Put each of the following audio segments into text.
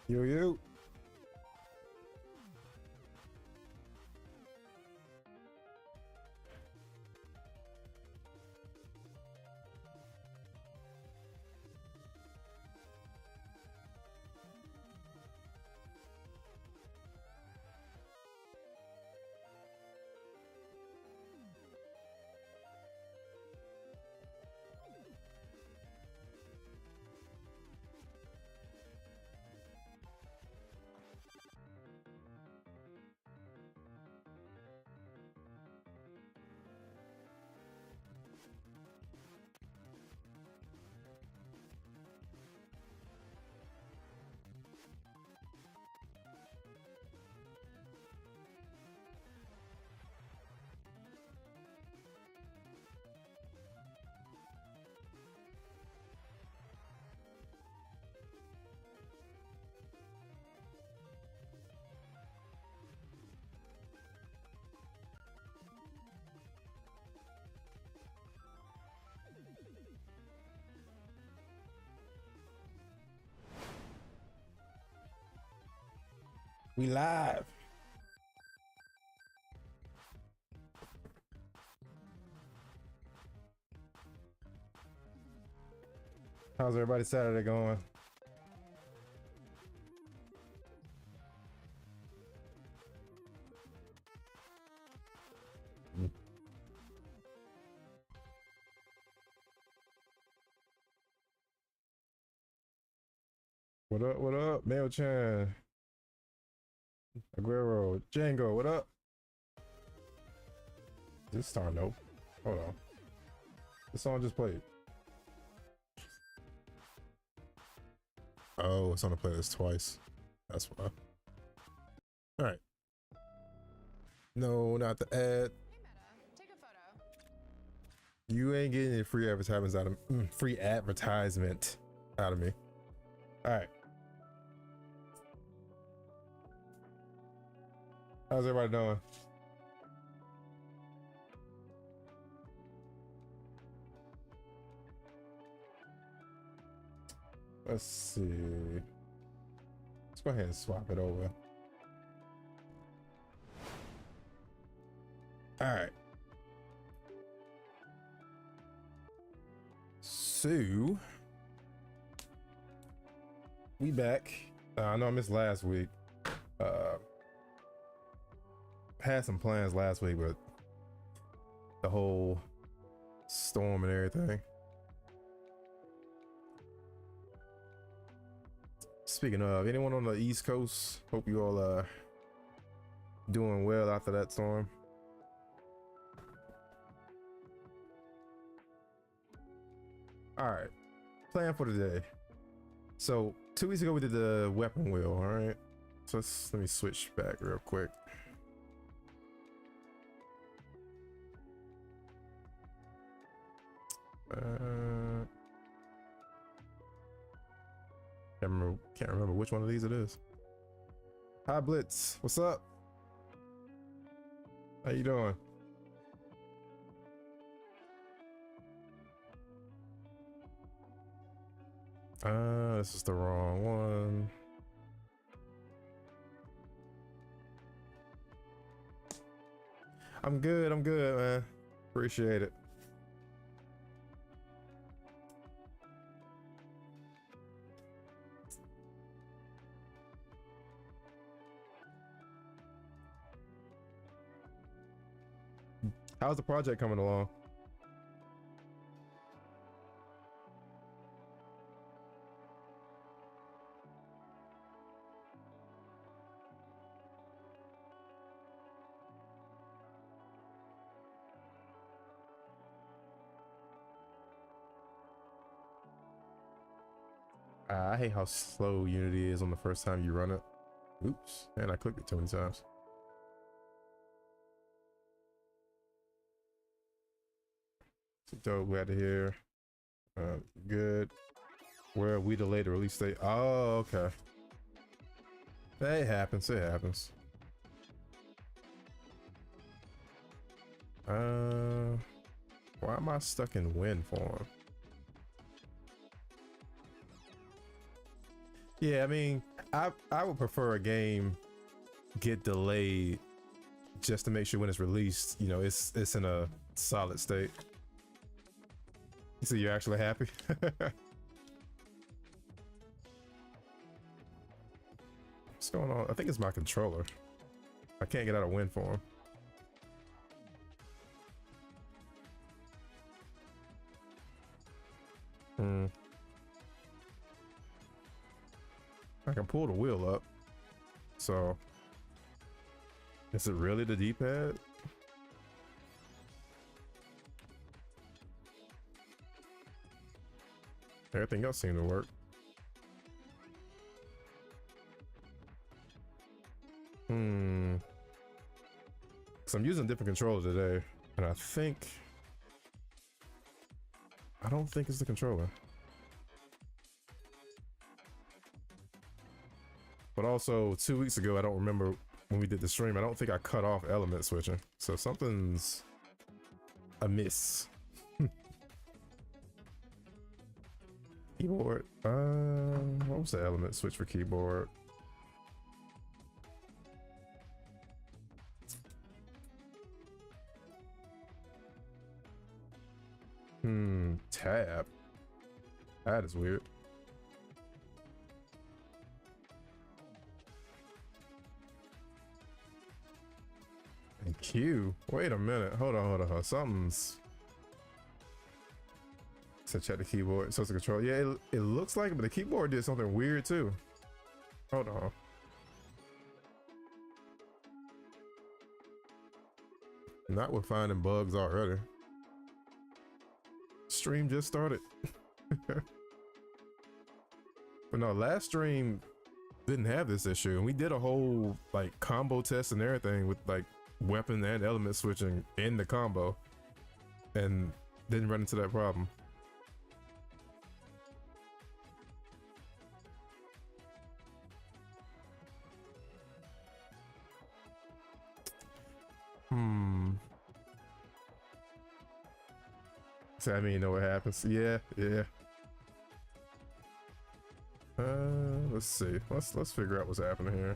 Yo, yo. We live. How's everybody Saturday going? What up? What up? Mail-chan. Aguero. Django, what up? This song, nope. Hold on. This song just played. Oh, it's on the playlist twice. That's why. All right. No, not the ad. Hey Meta, take a photo. You ain't getting any free advertisements out of free advertisement out of me. All right. How's everybody doing? Let's see. Let's go ahead and swap it over. All right. So we back. I know I missed last week. Had some plans last week, but the whole storm and everything. Speaking of, anyone on the East Coast, hope you all doing well after that storm. All right, plan for today. So 2 weeks ago we did the weapon wheel. All right, so let me switch back real quick. Can't remember which one of these it is. Hi Blitz, what's up? How you doing? This is the wrong one. I'm good, man. Appreciate it. How's the project coming along? I hate how slow Unity is on the first time you run it. Oops, and I clicked it too many times. Dope, glad to hear. Good. Where are we delayed the release date? Oh, okay. It happens, it happens. Why am I stuck in win form? Yeah, I mean, I would prefer a game get delayed just to make sure when it's released, you know, it's in a solid state. So you're actually happy? What's going on? I think it's my controller. I can't get out a win for him. I can pull the wheel up. So, is it really the D-pad? Everything else seemed to work. So I'm using a different controller today, and I don't think it's the controller. But also 2 weeks ago, I don't remember when we did the stream, I don't think I cut off element switching. So something's amiss. Keyboard. What was the element switch for keyboard? Tab. That is weird. And Q. Wait a minute. Hold on. Something's. So check the keyboard. So it's a control. Yeah, it looks like it, but the keyboard did something weird too. Hold on. Not with finding bugs already. Stream just started. But no, last stream didn't have this issue, and we did a whole like combo test and everything with like weapon and element switching in the combo, and didn't run into that problem. So I mean, you know what happens? Yeah. Let's see. Let's figure out what's happening here.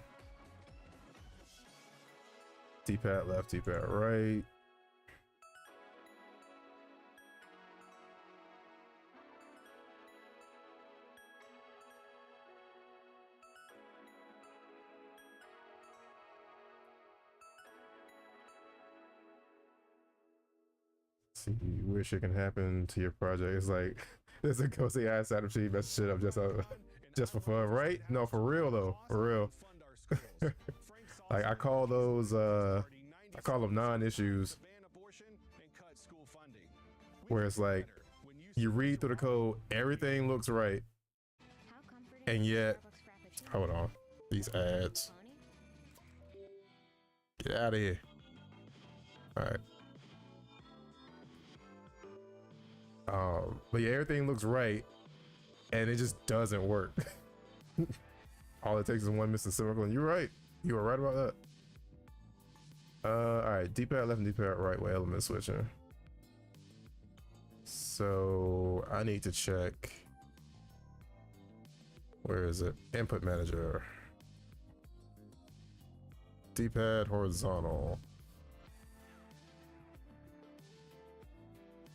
D-pad left, D-pad right. See, wish it can happen to your project. It's like there's a ghost AI side of cheat mess shit up just for fun, right? No, for real though, for real. Like I call those I call them non-issues, where it's like you read through the code, everything looks right, and yet hold on, these ads, get out of here. All right. But yeah, everything looks right, and it just doesn't work. All it takes is one missing semicolon. You're right. You were right about that. All right, D-pad left and D-pad right with element switching. So I need to check. Where is it? Input manager. D-pad horizontal.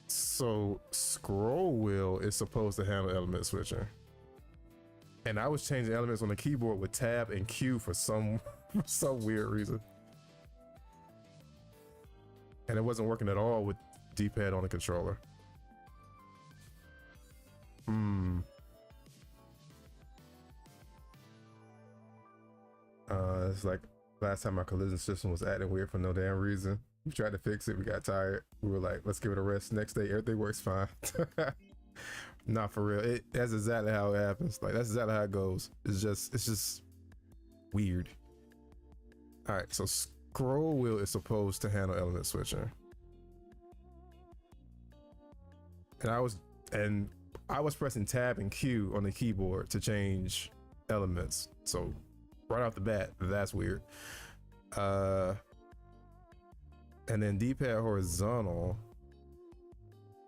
So scroll wheel is supposed to handle element switching, and I was changing elements on the keyboard with tab and Q for some weird reason, and it wasn't working at all with D-pad on the controller. It's like last time my collision system was acting weird for no damn reason. We tried to fix it, we got tired. We were like, let's give it a rest. Next day, everything works fine. Not for real. That's exactly how it happens. Like that's exactly how it goes. It's just weird. All right, so scroll wheel is supposed to handle element switching, and I was pressing tab and Q on the keyboard to change elements. So right off the bat, that's weird. And then D-pad horizontal,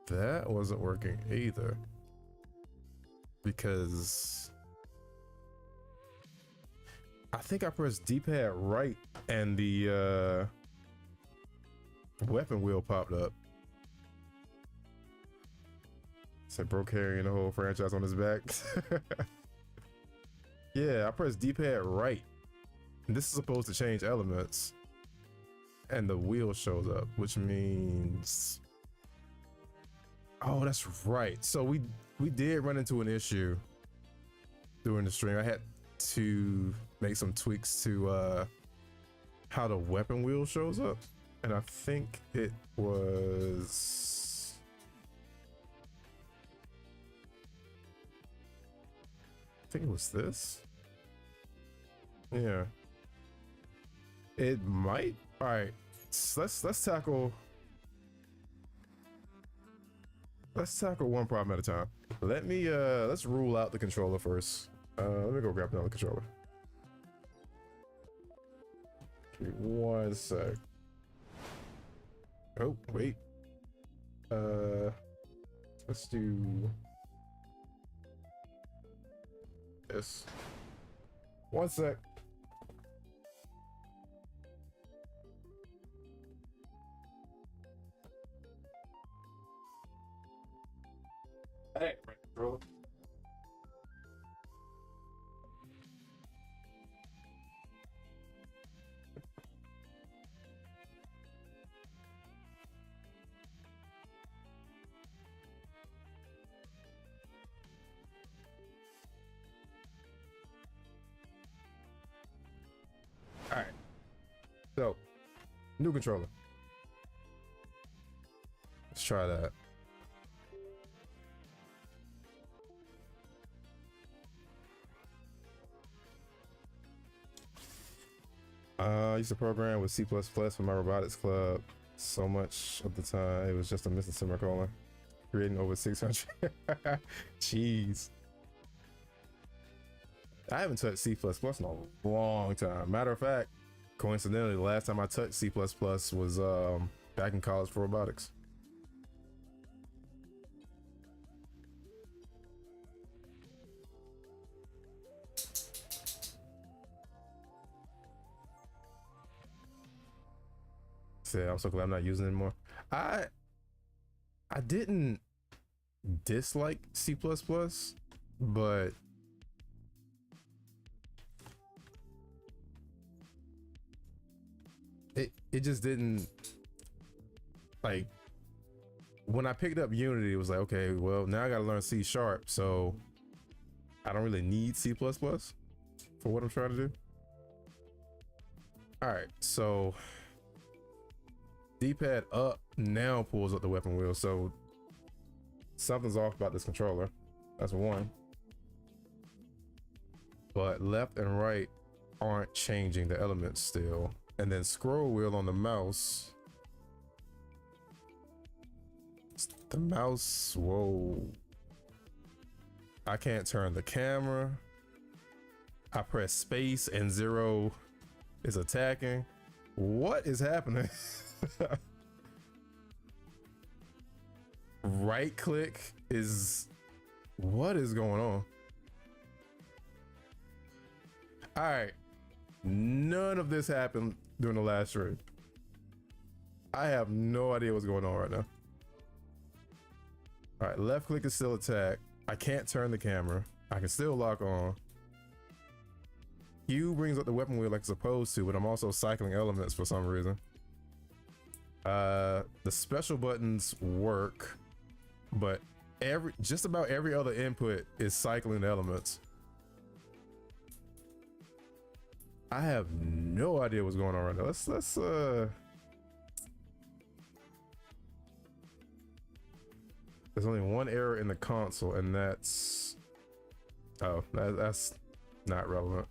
that wasn't working either, because I think I pressed D-pad right and the weapon wheel popped up. Said bro carrying the whole franchise on his back. Yeah, I pressed D-pad right. And this is supposed to change elements. And the wheel shows up, which means... Oh, that's right. So we did run into an issue during the stream. I had to make some tweaks to how the weapon wheel shows up. And I think it was... I think it was this. Yeah. It might. All right. Let's tackle one problem at a time. Let me let's rule out the controller first. Let me go grab another controller. Okay, one sec. Oh, wait. Let's do this. One sec. Hey, controller. All right. So, new controller. Let's try that. I used to program with C++ for my robotics club. So much of the time, it was just a missing semicolon. Creating over 600. Jeez. I haven't touched C++ in a long time. Matter of fact, coincidentally, the last time I touched C++ was back in college for robotics. I'm so glad I'm not using it anymore. I didn't dislike C++, but it just didn't, like, when I picked up Unity, it was like, okay, well, now I gotta learn C#, so I don't really need C++ for what I'm trying to do. All right, so D-pad up now pulls up the weapon wheel, so something's off about this controller. That's one. But left and right aren't changing the elements still. And then scroll wheel on the mouse. The mouse, whoa. I can't turn the camera. I press space and 0 is attacking. What is happening? Right click is, what is going on? All right, none of this happened during the last stream. I have no idea what's going on right now. All right, left click is still attack. I can't turn the camera. I can still lock on. Q brings up the weapon wheel like it's supposed to, but I'm also cycling elements for some reason. The special buttons work, but just about every other input is cycling elements. I have no idea what's going on right now. Let's there's only one error in the console, and that's that's not relevant.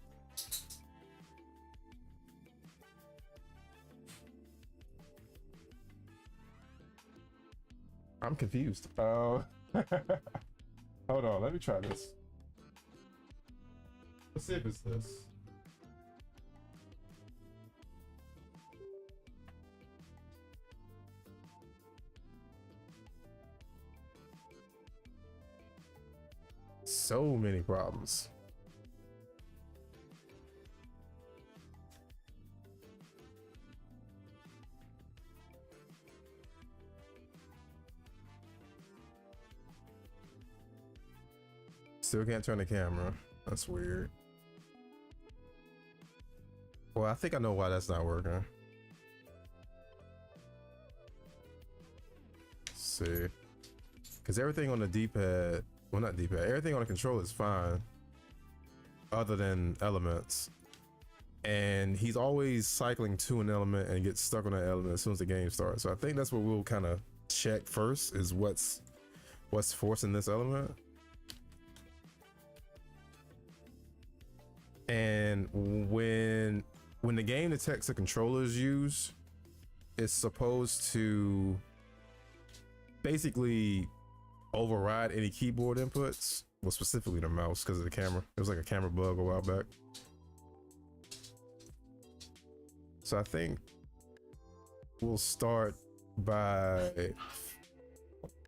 I'm confused. Hold on, let me try this. Let's see if it's this. So many problems. Still can't turn the camera. That's weird. Well, I think I know why that's not working. Let's see. Because everything on the D-pad, well, not D-pad, everything on the controller is fine, other than elements. And he's always cycling to an element and gets stuck on that element as soon as the game starts. So I think that's what we'll kind of check first, is what's forcing this element. And when the game detects the controller's use, it's supposed to basically override any keyboard inputs, well, specifically the mouse, because of the camera. It was like a camera bug a while back. So I think we'll start by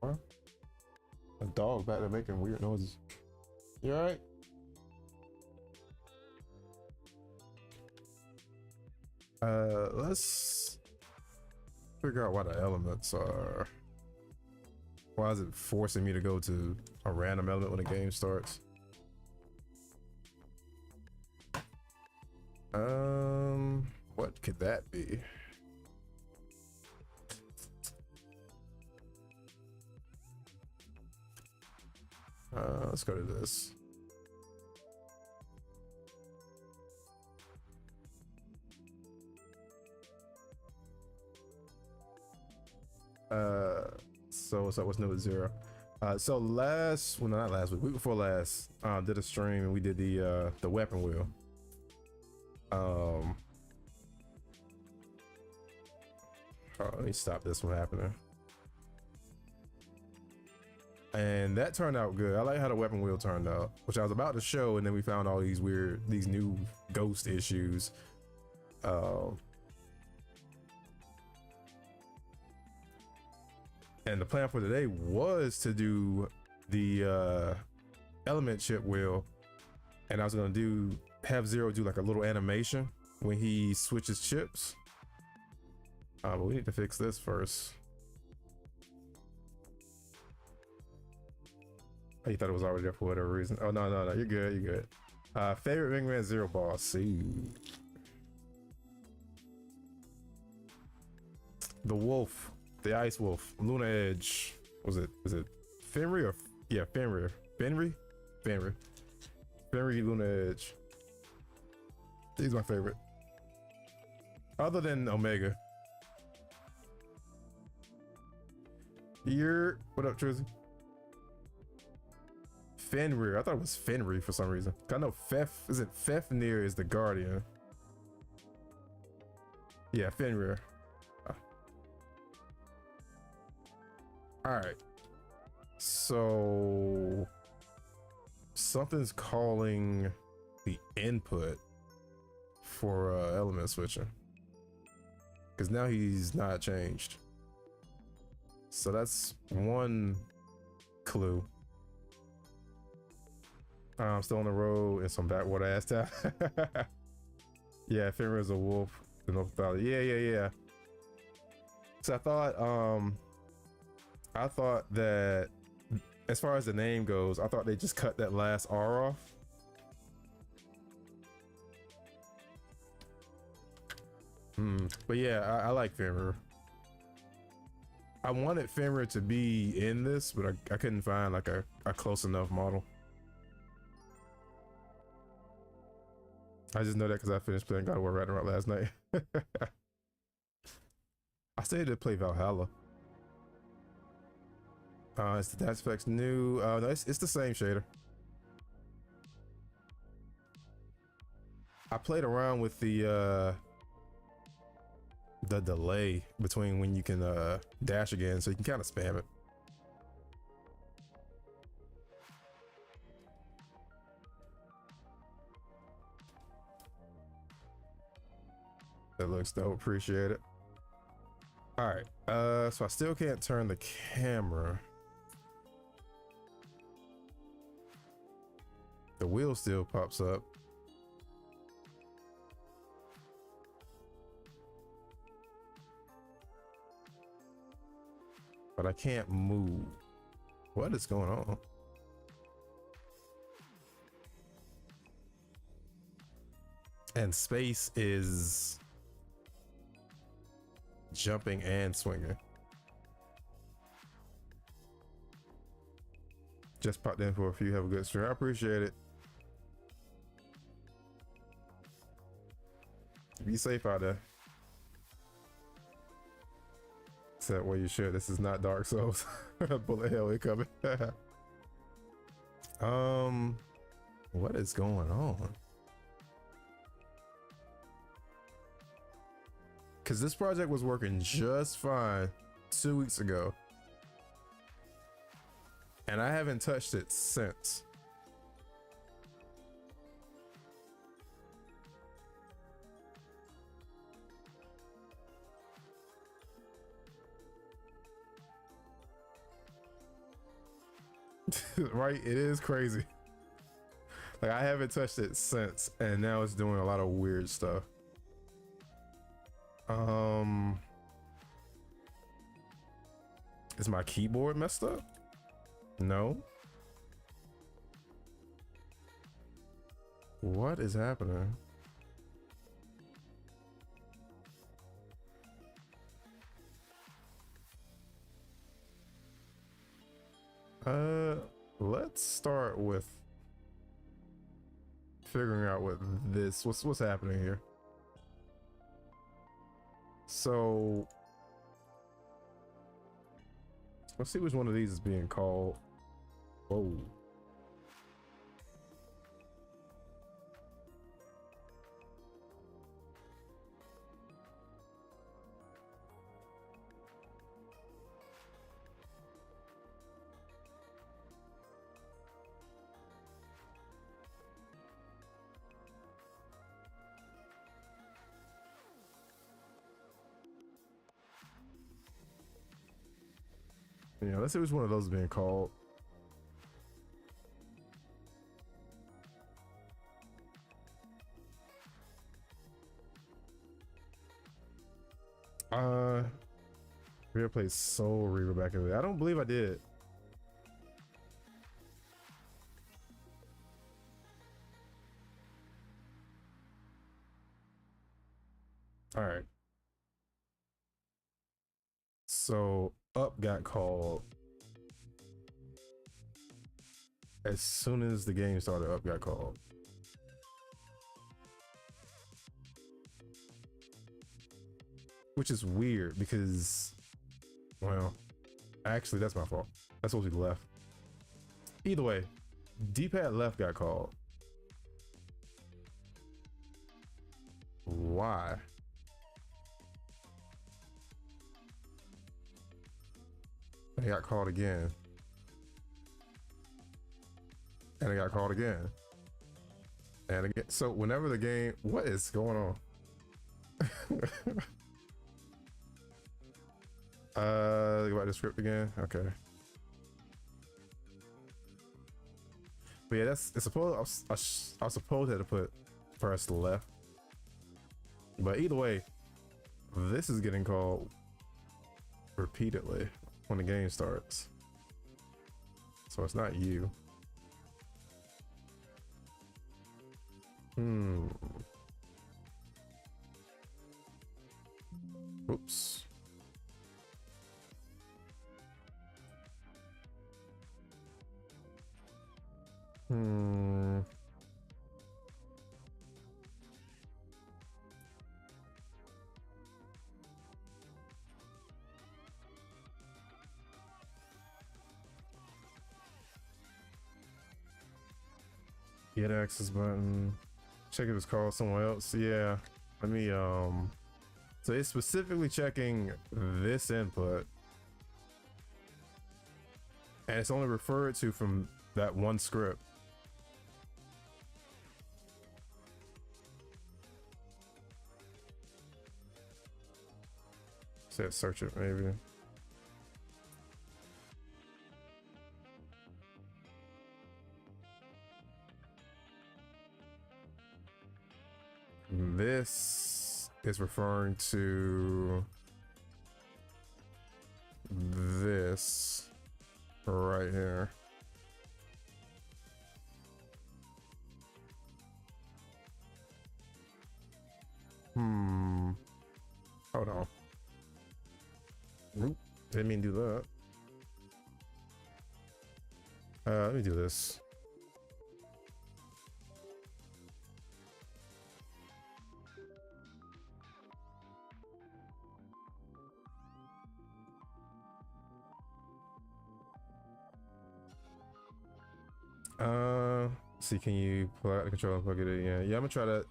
a dog back there making weird noises. You all right? Let's figure out why the elements are. Why is it forcing me to go to a random element when the game starts? What could that be? Let's go to this. So what's new with Zero? So not last week, week before last, did a stream and we did the weapon wheel. Let me stop this from happening. And that turned out good. I like how the weapon wheel turned out, which I was about to show, and then we found all these new ghost issues. And the plan for today was to do the element chip wheel, and I was gonna have Zero do like a little animation when he switches chips. But we need to fix this first. Oh, you thought it was already there for whatever reason. Oh, no, you're good. Favorite Mega Man Zero boss. See. The wolf. The ice wolf. Luna Edge. Was it Fenrir or Fenrir. Fenrir, Luna Edge. He's my favorite. Other than Omega. What up, Trizzy? Fenrir. I thought it was Fenrir for some reason. I know Fafnir is the guardian. Yeah, Fenrir. All right. So something's calling the input for element switching, because now he's not changed. So that's one clue. I'm still on the road in some backwater ass town. Yeah, Fenrir is a wolf. The North Valley. Yeah. So I thought that as far as the name goes, I thought they just cut that last R off. But yeah, I like Fenrir. I wanted Fenrir to be in this, but I couldn't find like a close enough model. I just know that because I finished playing God of War Ragnarok last night. I still did play Valhalla. It's the Dash Effects new. No, it's the same shader. I played around with the delay between when you can dash again, so you can kind of spam it. That looks dope. Appreciate it. All right. So I still can't turn the camera. The wheel still pops up. But I can't move. What is going on? And space is jumping and swinging. Just popped in for a few. Have a good stream. I appreciate it. Be safe out there. Except where you should. This is not Dark Souls. Bullet hell incoming. What is going on? Because this project was working just fine 2 weeks ago. And I haven't touched it since. Right? It is crazy. Like, I haven't touched it since, and now it's doing a lot of weird stuff. Is my keyboard messed up? No. What is happening? Let's start with figuring out what this, what's happening here. So let's see which one of these is being called. Whoa. Yeah, let's see which one of those is being called. We ever played Soul Reaver back in the day? I don't believe I did. All right. So Up got called as soon as the game started. Up got called. Which is weird because, well, actually that's my fault. That's supposed to be left. Either way, D-pad left got called. Why? And it got called again. And it got called again. And again. So whenever the game, what is going on? Think about the script again. Okay. But yeah, that's, it's supposed, I was supposed to put press left. But either way, this is getting called repeatedly when the game starts. So it's not you. Oops. Get access button. Check if it's called someone else. Yeah. Let me so it's specifically checking this input. And it's only referred to from that one script. Said search it maybe. This is referring to this right here. Hold on. Oop, didn't mean to do that. Let me do this. See, can you pull out the controller, plug it in? Yeah, I'm gonna try that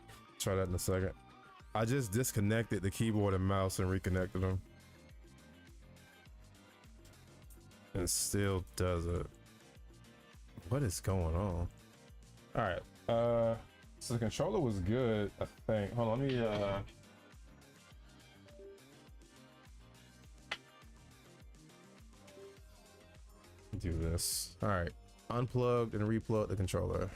in a second. I just disconnected the keyboard and mouse and reconnected them. And it still does it. What is going on? All right. So the controller was good, I think. Hold on, let me do this. All right. Unplugged and replugged the controller.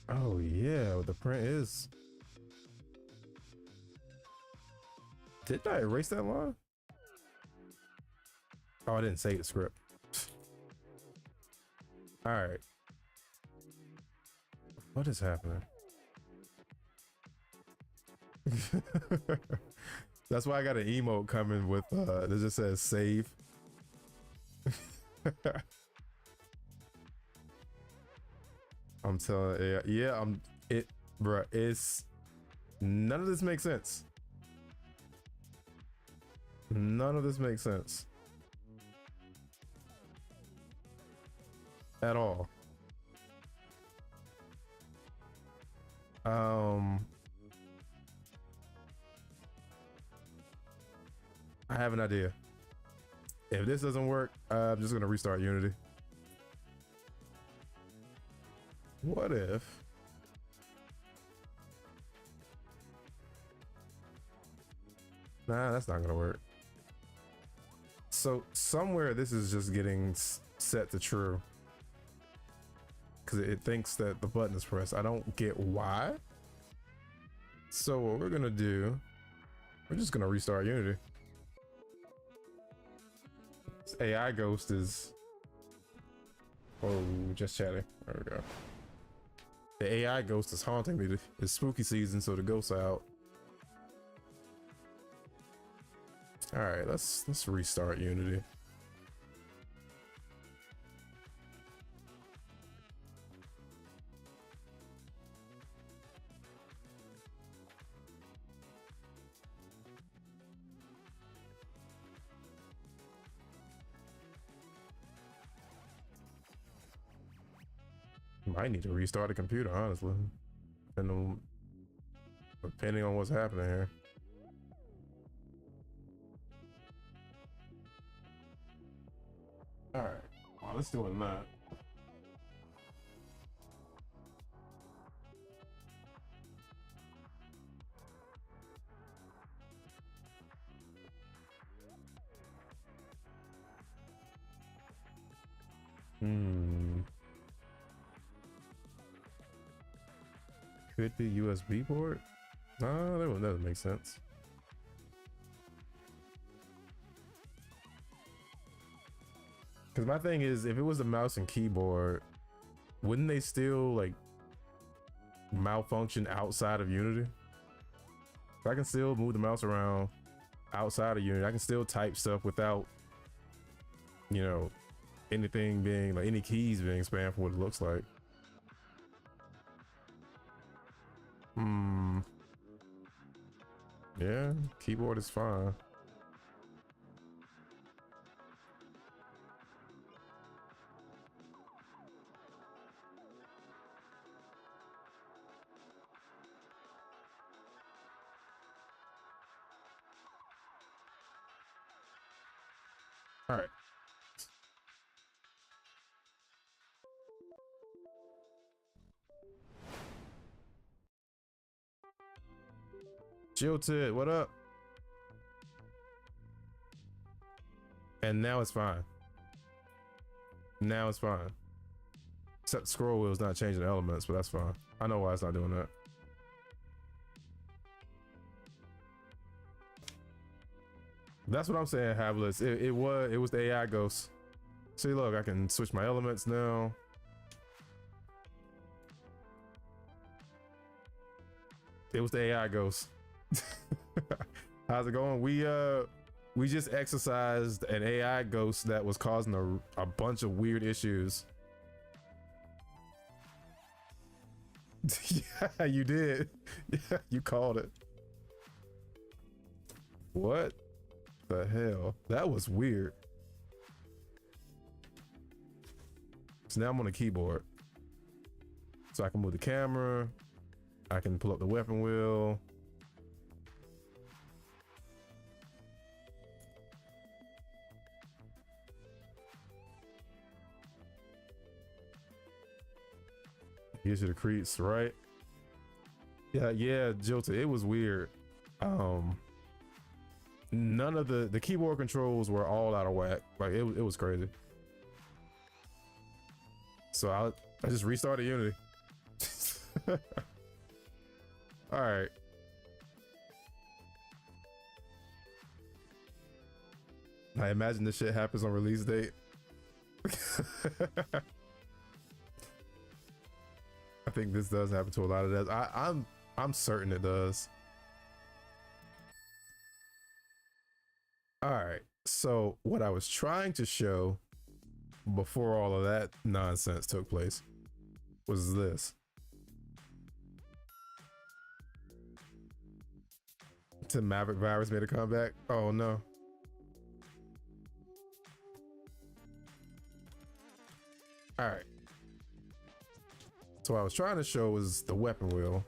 Oh yeah, the print is. Did I erase that line? Oh, I didn't save the script. All right. What is happening? That's why I got an emote coming with that just says save. I'm telling you, yeah, bruh, it's none of this makes sense. None of this makes sense at all. I have an idea. If this doesn't work, I'm just gonna restart Unity. What if? Nah, that's not gonna work. So somewhere this is just getting set to true. Because it thinks that the button is pressed. I don't get why. So what we're gonna do, we're just gonna restart Unity. This AI ghost is, oh, just chatting. There we go. The AI ghost is haunting me. It's spooky season, so the ghosts are out. All right, let's restart Unity. Might need to restart the computer, honestly. And depending on what's happening here. All right, well, let's do that. Could be USB port. No, that doesn't make sense. Because my thing is, if it was a mouse and keyboard, wouldn't they still like malfunction outside of Unity? If I can still move the mouse around outside of Unity, I can still type stuff without, you know, anything being like any keys being spammed for what it looks like. Yeah, keyboard is fine. All right. Jilted, what up? And now it's fine. Now it's fine. Except scroll wheel's not changing the elements, but that's fine. I know why it's not doing that. That's what I'm saying, Habless. It was the AI ghost. See, look, I can switch my elements now. It was the AI ghost. How's it going? We just exercised an AI ghost that was causing a bunch of weird issues. Yeah, you did. Yeah, you called it. What the hell? That was weird. So now I'm on the keyboard. So I can move the camera. I can pull up the weapon wheel. Gives you the creeps, right? Yeah, Jilta, it was weird. None of the keyboard controls were all out of whack. Like it was crazy. So I just restarted Unity. All right. I imagine this shit happens on release date. I think this does happen to a lot of devs. I'm certain it does. All right. So what I was trying to show before all of that nonsense took place was this. Tim Maverick virus made a comeback. Oh no. All right. So what I was trying to show was the weapon wheel.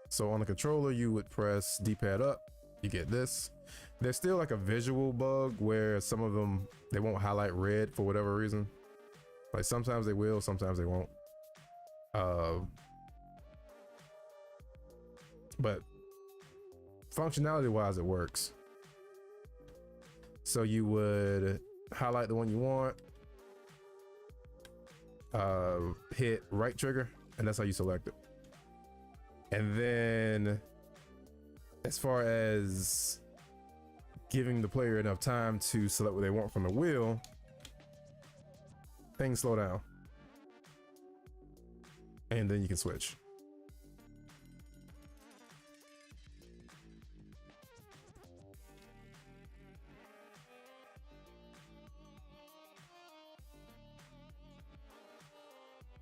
So on the controller, you would press D-pad up, you get this. There's still like a visual bug where some of them, they won't highlight red for whatever reason. Like sometimes they will, sometimes they won't. But functionality wise, it works. So you would highlight the one you want, hit right trigger, and that's how you select it. And then as far as giving the player enough time to select what they want from the wheel, things slow down. And then you can switch.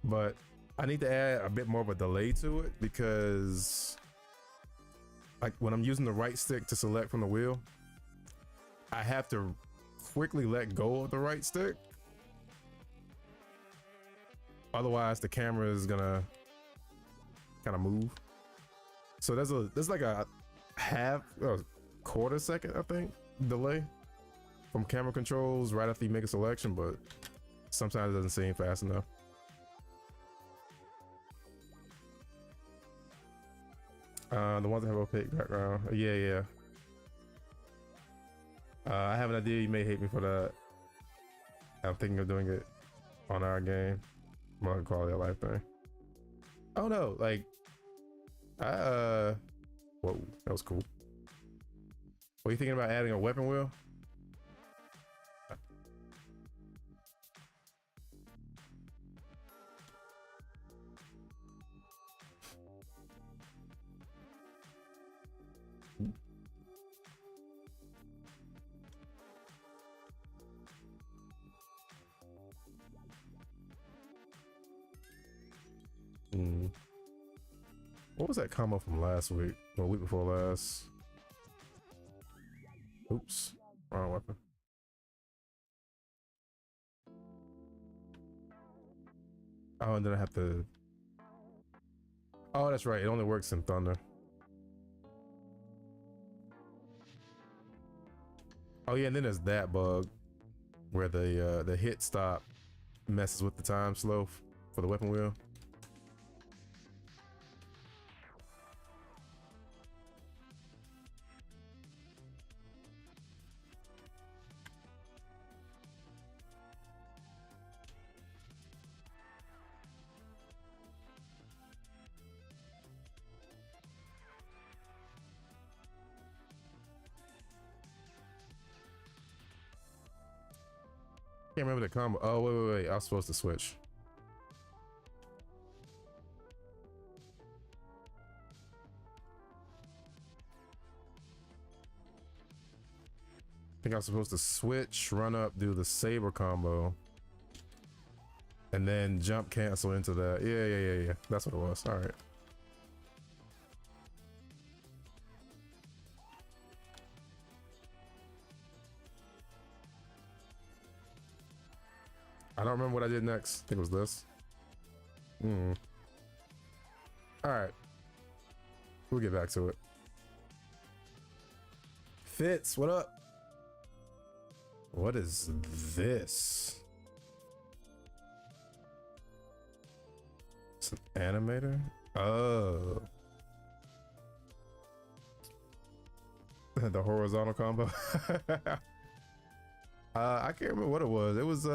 But I need to add a bit more of a delay to it because like when I'm using the right stick to select from the wheel, I have to quickly let go of the right stick. Otherwise the camera is gonna kind of move. So there's like a quarter second, I think, delay from camera controls right after you make a selection, but sometimes it doesn't seem fast enough. The ones that have opaque background. Yeah. I have an idea. You may hate me for that. I'm thinking of doing it on our game. More quality of life thing. Oh no, like whoa, that was cool. What are you thinking about adding a weapon wheel? What was that comment from last week? Or week before last? Oops, wrong weapon. Oh, and then I have to. Oh, that's right. It only works in Thunder. Oh yeah, and then there's that bug where the hit stop messes with the time slow for the weapon wheel. Can't remember the combo. Oh, wait. I was supposed to switch. I think I was supposed to switch, run up, do the saber combo, and then jump cancel into that. Yeah. That's what it was. All right. I don't remember what I did next. I think it was this. All right. We'll get back to it. Fitz, what up? What is this? It's an animator? Oh. The horizontal combo. I can't remember what it was. It was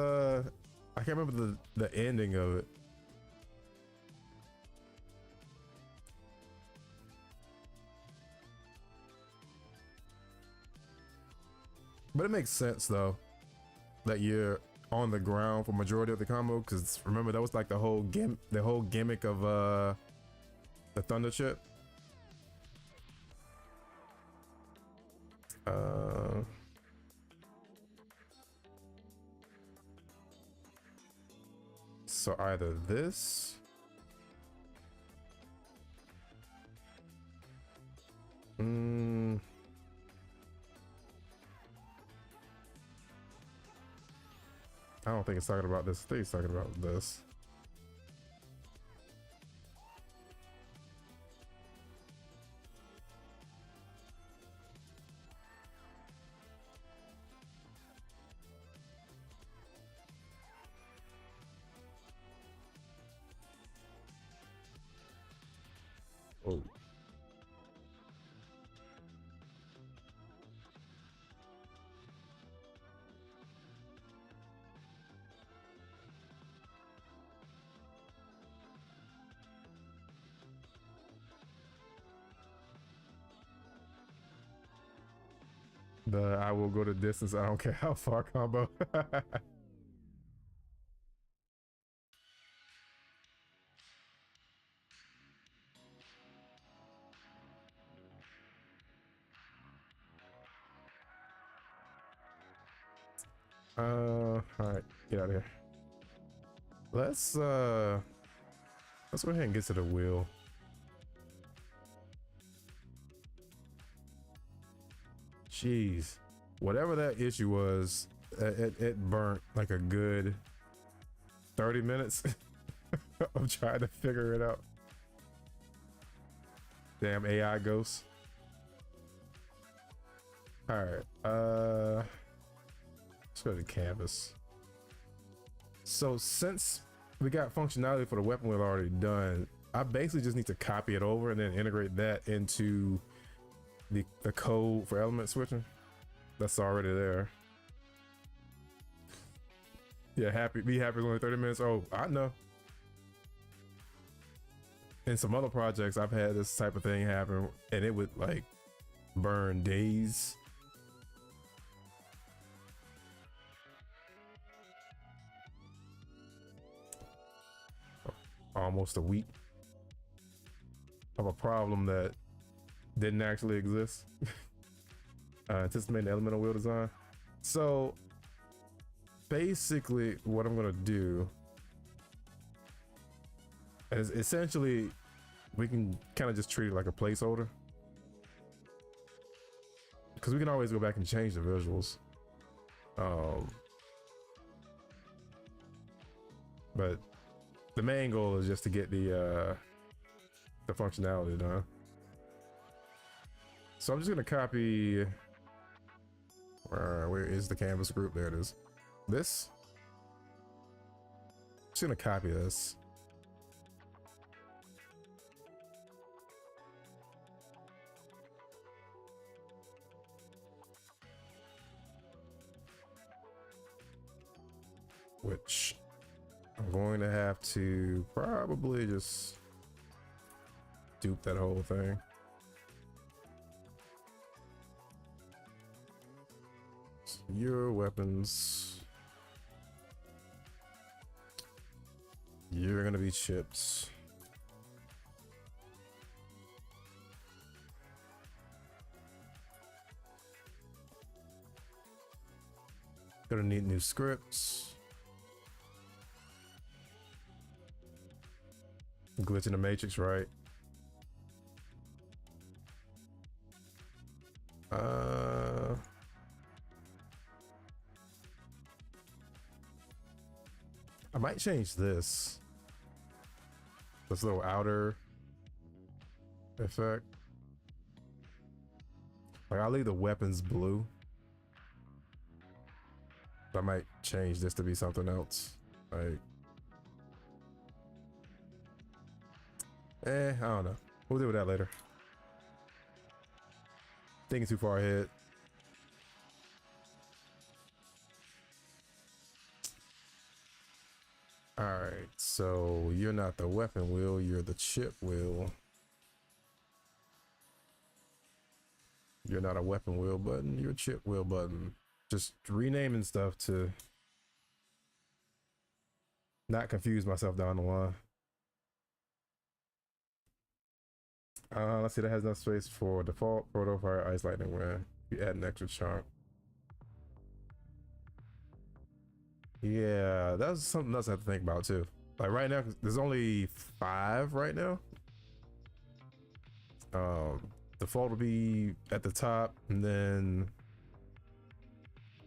I can't remember the ending of it. But it makes sense though that you're on the ground for majority of the combo, because remember that was like the whole gimmick of the thunder chip. So either this, I don't think it's talking about this. I think it's talking about this. Oh. The I will go the distance, I don't care how far combo. All right, get out of here. Let's go ahead and get to the wheel. Jeez, whatever that issue was, it burnt like a good 30 minutes of trying to figure it out. Damn AI ghosts. All right, let's go to canvas. So since we got functionality for the weapon wheel already done, I basically just need to copy it over and then integrate that into the code for element switching that's already there. Yeah, be happy it's only 30 minutes. Oh, I know. In some other projects I've had this type of thing happen and it would like burn days. Almost a week of a problem that didn't actually exist. Anticipating elemental wheel design. So basically what I'm gonna do is essentially we can kind of just treat it like a placeholder, because we can always go back and change the visuals. But the main goal is just to get the functionality done. So I'm just gonna copy. Where is the canvas group? There it is. This. Just gonna copy this. Which I'm going to have to probably just dupe that whole thing. So your weapons. You're gonna be chips. Gonna need new scripts. Glitch in the matrix, right? I might change this little outer effect. Like, I'll leave the weapons blue. I might change this to be something else. Like, I don't know. We'll deal with that later. Thinking too far ahead. Alright, so you're not the weapon wheel, you're the chip wheel. You're not a weapon wheel button, you're a chip wheel button. Just renaming stuff to not confuse myself down the line. Let's see, that has enough space for default, proto, fire, ice, lightning, wind. You add an extra chunk. Yeah, that's something else I have to think about too. Like right now, there's only 5 right now. Default will be at the top, and then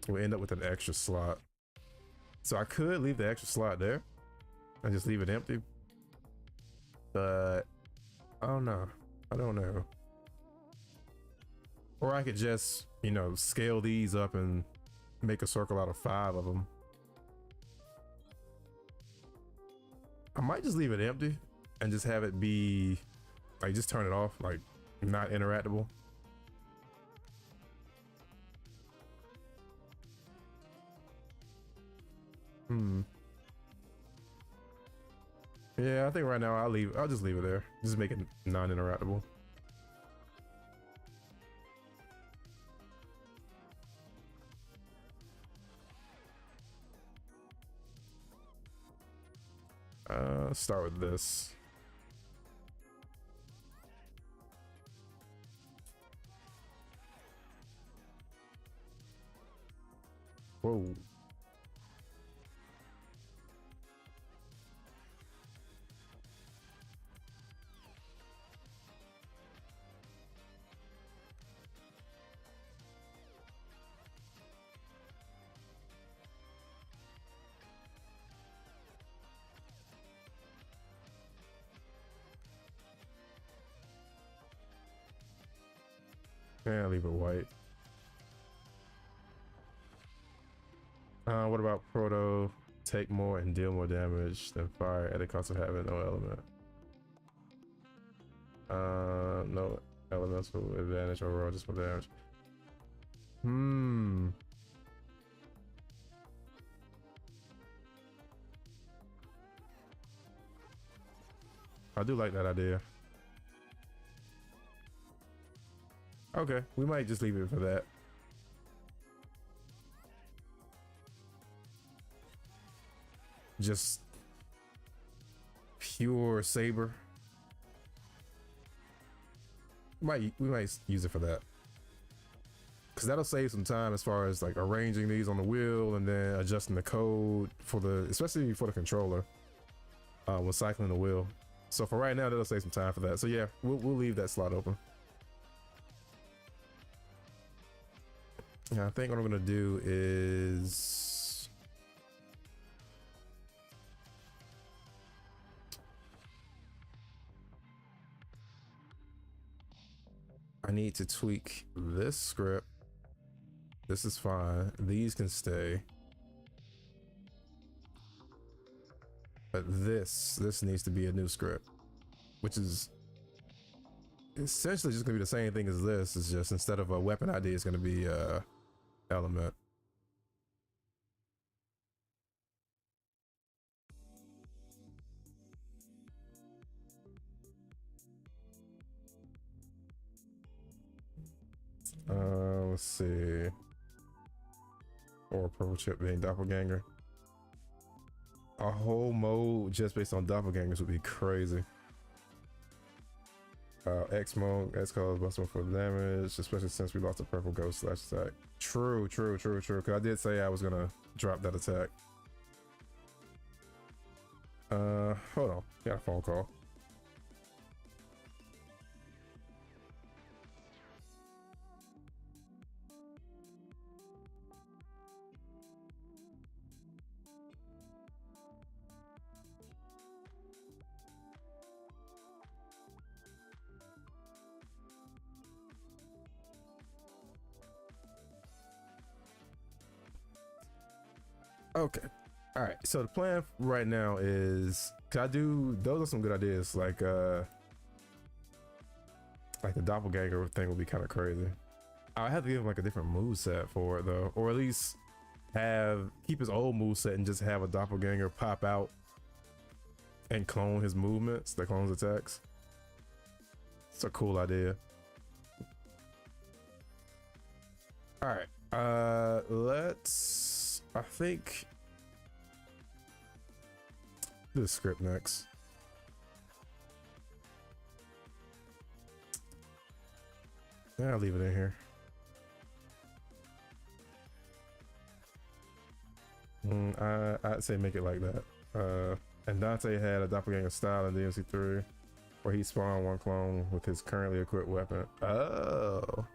we'll end up with an extra slot. So I could leave the extra slot there and just leave it empty, but I don't know. Or I could just, you know, scale these up and make a circle out of 5 of them. I might just leave it empty and just have it be like, just turn it off, like not interactable. Yeah, I think right now I'll just leave it there. Just make it non-interactable. Start with this. Whoa. Yeah, leave it white. What about proto? Take more and deal more damage than fire at the cost of having no element. No elements with advantage overall, just for damage. I do like that idea. Okay, we might just leave it for that. Just pure saber. We might use it for that, because that'll save some time as far as like arranging these on the wheel and then adjusting the code for the, especially for the controller, when cycling the wheel. So for right now, that'll save some time for that. So yeah, we'll leave that slot open. Yeah, I think what I'm gonna do is I need to tweak this script. This is fine. These can stay. But this needs to be a new script, which is essentially just gonna be the same thing as this. It's just instead of a weapon ID, it's gonna be element. Let's see. Or purple chip being doppelganger. A whole mode just based on doppelgangers would be crazy. X mode, X colors busting for damage, especially since we lost a purple ghost slash attack. True. Cause I did say I was gonna drop that attack. Hold on, got a phone call. Okay. All right. So the plan right now is, cause those are some good ideas. Like the doppelganger thing would be kind of crazy. I have to give him like a different move set for it though, or at least keep his old move set and just have a doppelganger pop out and clone his movements, that clones attacks. It's a cool idea. All right. I think do the script next. Yeah, I'll leave it in here. I'd say make it like that. And Dante had a doppelganger style in DMC3 where he spawned one clone with his currently equipped weapon. Oh,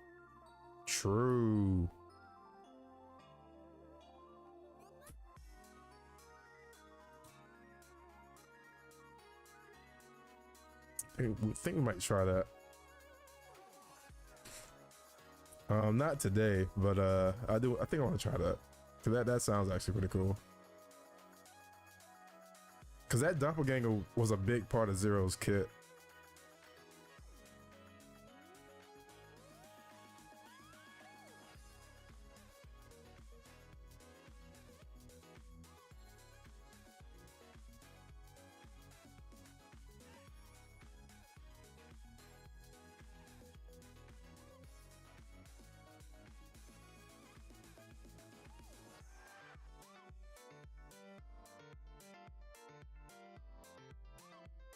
true. I think we might try that. Not today, but I think I want to try that. Cause that sounds actually pretty cool. Cause that doppelganger was a big part of Zero's kit.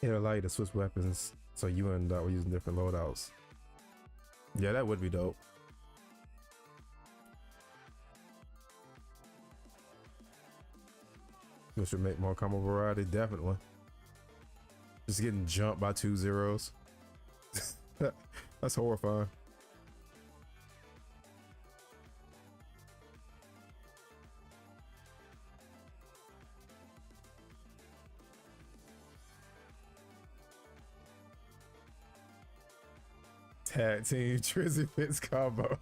It'll allow you to switch weapons, so you and Dot were using different loadouts. Yeah, that would be dope. Which would make more combo variety, definitely. Just getting jumped by 2 zeros. That's horrifying. Tag team Trizzy Fits combo.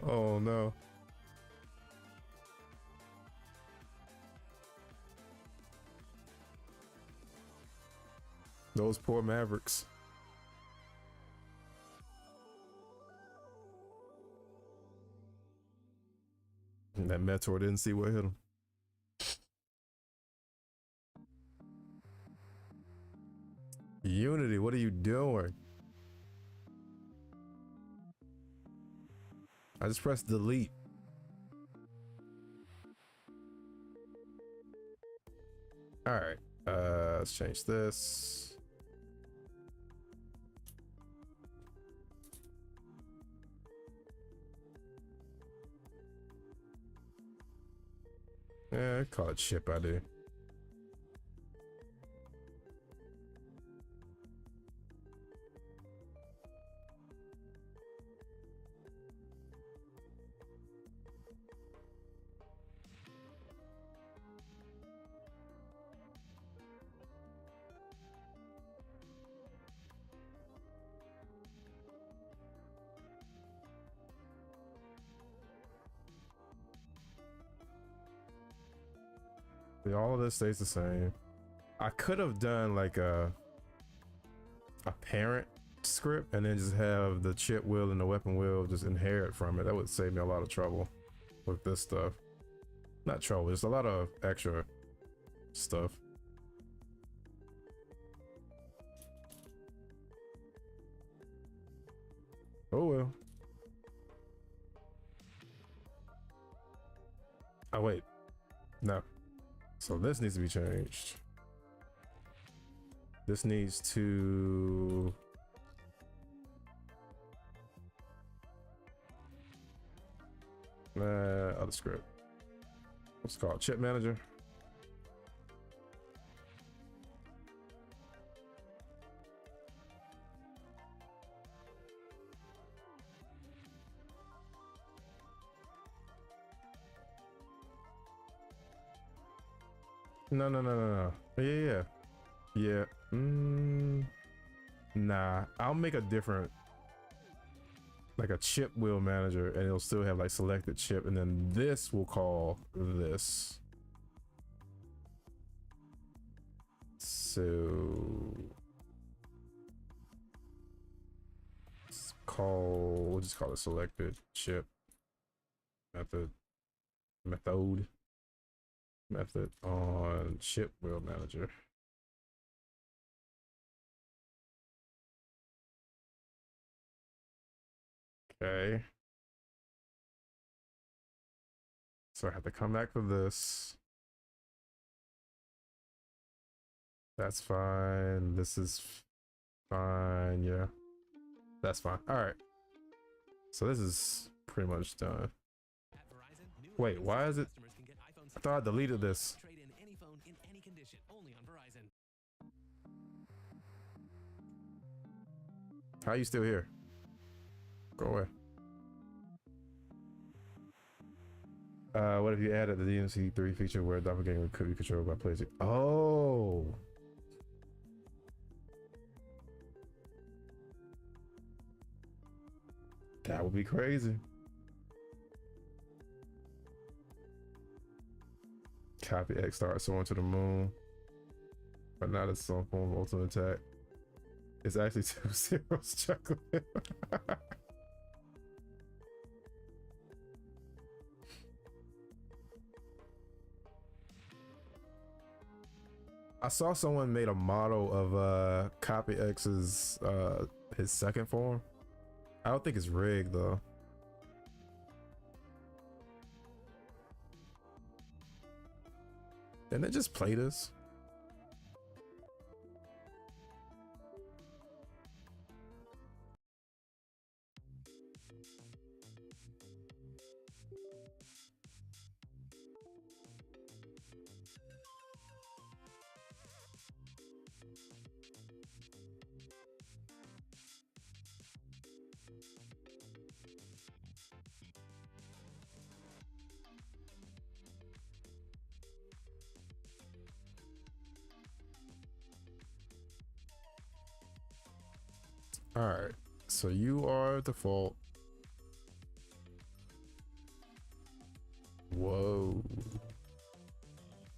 Oh no. Those poor Mavericks. And that Meteor didn't see what hit him. Unity, what are you doing? I just pressed delete. All right, let's change this. Yeah, call it ship ID. All of this stays the same. I could have done like a parent script and then just have the chip wheel and the weapon wheel just inherit from it. That would save me a lot of trouble with this stuff. Not trouble, just a lot of extra stuff. Oh well. Oh wait, No. So this needs to be changed. This needs to other script. What's it called? Chip manager. No. Yeah. Nah, I'll make a different, like a chip wheel manager, and it'll still have like selected chip, and then this will call this. So we'll just call it selected chip method on chip wheel manager. Okay. So I have to come back for this. That's fine. This is fine. Yeah, that's fine. All right. So this is pretty much done. Wait, why is it? I thought I deleted this. How you still here? Go away. What if you added the DMC3 feature where doppelganger could be controlled by players? Oh. That would be crazy. Copy X starts soaring to the moon, but not as some form of ultimate attack. It's actually 2 zeros chuckling. I saw someone made a model of Copy X's his second form. I don't think it's rigged though. Didn't they just play this? All right, so you are default. Whoa.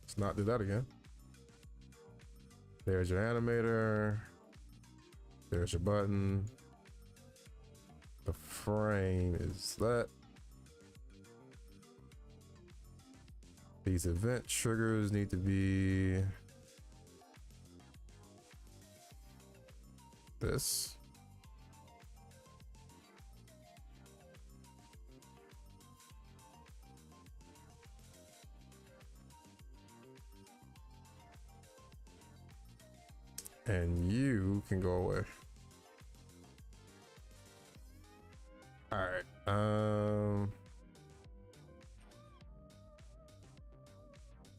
Let's not do that again. There's your animator. There's your button. The frame is that. These event triggers need to be this. And you can go away. All right.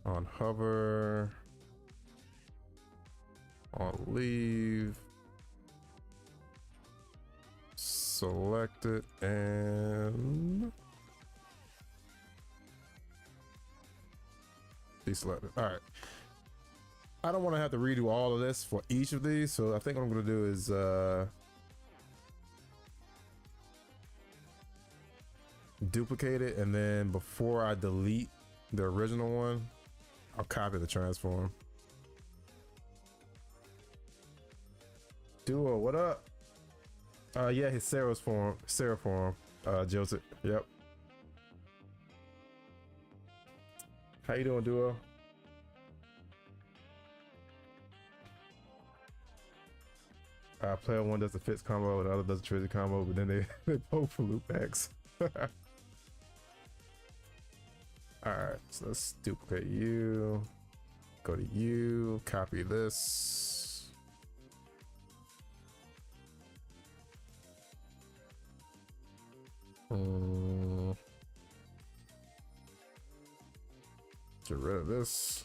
On hover, on leave, select it and deselect it. All right. I don't want to have to redo all of this for each of these, so I think what I'm going to do is duplicate it, and then before I delete the original one, I'll copy the transform. Duo, what up? Yeah, his Sarah's form, Joseph. Yep. How you doing, Duo? Player one does the fits combo and the other does the treasure combo, but then they both for loop X. Alright, So let's duplicate you. Go to you. Copy this. Get rid of this.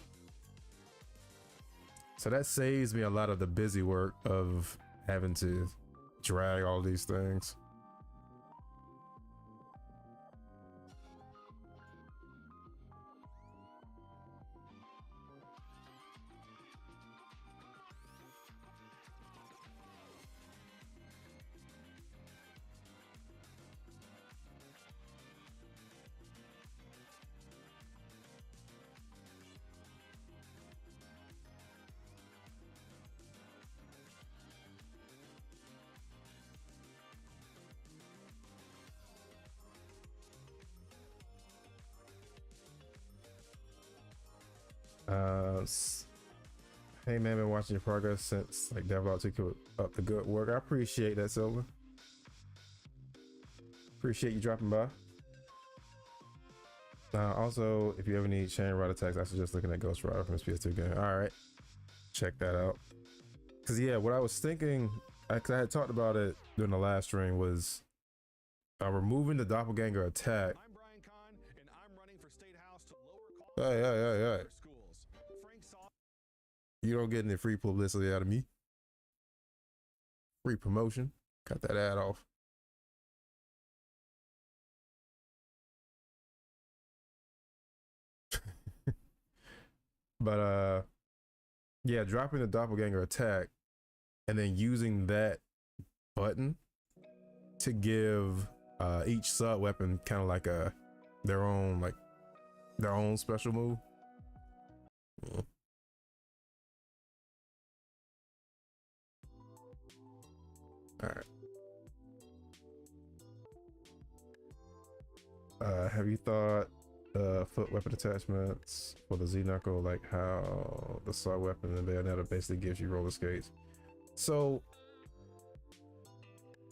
So that saves me a lot of the busy work of having to drag all these things. Hey man, been watching your progress since like Devlog took up the good work. I appreciate that, Silver. Appreciate you dropping by. Also, if you ever need chain rider attacks, I suggest looking at Ghost Rider from his PS2 game. All right, check that out. Cause yeah, what I was thinking, cause I had talked about it during the last stream, was removing the doppelganger attack. I'm Brian Kahn, and I'm running for State House to lower costs Hey. schools. Frank saw You don't get any free publicity out of me. Free promotion. Cut that ad off. But yeah, dropping the doppelganger attack and then using that button to give each sub weapon kind of like their own special move. Yeah. All right. Have you thought foot weapon attachments for the Z-Knuckle, like how the saw weapon and Bayonetta basically gives you roller skates? So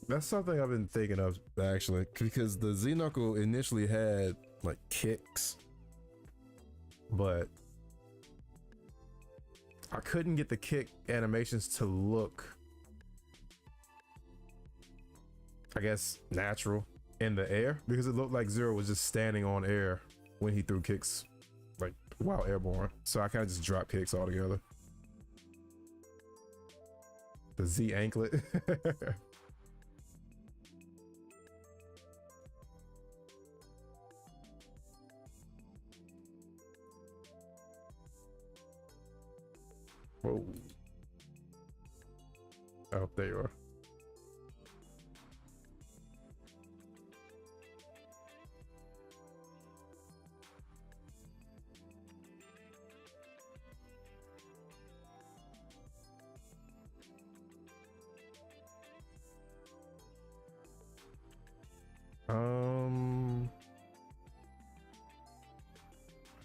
that's something I've been thinking of actually, because the Z-Knuckle initially had like kicks, but I couldn't get the kick animations to look, I guess, natural in the air, because it looked like Zero was just standing on air when he threw kicks, like while airborne. So I kind of just dropped kicks altogether. The Z anklet. Whoa. Oh, there you are.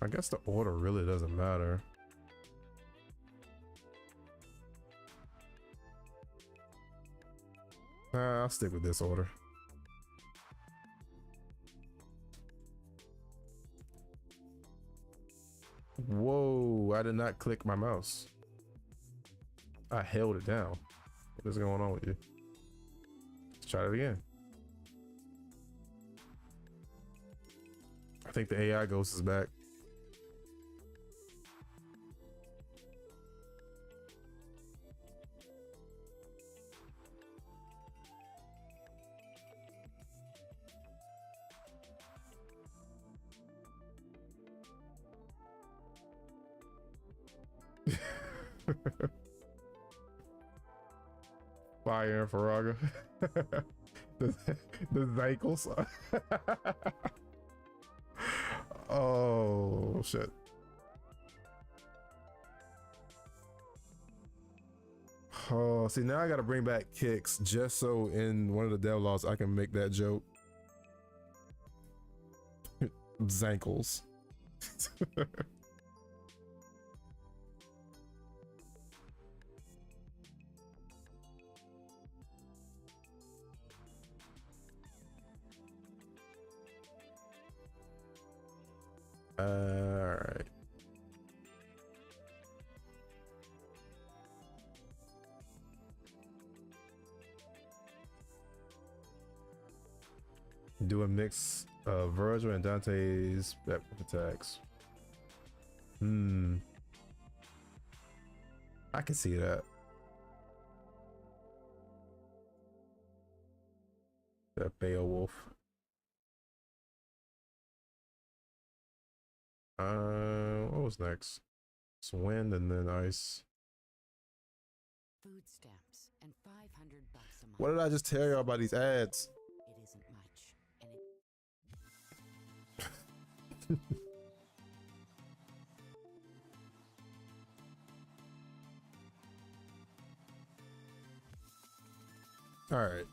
I guess the order really doesn't matter. I'll stick with this order. Whoa, I did not click my mouse. I held it down. What is going on with you? Let's try it again. I think the AI ghost is back. Fire and Faraga. the ankles. Oh shit. Oh, see, now I gotta bring back kicks just so in one of the devlogs I can make that joke. Zankles. All Do a mix of Virgil and Dante's back attacks. I can see that. That Beowulf. What was next? It's wind and then ice. Food stamps and $500 a month. What did I just tell y'all about these ads? It isn't much, and it All right.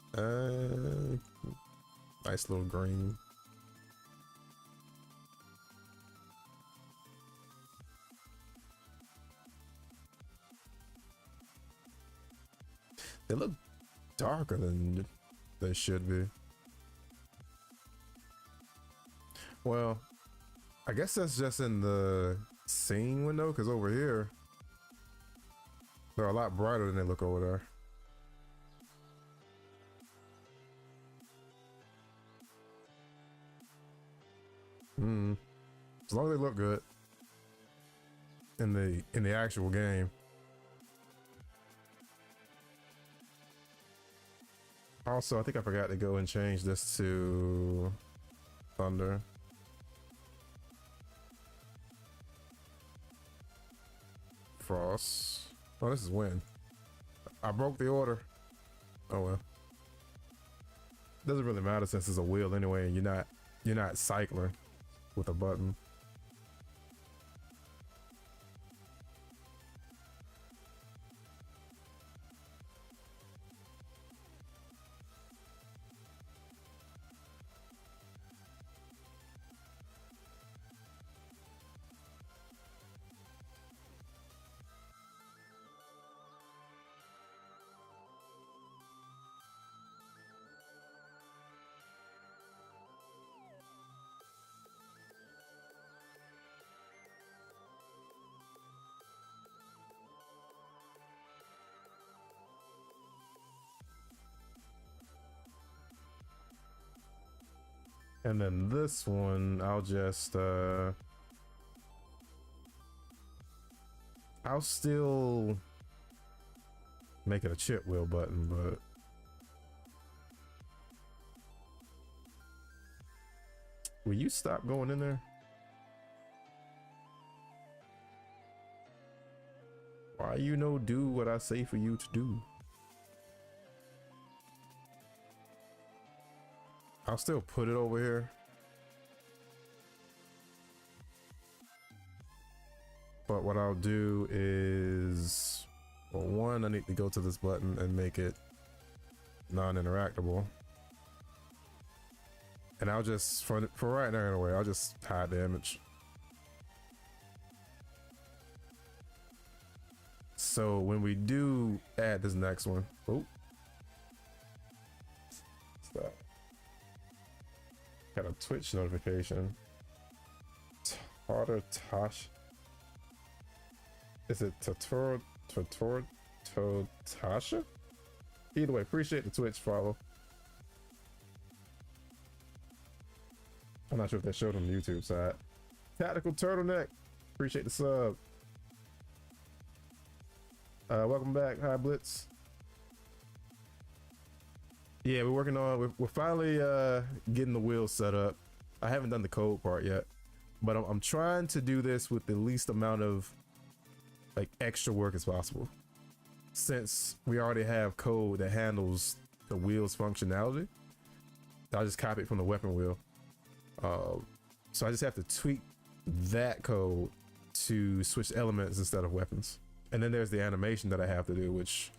Nice little green. They look darker than they should be. Well, I guess that's just in the scene window, because over here they're a lot brighter than they look over there. As long as they look good in the actual game. Also, I think I forgot to go and change this to thunder. Frost. Oh, this is wind. I broke the order. Oh well. Doesn't really matter since it's a wheel anyway, and you're not cycling with a button. And then this one, I'll just I'll still make it a chip wheel button, but will you stop going in there? Why you no do what I say for you to do? I'll still put it over here. But what I'll do is, well, one, I need to go to this button and make it non-interactable. And I'll just, for right now anyway, I'll just hide the image. So when we do add this next one, oh, stop. Got a Twitch notification. Tartar Tosh. Is it Tasha? Either way, appreciate the Twitch follow. I'm not sure if that showed on the YouTube side. Tactical Turtleneck. Appreciate the sub. Welcome back, High Blitz. Yeah, we're working on, we're finally getting the wheels set up. I haven't done the code part yet, but I'm trying to do this with the least amount of like extra work as possible. Since we already have code that handles the wheels functionality, I'll just copy it from the weapon wheel. So I just have to tweak that code to switch elements instead of weapons. And then there's the animation that I have to do, which,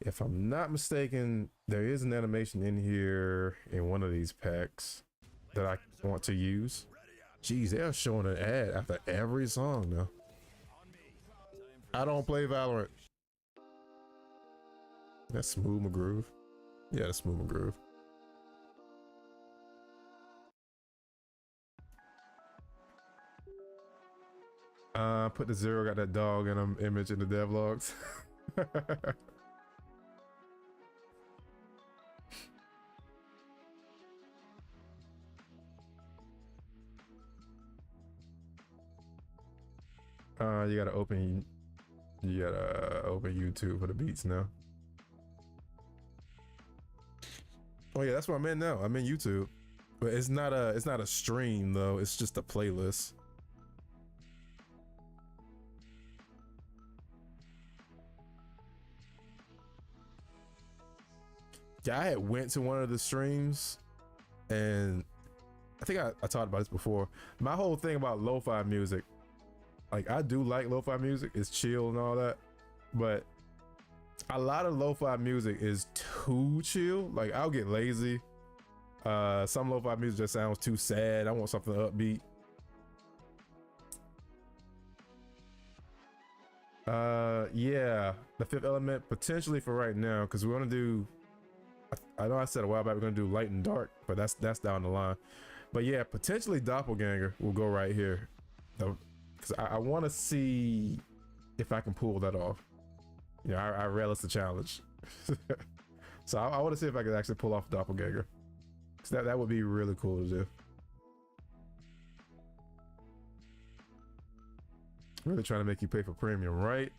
if I'm not mistaken, there is an animation in here in one of these packs that I want to use. Geez, they're showing an ad after every song now. I don't play Valorant. That's Smooth McGroove. Yeah, that's Smooth McGroove. Put the zero, got that dog in them image in the devlogs. You gotta open YouTube for the beats now. Oh yeah, that's what I'm in now. I'm in YouTube. But it's not a stream though, it's just a playlist. Yeah, I had went to one of the streams and I think I talked about this before. My whole thing about lo-fi music, like I do like lo-fi music, it's chill and all that, but a lot of lo-fi music is too chill. Like I'll get lazy. Some lo-fi music just sounds too sad. I want something upbeat. Yeah, The Fifth Element potentially for right now, because we're gonna do, I know I said a while back we're gonna do Light and Dark, but that's down the line. But yeah, potentially Doppelganger will go right here, because I want to see if I can pull that off. You know, I relish the challenge. So I want to see if I can actually pull off Doppelganger. So that would be really cool to do. Really trying to make you pay for premium, right?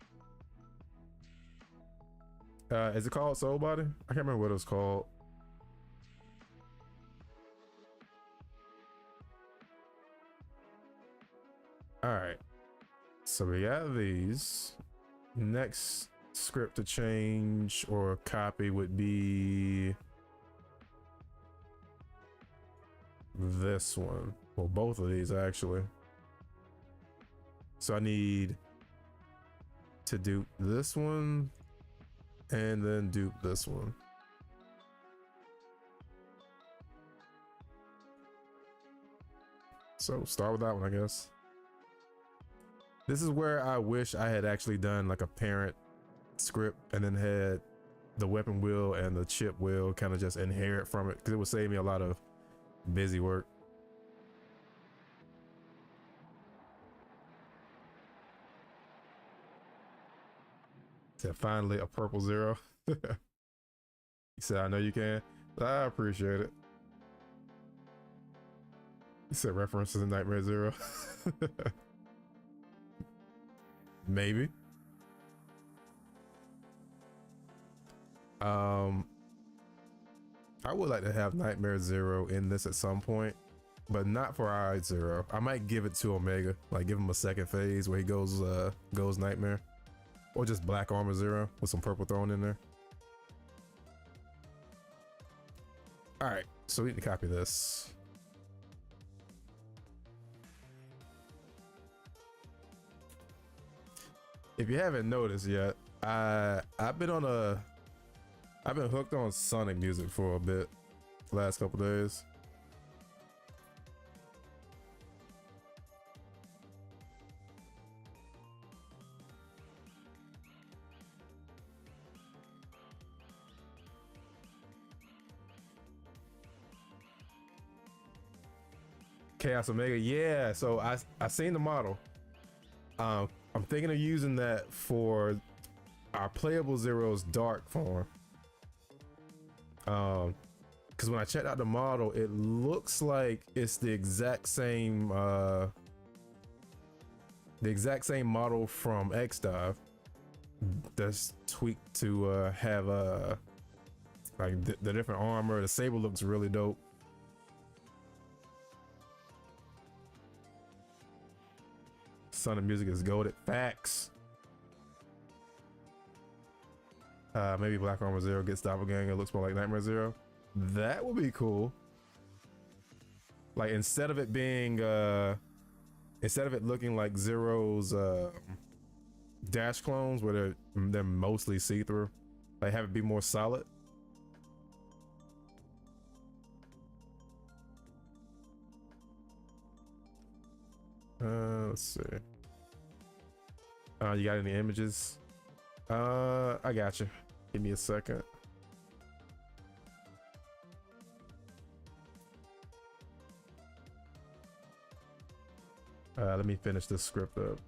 Is it called Soul Body? I can't remember what it was called. All right, so we got these. Next script to change or copy would be this one. Well, both of these actually. So I need to dupe this one and then dupe this one. So start with that one, I guess. This is where I wish I had actually done like a parent script and then had the weapon wheel and the chip wheel kind of just inherit from it, because it would save me a lot of busy work. Said finally a purple zero. He said, I know you can. I appreciate it. He said references to Nightmare Zero. Maybe. I would like to have Nightmare Zero in this at some point, but not for I-Zero. I might give it to Omega, like give him a second phase where he goes Nightmare, or just Black Armor Zero with some purple thrown in there. All right, so we need to copy this. If you haven't noticed yet, I've been hooked on Sonic music for a bit, last couple days. Chaos Omega, yeah. So I seen the model. I'm thinking of using that for our playable Zero's dark form. Because when I checked out the model, it looks like it's the exact same model from X-Dive. That's tweaked to have like the different armor. The saber looks really dope. Sonic music is goated. Facts. Maybe Black Armor Zero gets Doppelganger. It looks more like Nightmare Zero. That would be cool. Like instead of it being instead of it looking like Zero's dash clones where they're mostly see-through, like have it be more solid. Let's see. You got any images? I got you. Give me a second. Let me finish this script up.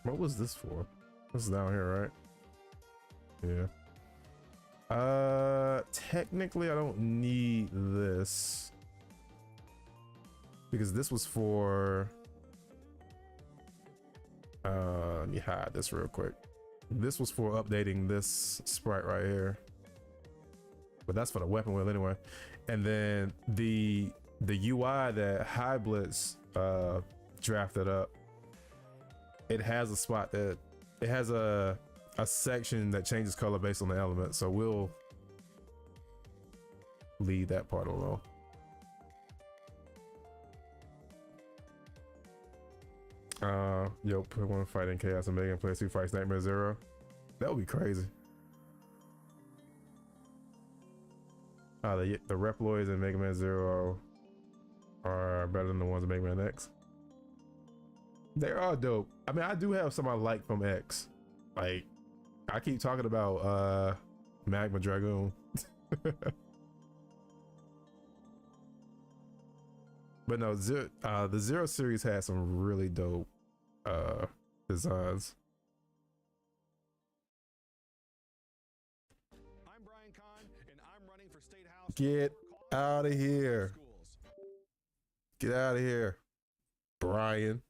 What was this for? This is down here, right? Yeah. Technically I don't need this because this was for let me hide this real quick. This was for updating this sprite right here, but that's for the weapon wheel anyway. And then the UI that High Blitz drafted up, it has a spot that it has a section that changes color based on the element, so we'll leave that part alone. Yo, put one fighting Chaos and Megan plays 2 fights Nightmare Zero. That would be crazy. The Reploids in Mega Man Zero are better than the ones in Mega Man X. They are dope. I mean, I do have some I like from X. Like, I keep talking about Magma Dragoon. But no, the Zero series had some really dope designs. I'm Brian Kahn, and I'm running for State House. Get out of here. Schools. Get out of here, Brian.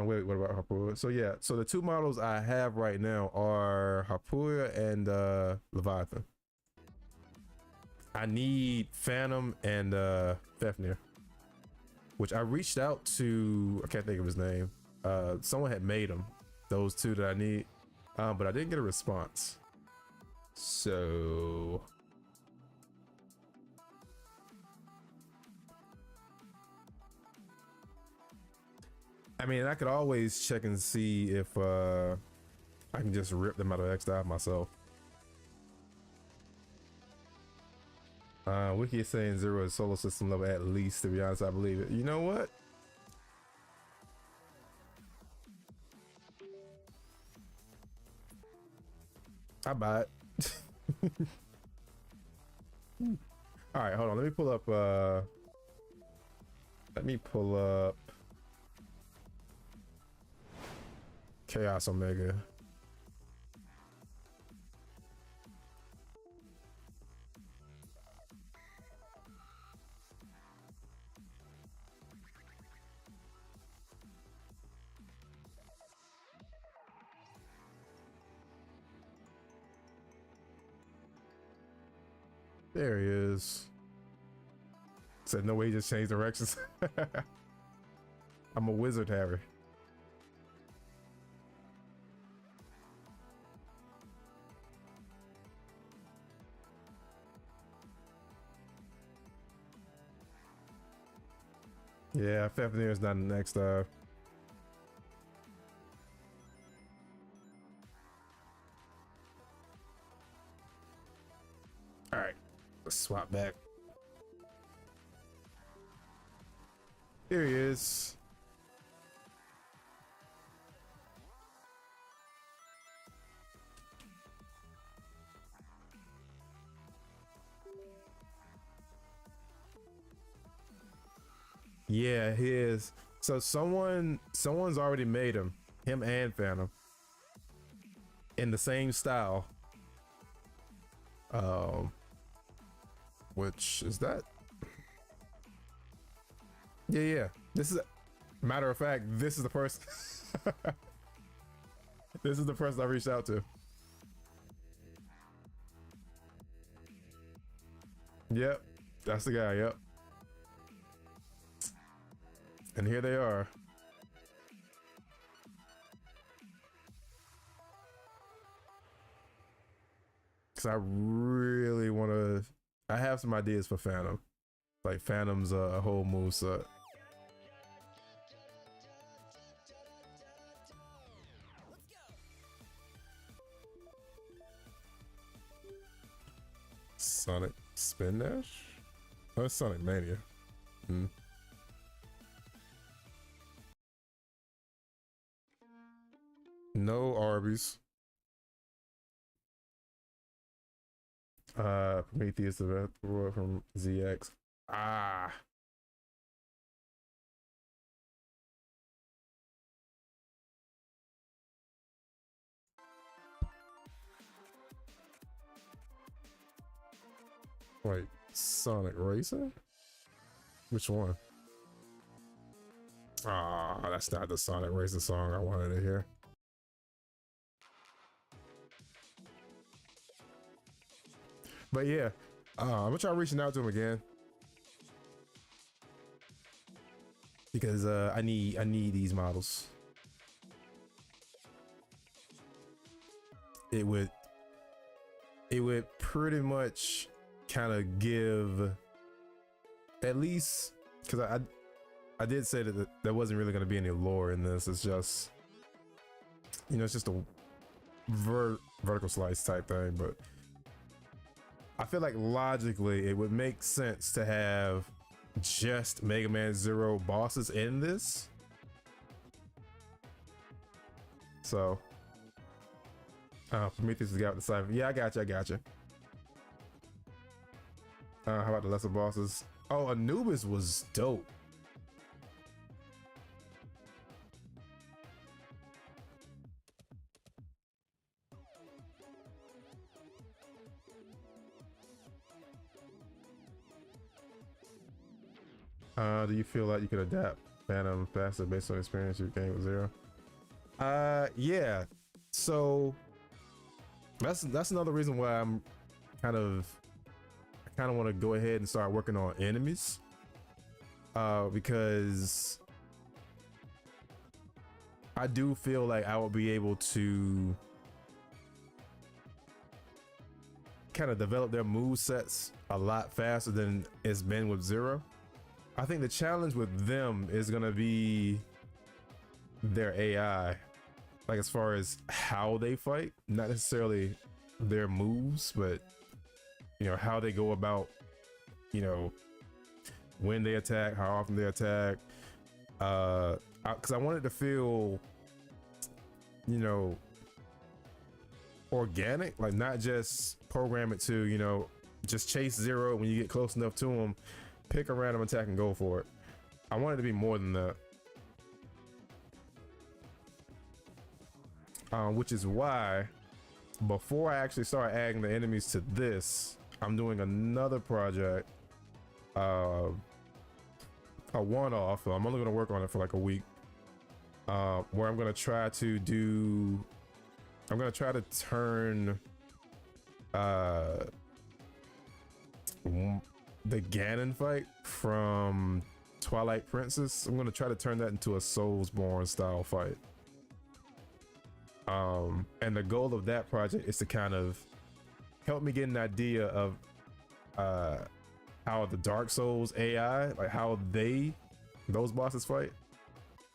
Wait, what about Hapuya? So yeah, so the two models I have right now are Hapuya and Leviathan. I need Phantom and Fafnir, which I reached out to, I can't think of his name. Someone had made them, those two that I need, but I didn't get a response. So I mean, I could always check and see if I can just rip them out of X-Dive myself. Wiki is saying Zero is solar system level at least. To be honest, I believe it. You know what? I buy it. All right, hold on. Let me pull up. Let me pull up Chaos Omega. There he is. Said no way he just changed directions. I'm a wizard, Harry. Yeah, Fafnir is not the next Alright, let's swap back. Here he is. Yeah, he is. So someone's already made him and Phantom in the same style. Which is that? Yeah. This is matter of fact, this is the person. This is the person I reached out to. Yep, that's the guy. Yep. And here they are. Cause I really want to. I have some ideas for Phantom, like Phantom's a whole moveset. Sonic Spin Dash? Oh, it's Sonic Mania. No Arby's. Prometheus the Roy from ZX. Ah. Wait, Sonic Racer? Which one? Ah, that's not the Sonic Racer song I wanted to hear. But yeah, I'm gonna try reaching out to him again because I need these models. It would pretty much kind of give at least, because I did say that there wasn't really going to be any lore in this. It's just, you know, it's just a vertical slice type thing. But I feel like logically it would make sense to have just Mega Man Zero bosses in this. So Prometheus is got the Cypher. Yeah, I got you. How about the lesser bosses? Oh, Anubis was dope. Do you feel like you could adapt Phantom faster based on experience you gained with Zero? Yeah. So that's another reason why I kind of want to go ahead and start working on enemies. Because I do feel like I will be able to kind of develop their move sets a lot faster than it's been with Zero. I think the challenge with them is gonna be their AI, like as far as how they fight, not necessarily their moves, but you know how they go about, you know, when they attack, how often they attack. Because I want it to feel, you know, organic, like not just program it to, you know, just chase Zero when you get close enough to him, pick a random attack and go for it. I want it to be more than that. Which is why before I actually start adding the enemies to this, I'm doing another project, a one-off. I'm only going to work on it for like a week, where I'm going to try to turn the Ganon fight from Twilight Princess. I'm going to try to turn that into a Soulsborne style fight. And the goal of that project is to kind of help me get an idea of how the Dark Souls AI, like how those bosses fight.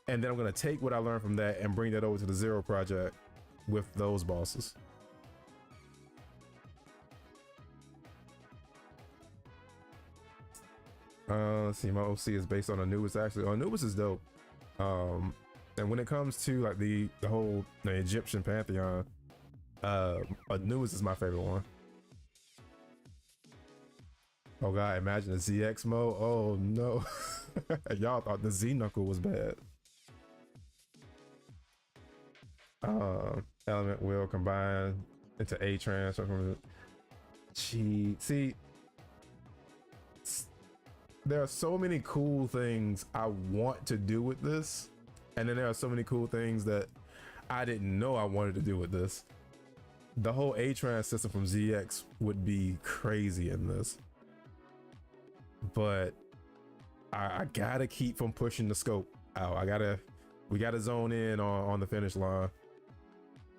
And then I'm going to take what I learned from that and bring that over to the Zero project with those bosses. Let's see, my OC is based on Anubis. Actually, Anubis is dope. And when it comes to like the whole Egyptian pantheon, Anubis is my favorite one. Oh god, imagine the ZX mode. Oh no. Y'all thought the Z Knuckle was bad. Element will combine into A trans. See, there are so many cool things I want to do with this, and then there are so many cool things that I didn't know I wanted to do with this. The whole A-Trans system from ZX would be crazy in this, but I gotta keep from pushing the scope out. We gotta zone in on the finish line.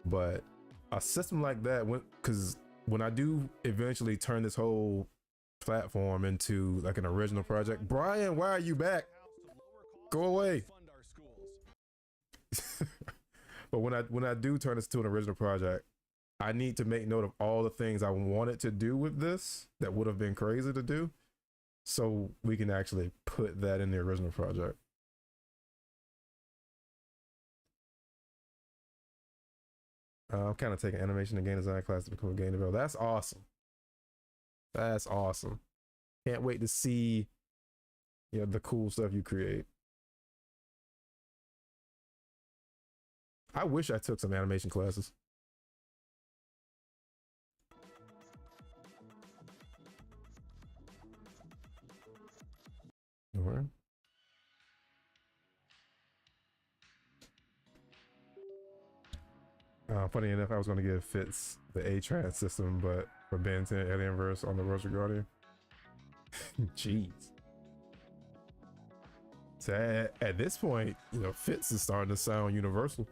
But a system like that, because when I do eventually turn this whole platform into like an original project, Brian, why are you back? Go away. But when I do turn this to an original project, I need to make note of all the things I wanted to do with this that would have been crazy to do, so we can actually put that in the original project. I'm kind of taking animation and game design class to become a game developer. That's awesome. That's awesome. Can't wait to see, you know, the cool stuff you create. I wish I took some animation classes. Where? Funny enough, I was going to give Fitz the A-Trans system, but for Ben 10 Alienverse on the Rosary Guardian. Jeez. So at this point, you know, Fitz is starting to sound universal.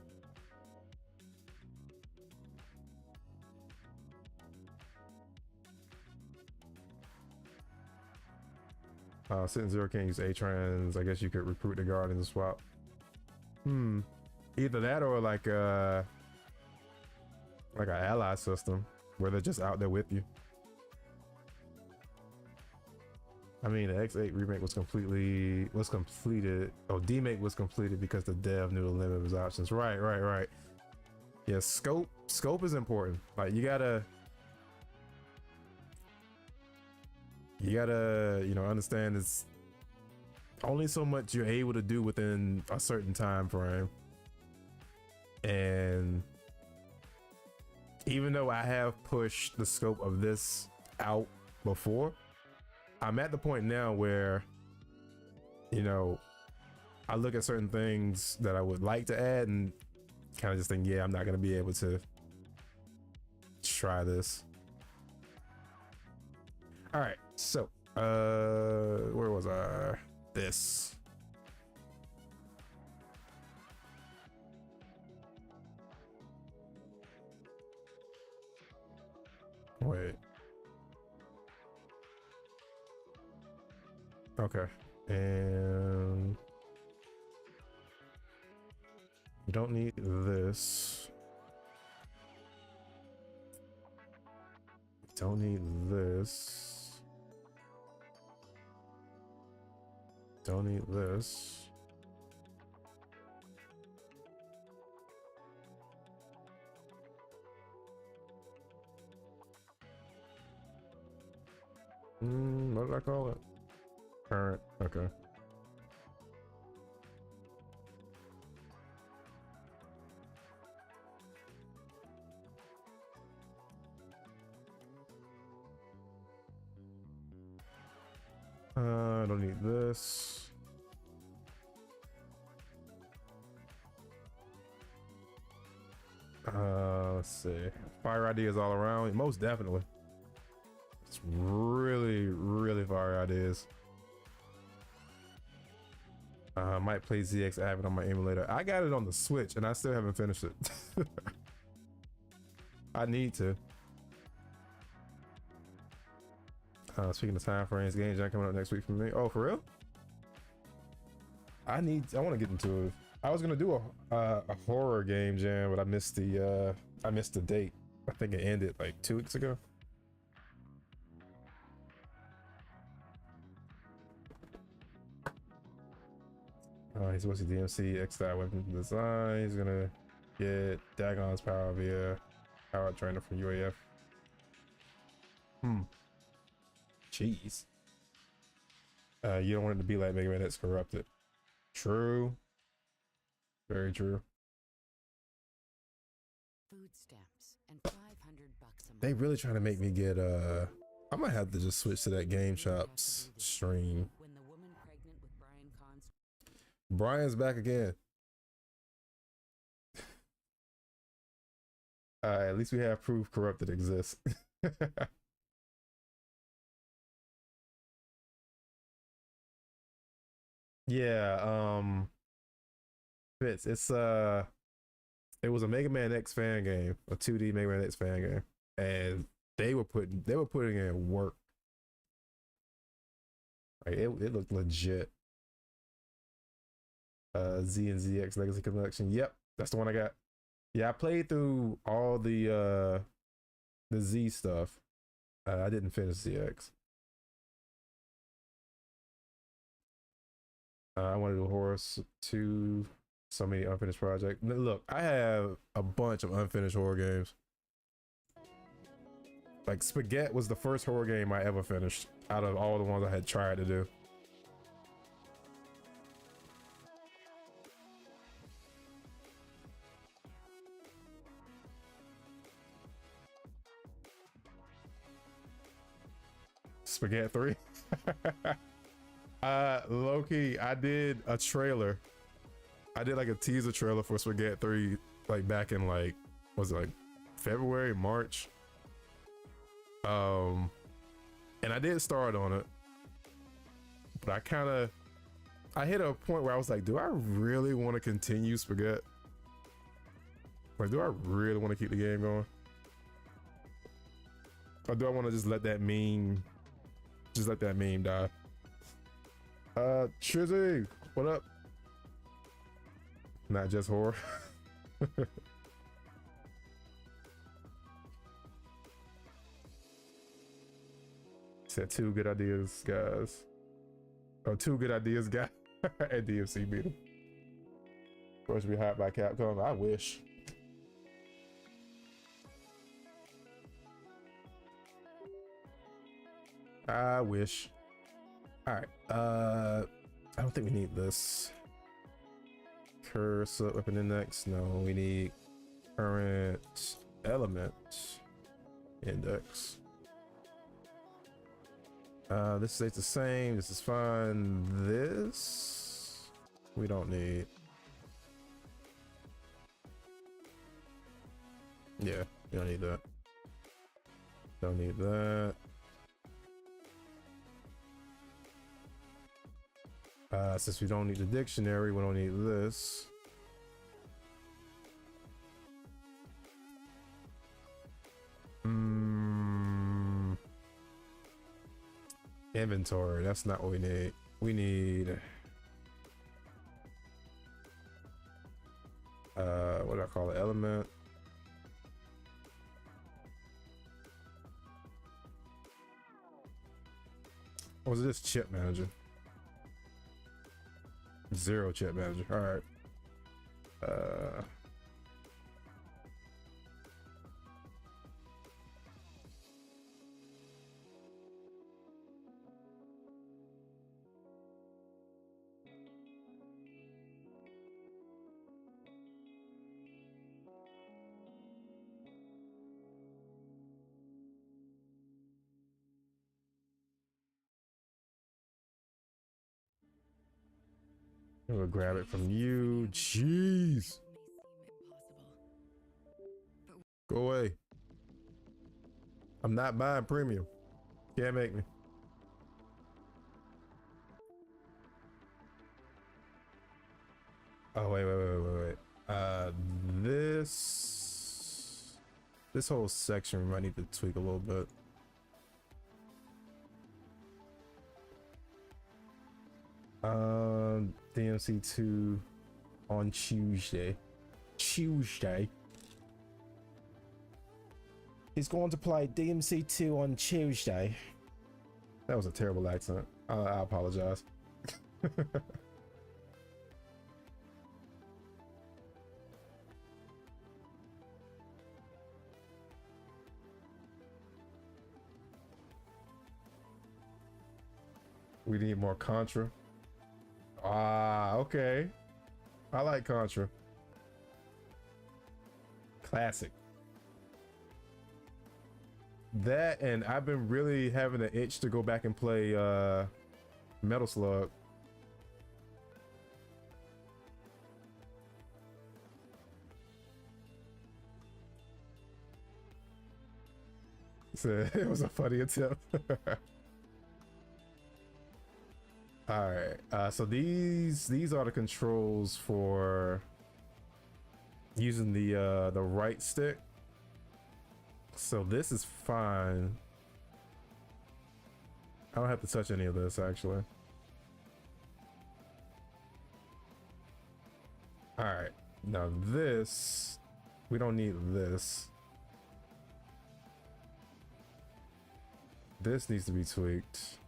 Sitting Zero can't use A-Trans. I guess you could recruit the Guardians and swap. Either that or like an ally system where they're just out there with you. I mean, the X8 remake was completed. Oh, demake was completed because the dev knew the limit of his options. Right. Yeah, scope is important. Like you gotta, you know, understand it's only so much you're able to do within a certain time frame. And even though I have pushed the scope of this out before, I'm at the point now where, you know, I look at certain things that I would like to add and kind of just think, yeah, I'm not going to be able to try this. All right. So, where was I? This. Wait. Okay. And we don't need this. Don't need this. Don't need this. What did I call it? Current. Okay. I don't need this. Let's see. Fire ideas all around. Most definitely. It's really fire ideas. Might play ZX Advent on my emulator. I got it on the Switch and I still haven't finished it. I need to. Speaking of time frames, Game Jam coming up next week for me. Oh, for real? I want to get into it. I was gonna do a horror Game Jam, but I missed the date. I think it ended like 2 weeks ago. He's supposed to DMC X-Style weapon design. He's gonna get Dagon's power via power trainer from UAF. Jeez. You don't want it to be like Mega Man X Corrupted. True. Very true. Food stamps and $500 a month. They really trying to make me get I might have to just switch to that Game Shops stream. When the woman pregnant with Brian Cons Brian's back again. At least we have proof Corrupted exists. Yeah, Fitz, it was a Mega Man X fan game, a 2D Mega Man X fan game, and they were putting in work. Like it looked legit. Z and ZX Legacy Collection. Yep, that's the one I got. Yeah, I played through all the Z stuff. I didn't finish ZX. I want to do Horus 2. So many unfinished projects. Look, I have a bunch of unfinished horror games. Like Spaghetti was the first horror game I ever finished out of all the ones I had tried to do. Spaghetti 3. Loki, I did a trailer. I did like a teaser trailer for Spaghetti 3 like back in like, was it like February, March? And I did start on it, but I hit a point where I was like, do I really want to continue Spaghetti? Like, do I really want to keep the game going? Or do I want to just let that meme die? Trizzy, what up? Not just horror. Said 2 good ideas, guys. Oh, 2 good ideas, guys. At DMC beat him. Supposed to be hyped by Capcom. I wish. I wish. All right. I don't think we need this. Cursor, weapon index. No, we need current element index. This stays the same. This is fine. This we don't need. Yeah, you don't need that. Don't need that. Since we don't need the dictionary, we don't need this. Inventory, that's not what we need. We need what do I call it? Element. Or was it this chip manager? 0 chip manager. All right. I'm gonna grab it from you. Jeez. Go away. I'm not buying premium. Can't make me. Oh, wait. This whole section might need to tweak a little bit. DMC2 on Tuesday. He's going to play DMC2 on Tuesday. That was a terrible accent. I apologize. We need more Contra. Ah, okay. I like Contra. Classic. That, and I've been really having an itch to go back and play Metal Slug. So it was a funny attempt. All right, so these are the controls for using the right stick. So this is fine. I don't have to touch any of this actually. All right, now this, we don't need this. This needs to be tweaked.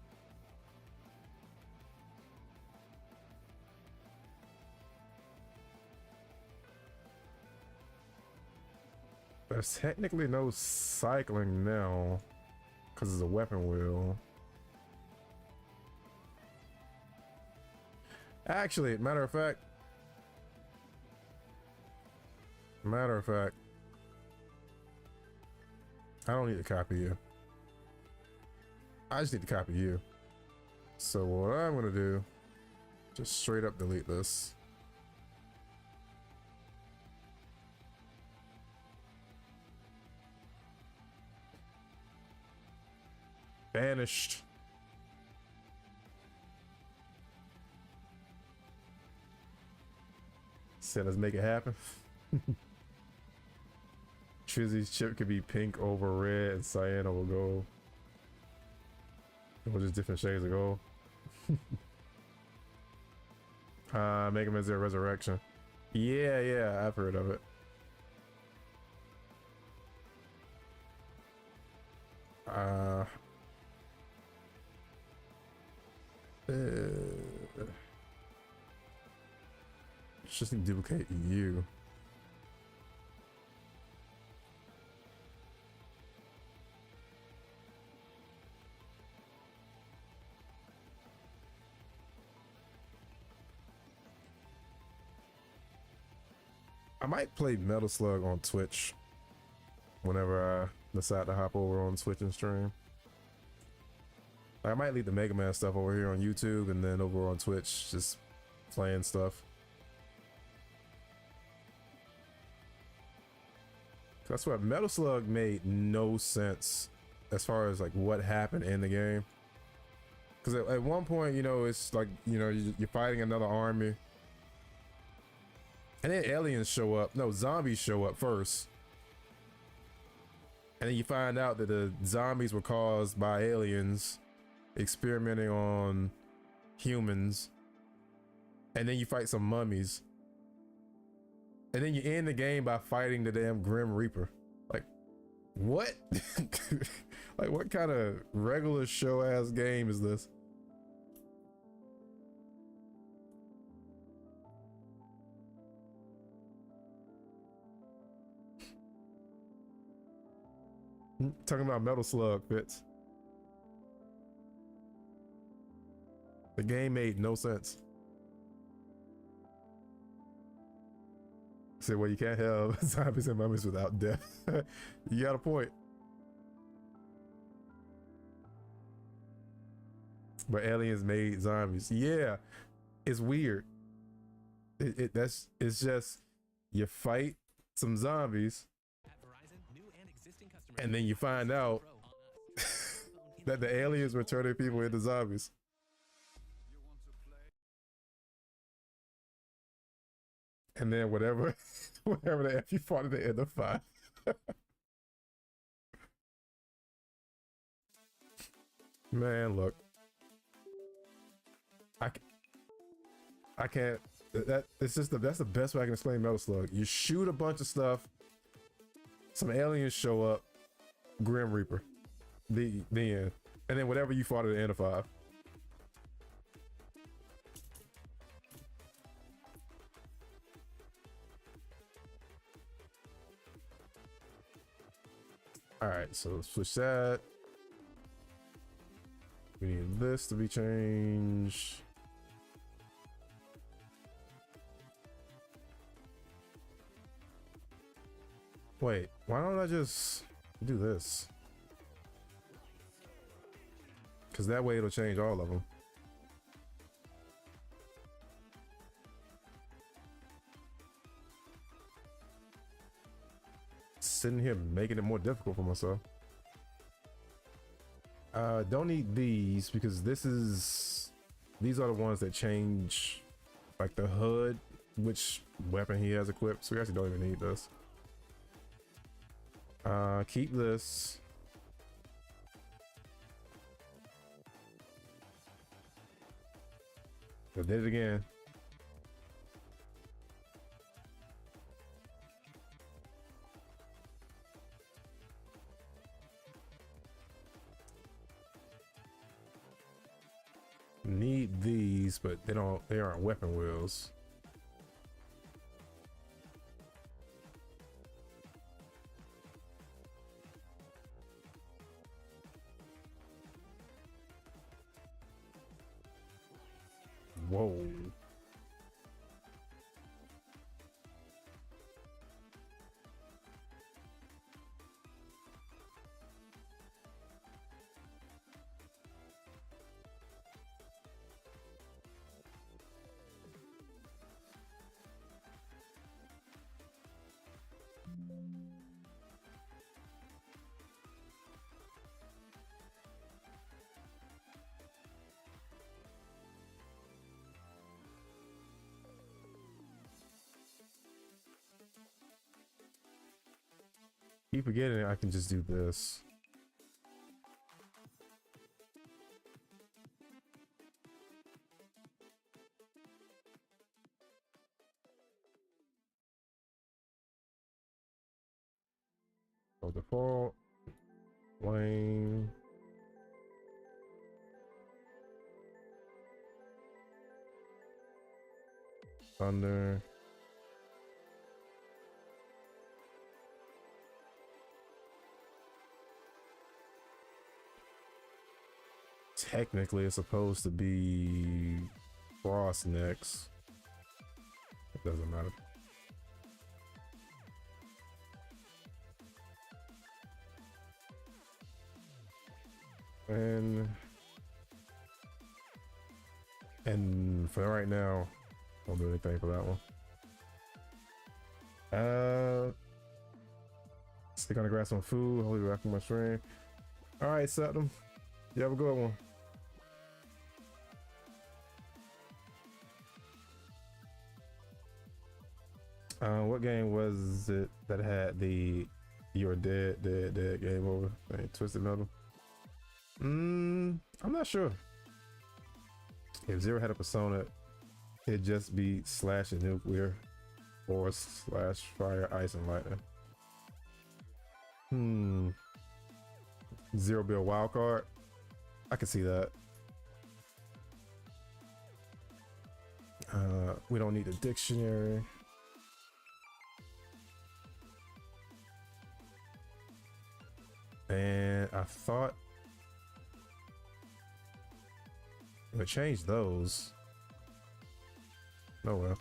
There's technically no cycling now because it's a weapon wheel. Actually, matter of fact, I don't need to copy you. I just need to copy you. So what I'm gonna do, just straight up delete this. Banished. Said let's make it happen. Trizzy's chip could be pink over red and cyan over gold. Or just different shades of gold. Mega Man Zero Resurrection. Yeah, I've heard of it. Just need to duplicate you. I might play Metal Slug on Twitch whenever I decide to hop over on Twitch and stream. I might leave the Mega Man stuff over here on YouTube and then over on Twitch just playing stuff. That's why Metal Slug made no sense as far as like what happened in the game. Because at one point, you know, it's like, you know, you're fighting another army. And then aliens show up. No, zombies show up first. And then you find out that the zombies were caused by aliens experimenting on humans. And then you fight some mummies. And then you end the game by fighting the damn Grim Reaper. Like, what? Like, what kind of regular show ass game is this? Talking about Metal Slug, Fitz. The game made no sense. Said, well, you can't have zombies and mummies without death. You got a point. But aliens made zombies. Yeah, it's weird. It's just you fight some zombies, and then you find out that the aliens were turning people into zombies. And then whatever the F you fought at the end of 5. Man, look. I can't. That's the best way I can explain Metal Slug. You shoot a bunch of stuff. Some aliens show up. Grim Reaper. The end. And then whatever you fought at the end of 5. Alright, so switch that. We need this to be changed. Wait, why don't I just do this? Because that way it'll change all of them. Sitting here making it more difficult for myself. Don't need these because these are the ones that change like the hood, which weapon he has equipped, so we actually don't even need this. Keep this. I did it again. Need these, but they aren't weapon wheels. Whoa. Keep forgetting I can just do this. So default lane. Thunder. Technically, it's supposed to be Frost next. It doesn't matter. And for right now, don't do anything for that one. Stick on the grass on food. Hold you back from my stream. All right, Septum. You have a good one. What game was it that had the "You're dead, game over"? Twisted Metal. I'm not sure. If Zero had a persona, it'd just be Slash and Nuclear, or Slash Fire, Ice, and Lightning. Zero be a wild card. I can see that. We don't need a dictionary. And I thought it would change those. Oh well.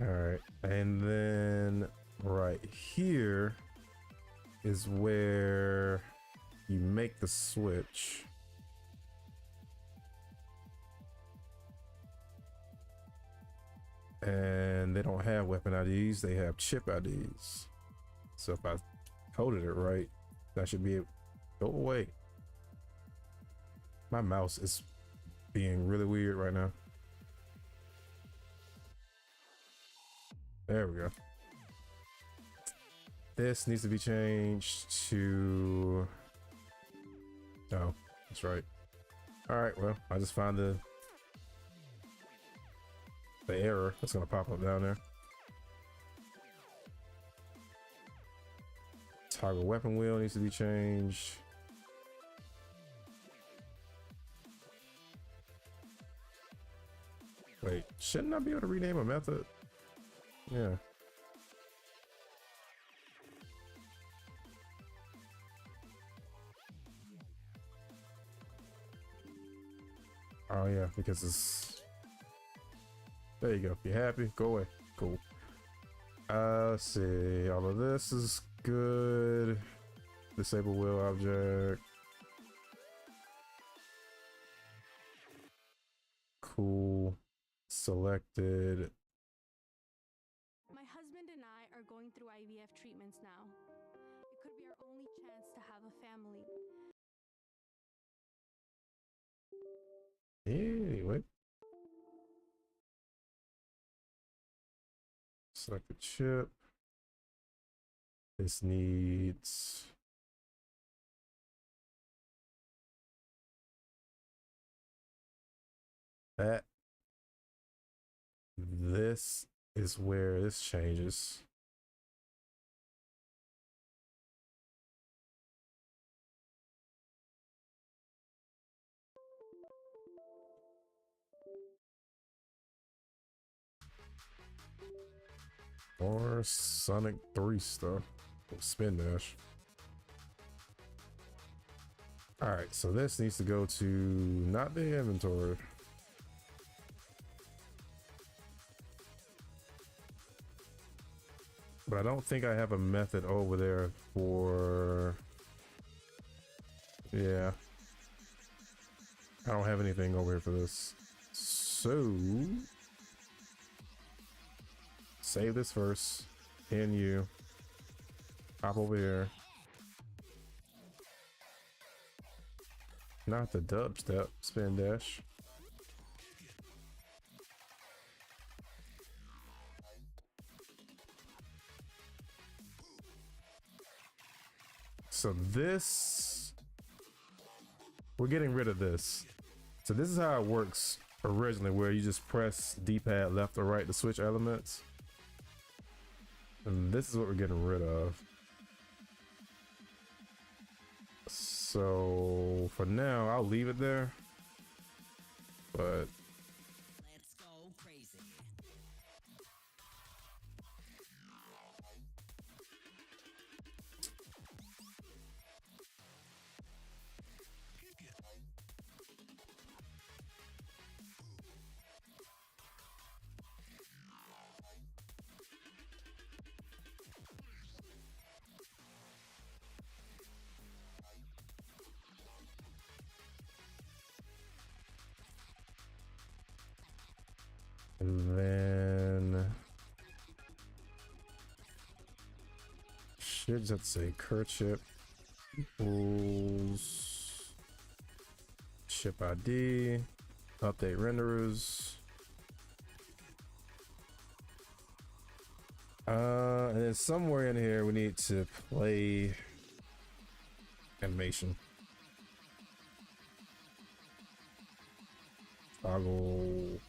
All right, and then right here is where you make the switch. And they don't have weapon IDs, they have chip IDs. So if I coded it right, that should be it. Go away. My mouse is being really weird right now. There we go. This needs to be changed to... Oh, that's right. All right, well, I just found the error that's gonna pop up down there. Toggle weapon wheel needs to be changed. Wait, shouldn't I be able to rename a method? Yeah. Oh yeah, because it's... There you go. You happy? Go away. Cool. Let's see. All of this is good. Disable wheel object. Cool. Selected. My husband and I are going through IVF treatments now. It could be our only chance to have a family. Anyway. Select the chip. This needs... that. This is where this changes. Or Sonic 3 stuff. Spin dash. Alright, so this needs to go to not the inventory. But I don't think I have a method over there for... Yeah. I don't have anything over here for this. So... Save this first. Pin you. Hop over here. Not the dubstep. Spin dash. So this, we're getting rid of this. So this is how it works originally, where you just press D-pad left or right to switch elements. And this is what we're getting rid of. So for now, I'll leave it there. But Let's go crazy. and then should just say chip equals chip ID, update renderers. And then somewhere in here we need to play animation. Toggle.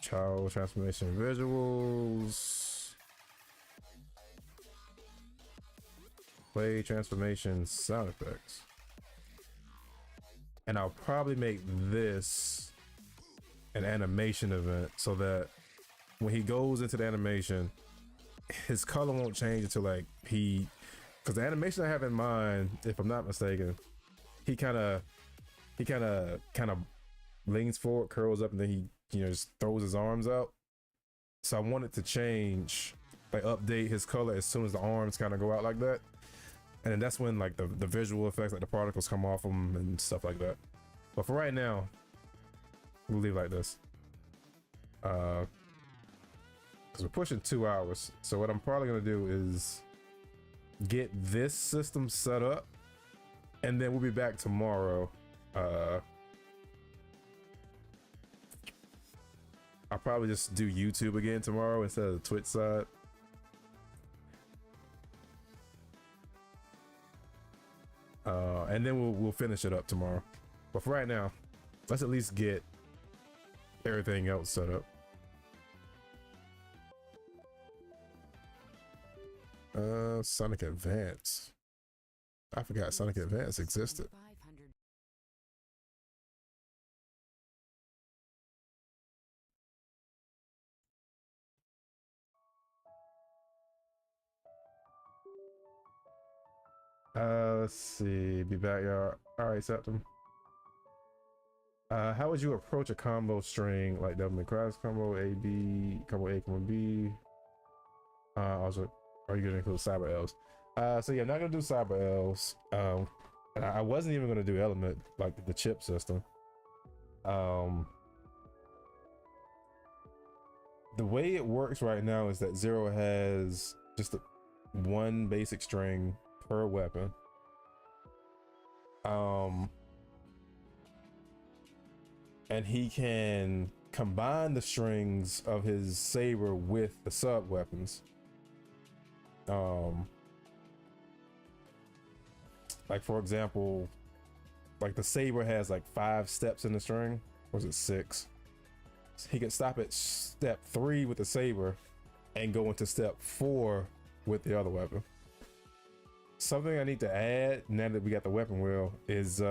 Child transformation visuals. Play transformation sound effects. And I'll probably make this an animation event so that when he goes into the animation, his color won't change until like because the animation I have in mind, if I'm not mistaken, he kind of leans forward, curls up, and then he just throws his arms out. So I want it to change, like update his color as soon as the arms kind of go out like that, and then that's when like the visual effects, like the particles come off them and stuff like that. But for right now, we'll leave it like this. Because we're pushing 2 hours. So what I'm probably gonna do is get this system set up, and then we'll be back tomorrow. I'll probably just do YouTube again tomorrow instead of the Twitch side. And then we'll finish it up tomorrow. But for right now, let's at least get everything else set up. Sonic Advance. I forgot Sonic Advance existed. 500. Let's see. Be back, y'all. All right, Septum. How would you approach a combo string like Devil May Cry's combo A B combo A combo B? Also, are you gonna include Cyber Elves? So yeah, I'm not gonna do Cyber Elves. And I wasn't even gonna do Element, like the chip system. The way it works right now is that Zero has just one basic string per weapon. And he can combine the strings of his saber with the sub weapons. Like for example, like the saber has like 5 steps in the string, or is it 6? So he could stop at step 3 with the saber and go into step 4 with the other weapon. Something I need to add now that we got the weapon wheel is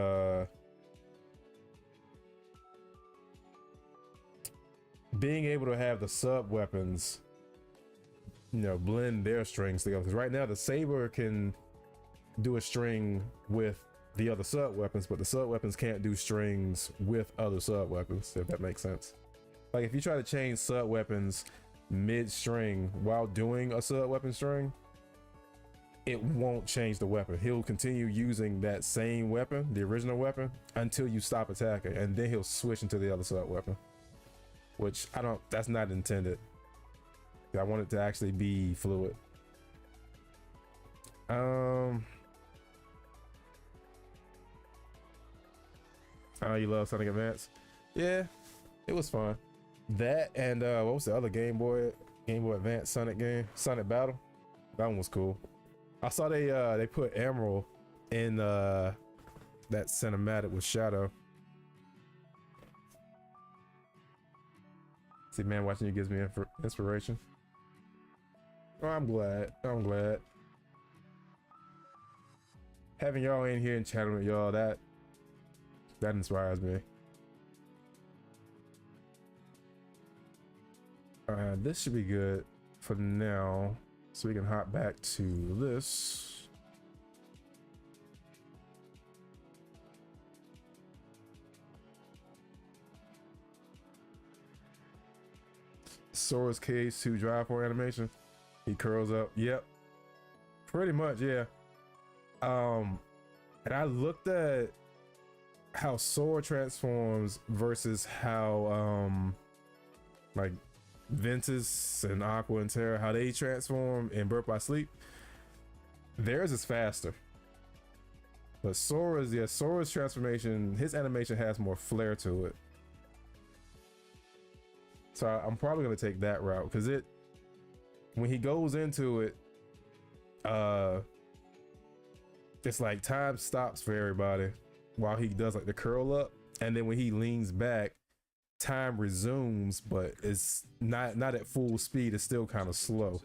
being able to have the sub weapons, you know, blend their strings together. Because right now the saber can do a string with the other sub weapons, but the sub weapons can't do strings with other sub weapons, if that makes sense. Like if you try to change sub weapons mid string while doing a sub weapon string, it won't change the weapon. He'll continue using that same weapon, the original weapon, until you stop attacking, and then he'll switch into the other sub weapon, which that's not intended. I want it to actually be fluid. I know you love Sonic Advance. Yeah, it was fun. That and what was the other Game Boy Advance Sonic game? Sonic Battle. That one was cool. I saw they put Emerald in that cinematic with Shadow. See, man, watching you gives me inspiration. Oh, I'm glad. Having y'all in here and chatting with y'all, that inspires me. This should be good for now, so we can hop back to this. Sora's Case 2 drive for animation. He curls up. Yep. Pretty much, yeah. And I looked at how Sora transforms versus how like Ventus and Aqua and Terra, how they transform in Birth by Sleep. Theirs is faster. But Sora's transformation, his animation has more flair to it. So I'm probably gonna take that route, because when he goes into it, it's like time stops for everybody while he does like the curl up, and then when he leans back, time resumes, but it's not at full speed. It's still kind of slow,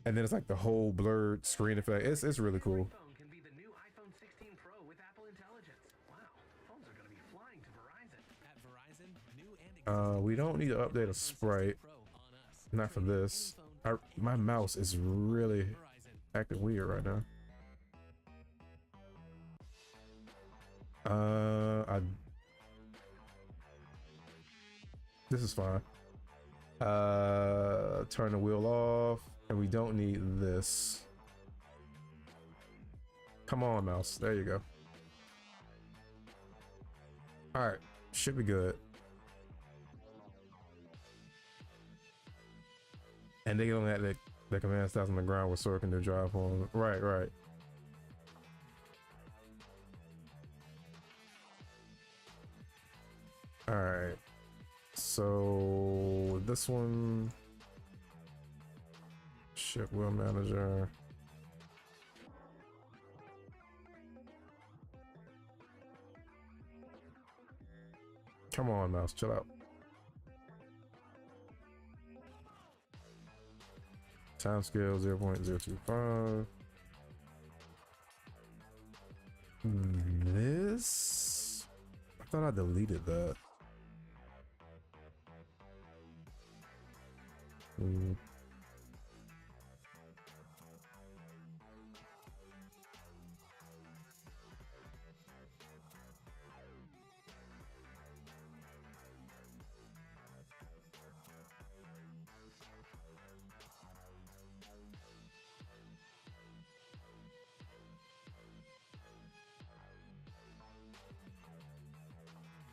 and then it's like the whole blurred screen effect. It's really cool. We don't need to update a sprite, not for this. My mouse is really acting weird right now. This is fine. Turn the wheel off, and we don't need this. Come on, mouse. There you go. All right, should be good. And they don't have the command styles on the ground where Sora can do drive on. Right. All right. So this one, ship wheel manager. Come on, mouse, chill out. Time scale 0.025. This, I thought I deleted that.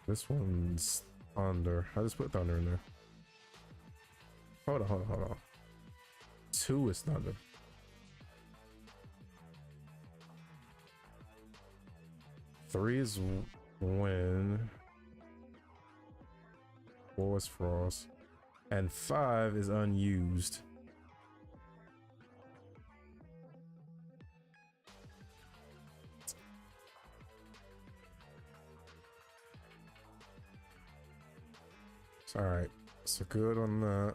This one's Thunder. I just put Thunder in there. Hold on. 2 is Thunder. Three is Wind. 4 is Frost. And 5 is unused. All right, so good on that.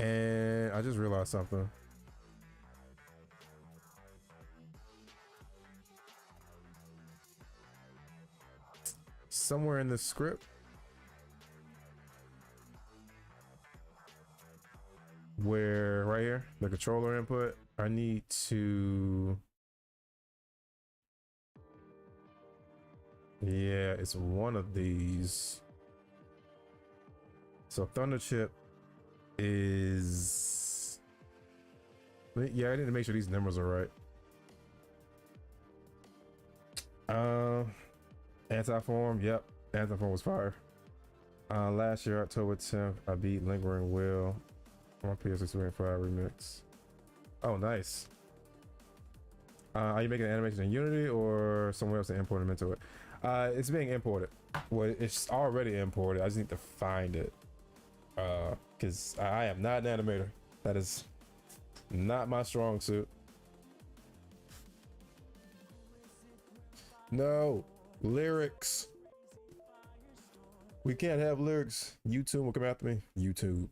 And I just realized something. somewhere in the script where right here, the controller input, I need to, yeah, it's one of these. So Thunder Chip is, yeah, I need to make sure these numbers are right. Antiform, yep, Antiform was fire. Last year, October 10th, I beat Lingering Will on my PS6 5 remix. Oh, nice. Are you making an animation in Unity or somewhere else to import them into it? It's being imported. Well, it's already imported. I just need to find it. Because I am not an animator. That is not my strong suit. No lyrics. We can't have lyrics. YouTube will come after me. YouTube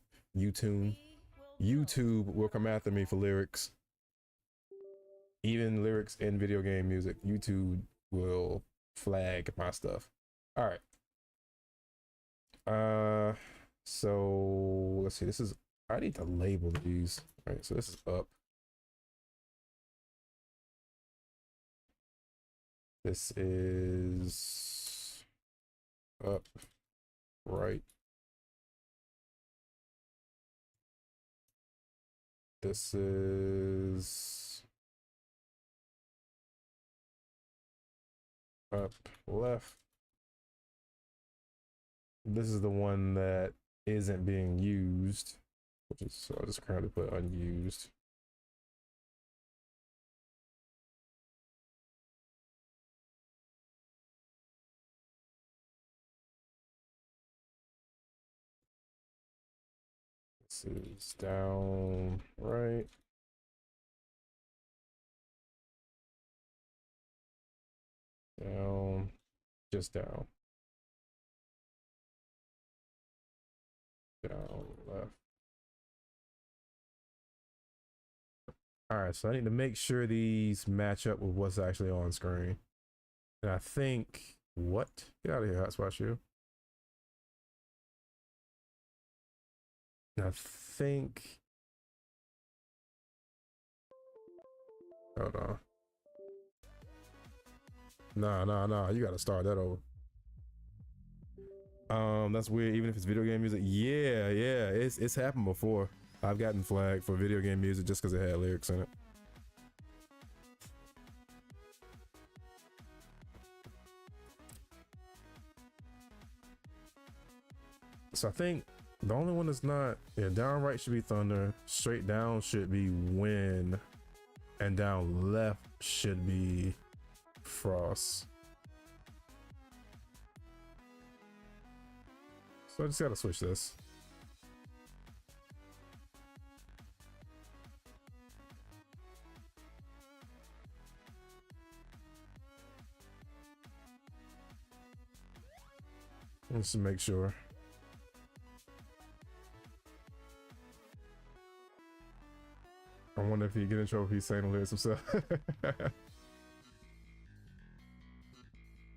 will come after me for lyrics. Even lyrics in video game music, YouTube will flag my stuff. All right. So let's see. This is, I need to label these. All right. So this is up. This is up, right. This is up, left. This is the one that isn't being used, which is, so I'll just currently put unused. This is down, right. Down, just down. Down, left. All right, so I need to make sure these match up with what's actually on screen. And I think, what? Get out of here, Hotspot Shoe. I think, hold on. Nah, you gotta start that over. That's weird, even if it's video game music. Yeah, it's happened before. I've gotten flagged for video game music just because it had lyrics in it. So I think the only one that's not, yeah, down right should be Thunder, straight down should be Wind, and down left should be Frost. So I just gotta switch this. Just to make sure. I wonder if he get in trouble if he's saying the lyrics himself.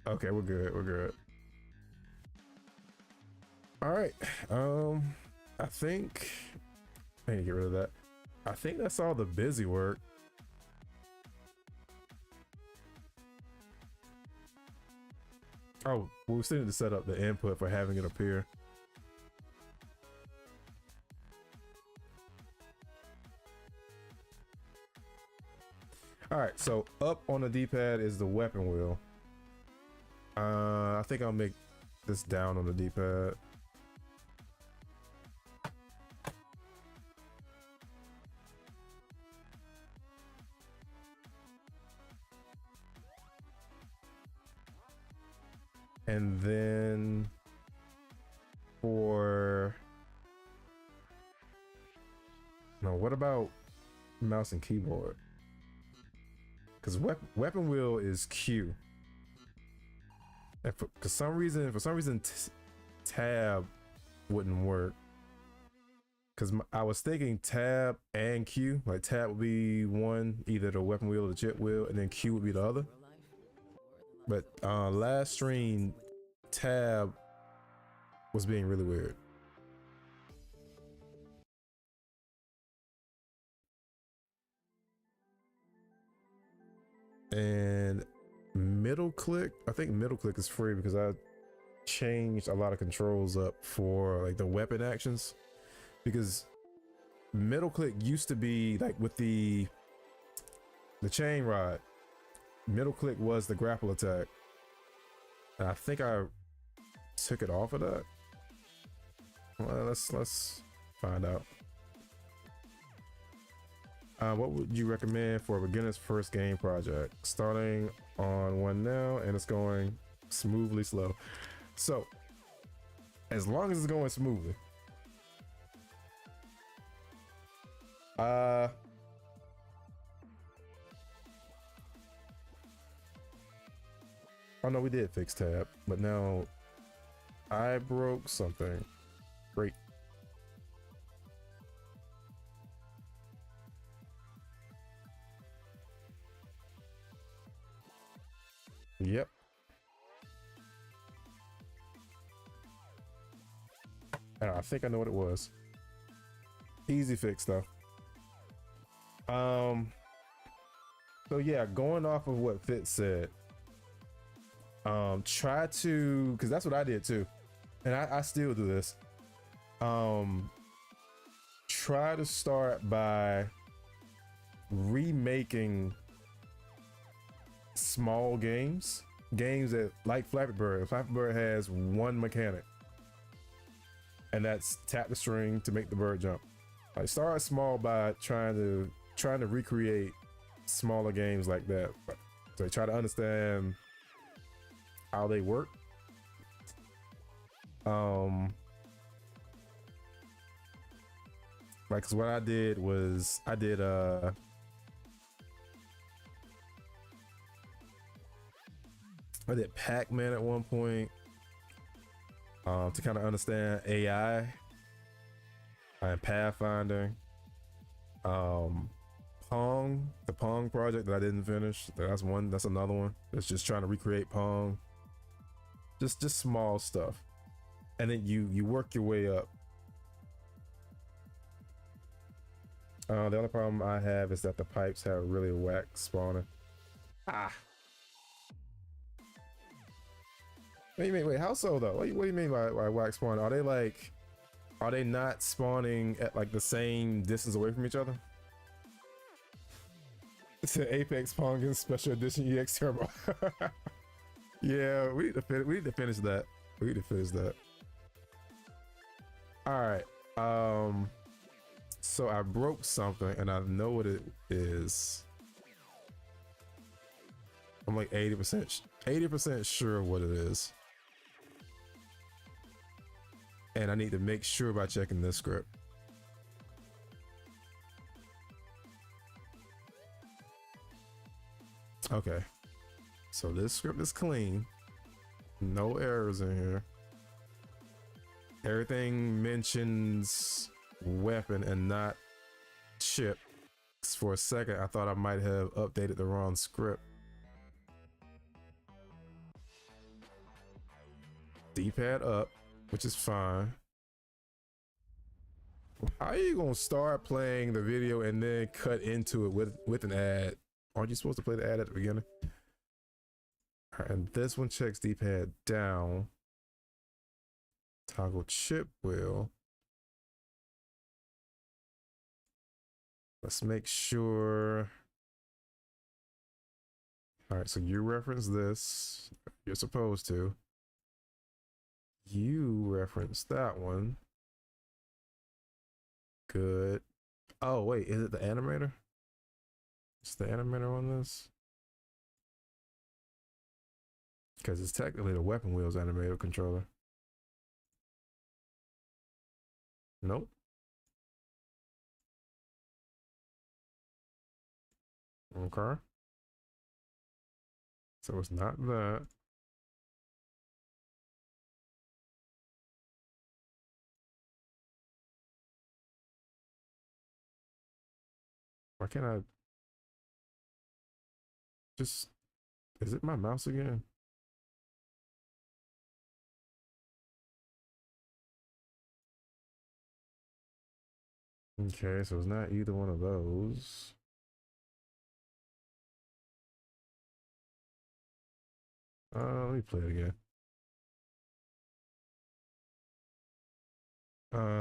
Okay, we're good. All right. I think I need to get rid of that. I think that's all the busy work. Oh, we still need to set up the input for having it appear. All right, so up on the D-pad is the weapon wheel. I think I'll make this down on the D-pad. And then for, no, what about mouse and keyboard? Because weapon wheel is Q. And for some reason, tab wouldn't work. Because I was thinking tab and Q, like tab would be one, either the weapon wheel or the chip wheel, and then Q would be the other. But last stream, tab was being really weird. And middle click, I think middle click is free because I changed a lot of controls up for like the weapon actions, because middle click used to be like with the chain rod, middle click was the grapple attack, and I think I took it off of that. Well, let's find out. What would you recommend for a beginner's first game project? Starting on one now, and it's going smoothly slow. So, as long as it's going smoothly. Oh no, we did fix tab, but now I broke something. Great. Yep. I think I know what it was. Easy fix though. So yeah, going off of what Fitz said, try to, because that's what I did too, and I still do this. Try to start by remaking small games that, like Flappy Bird. Flappy Bird has one mechanic, and that's tap the string to make the bird jump. Like, start small by trying to recreate smaller games like that. So try to understand how they work. Like, 'cause what I did was I did Pac-Man at one point, to kind of understand AI and pathfinding. Pong, the Pong project that I didn't finish. That's another one. That's just trying to recreate Pong. Just small stuff, and then you work your way up. The only problem I have is that the pipes have really whack spawning. Wait, how so though? What do you mean by whack spawning? Are they not spawning at like the same distance away from each other? It's an Apex Pong Special Edition EX Turbo. Yeah, we need to finish that. All right. So I broke something, and I know what it is. I'm like 80% sure of what it is. And I need to make sure by checking this script. Okay. So this script is clean. No errors in here. Everything mentions weapon and not chip. For a second, I thought I might have updated the wrong script. D-pad up, which is fine. How are you gonna start playing the video and then cut into it with an ad? Aren't you supposed to play the ad at the beginning? All right, and this one checks D-pad down. Toggle chip wheel. Let's make sure. All right, so you reference this. You're supposed to. You reference that one. Good. Oh, wait, is it the animator? Is the animator on this? Because it's technically the weapon wheels animator controller. Nope. Okay. So it's not that. Why can't I just, is it my mouse again? Okay, so it's not either one of those. Let me play it again.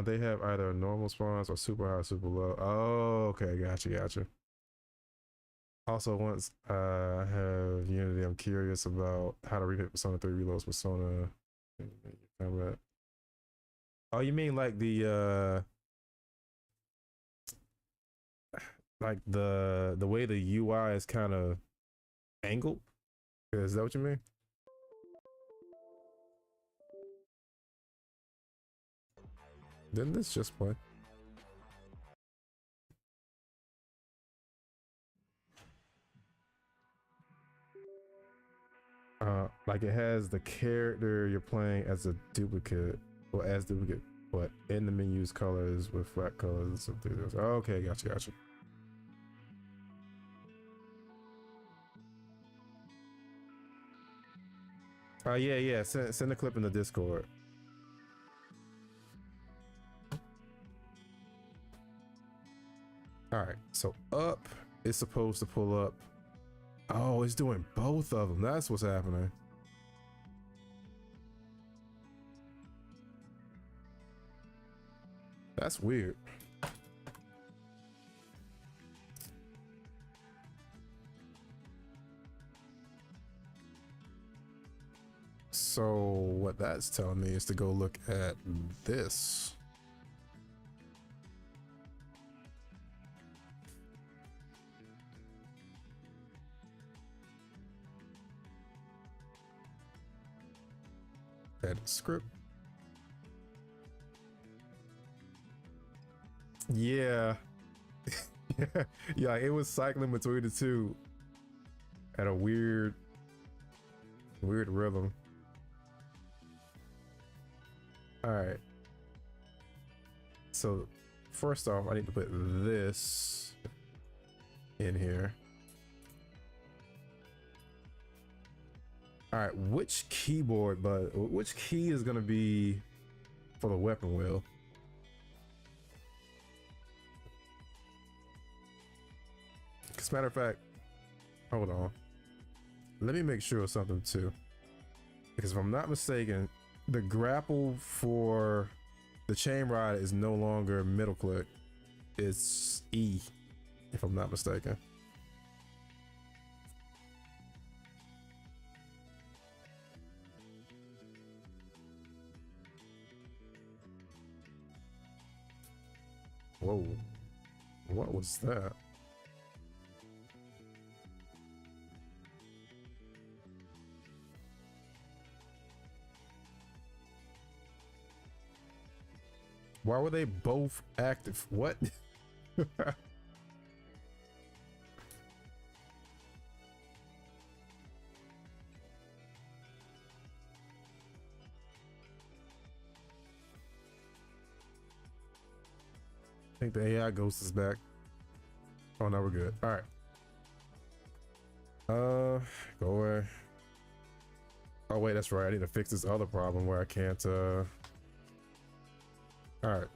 They have either normal spawns or super high, super low. Oh, okay, gotcha. Also, once I have Unity, I'm curious about how to repick Persona 3 reloads Persona. Oh, you mean like the the way the UI is kind of angled? Is that what you mean? Didn't this just play? Like it has the character you're playing as a duplicate, or as duplicate, but in the menus colors with flat colors and something else. Oh, okay, gotcha. Yeah. Send the clip in the Discord. All right, so up is supposed to pull up. Oh, it's doing both of them. That's what's happening. That's weird. So what that's telling me is to go look at this. Edit script. Yeah. Yeah, it was cycling between the two at a weird rhythm. All right. So first off, I need to put this in here. All right, which key is gonna be for the weapon wheel? As a matter of fact, hold on. Let me make sure of something too. Because if I'm not mistaken, the grapple for the chain ride is no longer middle click. It's E, if I'm not mistaken. Whoa. What was that? Why were they both active? What? I think the AI ghost is back. Oh, no, we're good. All right. Go away. Oh, wait, that's right. I need to fix this other problem where I can't, all right.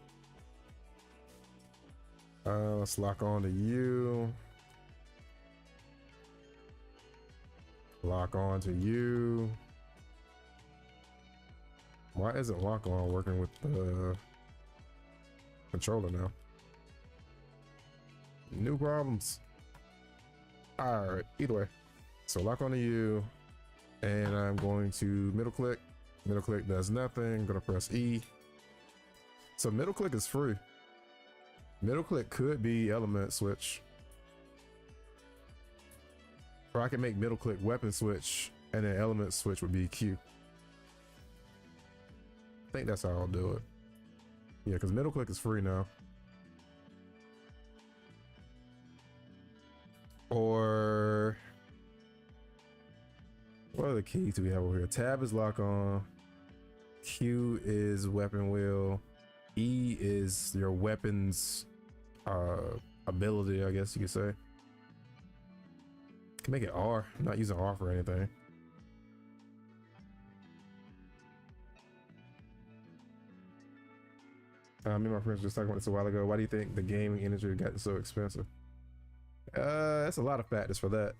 Let's lock on to you. Lock on to you. Why isn't lock on working with the controller now? New problems. All right, either way. So lock on to you, and I'm going to middle click. Middle click does nothing. I'm gonna press E. So middle click is free. Middle click could be element switch. Or I can make middle click weapon switch, and then element switch would be Q. I think that's how I'll do it. Yeah, because middle click is free now. Or what other keys do we have over here? Tab is lock on. Q is weapon wheel. E is your weapon's ability, I guess you could say. Can make it R. I'm not using R for anything. Me and my friends were just talking about this a while ago. Why do you think the gaming industry got so expensive? That's a lot of factors for that.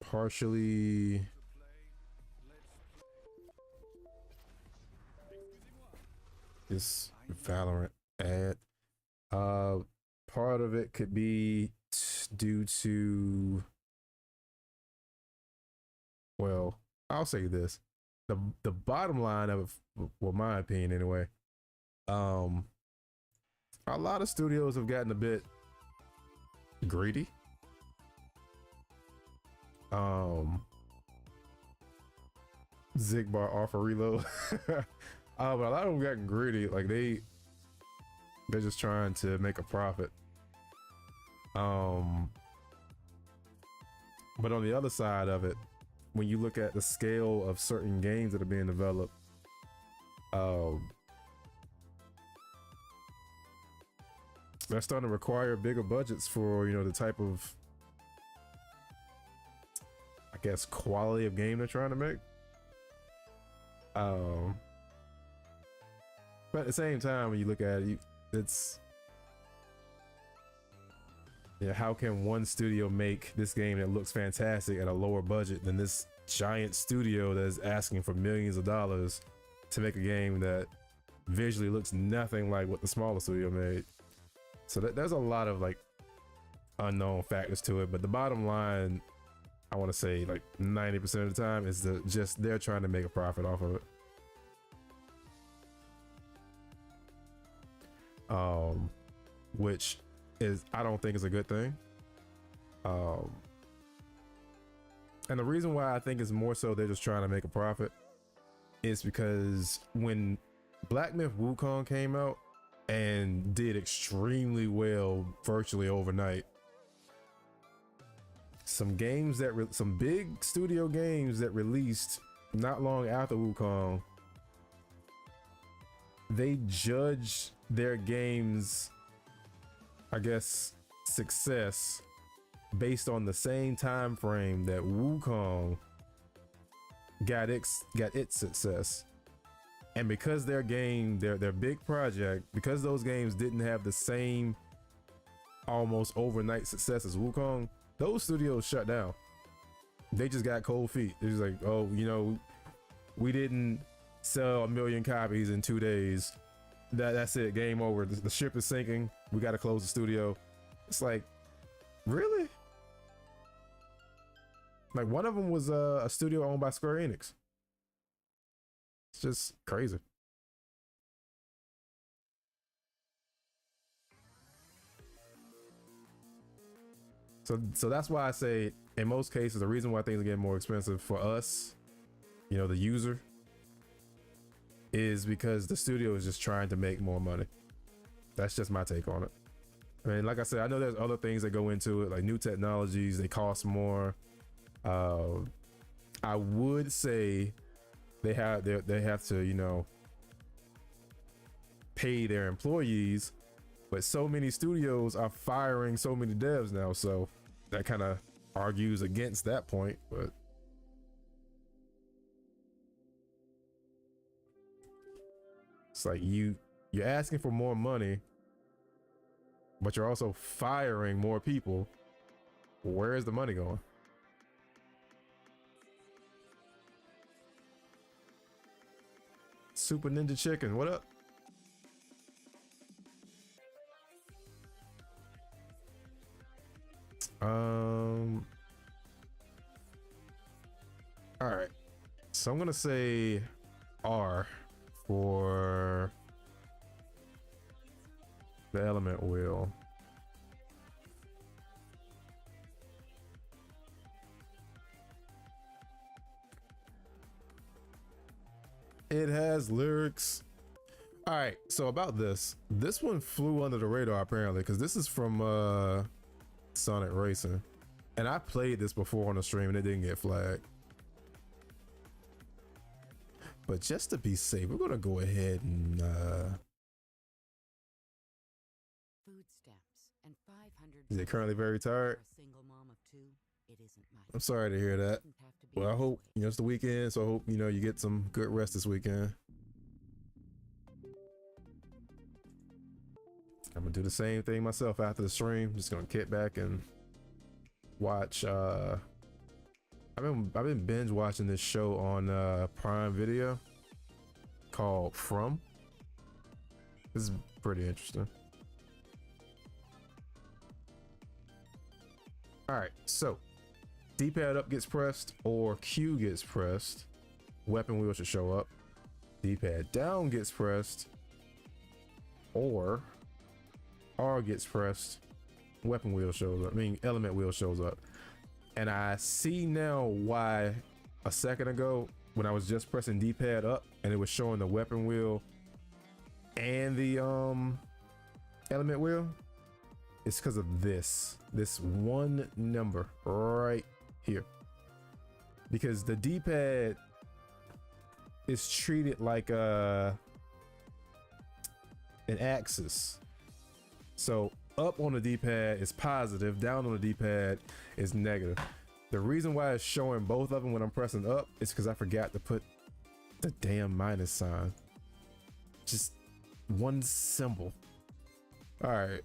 Partially this Valorant ad. Part of it could be due to, well, I'll say this. The bottom line of it, well, my opinion anyway, a lot of studios have gotten a bit greedy. Zigbar offer reload. But a lot of them gotten greedy. Like they're just trying to make a profit. But on the other side of it, when you look at the scale of certain games that are being developed, they're starting to require bigger budgets for, you know, the type of, I guess, quality of game they're trying to make. But at the same time, when you look at it, it's, yeah, how can one studio make this game that looks fantastic at a lower budget than this giant studio that's asking for millions of dollars to make a game that visually looks nothing like what the smaller studio made? So there's a lot of like unknown factors to it, but the bottom line, I want to say like 90% of the time, is just they're trying to make a profit off of it. Which is, I don't think is a good thing. And the reason why I think is more so they're just trying to make a profit is because when Black Myth Wukong came out and did extremely well virtually overnight, some games that some big studio games that released not long after Wukong, they judged their games, I guess, success based on the same time frame that Wukong got its success. And because their game, their big project, because those games didn't have the same almost overnight success as Wukong, those studios shut down. They just got cold feet. It was like, oh, you know, we didn't sell 1 million copies in 2 days. That's it, game over. The ship is sinking. We got to close the studio. It's like, really? Like, one of them was a studio owned by Square Enix. It's just crazy. So that's why I say, in most cases, the reason why things are getting more expensive for us, you know, the user, is because the studio is just trying to make more money. That's just my take on it. I mean, like I said, I know there's other things that go into it, like new technologies, they cost more. I would say they have to, you know, pay their employees, but so many studios are firing so many devs now, so that kind of argues against that point. But it's like you're asking for more money, but you're also firing more people. Where is the money going? Super Ninja Chicken, what up? All right, so I'm gonna say R for the element wheel. It has lyrics. All right, so about this one flew under the radar apparently, because this is from Sonic Racing, and I played this before on the stream and it didn't get flagged. But just to be safe, we're gonna go ahead and Food stamps and 500 is it currently very tired? for a single mom of 2. It isn't my I'm sorry to hear that. Doesn't have to be Well, I this hope, way. you know, it's the weekend, so I hope, you know, you get some good rest this weekend. I'm gonna do the same thing myself after the stream. Just gonna kick back and watch. I've been binge watching this show on Prime Video called From. This is pretty interesting. All right, so D-pad up gets pressed or Q gets pressed, weapon wheel should show up. D-pad down gets pressed or R gets pressed, weapon wheel shows up. I mean, element wheel shows up. And I see now why a second ago when I was just pressing D-pad up and it was showing the weapon wheel and the element wheel. It's because of this one number right here. Because the D-pad is treated like an axis. So up on the D-pad is positive, down on the D-pad is negative. The reason why it's showing both of them when I'm pressing up is because I forgot to put the damn minus sign. Just one symbol. All right.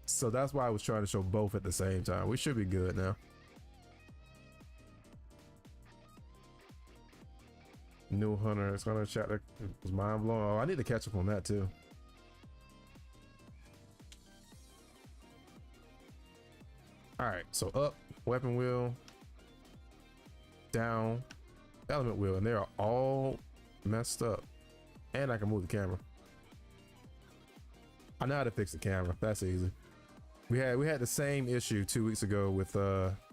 So that's why I was trying to show both at the same time. We should be good now. New Hunter, Hunter chapter was mind blowing. Oh, I need to catch up on that too. All right, so up, weapon wheel, down, element wheel, and they are all messed up. And I can move the camera. I know how to fix the camera. That's easy. We had the same issue 2 weeks ago with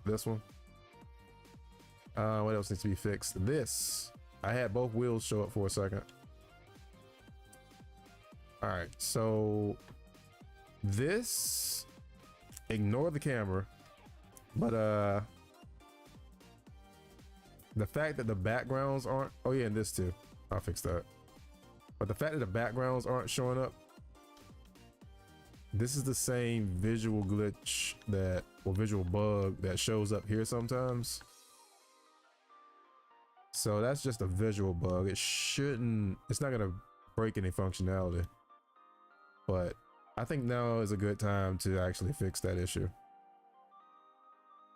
this one. What else needs to be fixed? This. I had both wheels show up for a second. All right, so this, ignore the camera, but the fact that the backgrounds aren't, oh yeah, and this too, I'll fix that. But the fact that the backgrounds aren't showing up, this is the same visual glitch that, or visual bug that shows up here sometimes. So that's just a visual bug. It shouldn't, it's not gonna break any functionality. But I think now is a good time to actually fix that issue.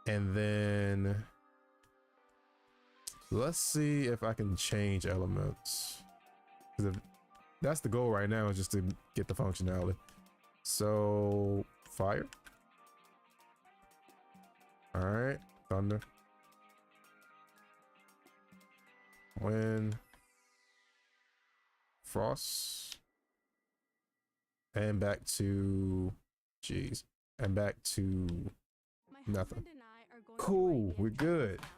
And then let's see if I can change elements. 'Cause if, that's the goal right now, is just to get the functionality. So fire. All right, thunder. Wind. Frost. And back to, jeez, and back to My nothing. husband and I are going Cool, through we're IVF good. now.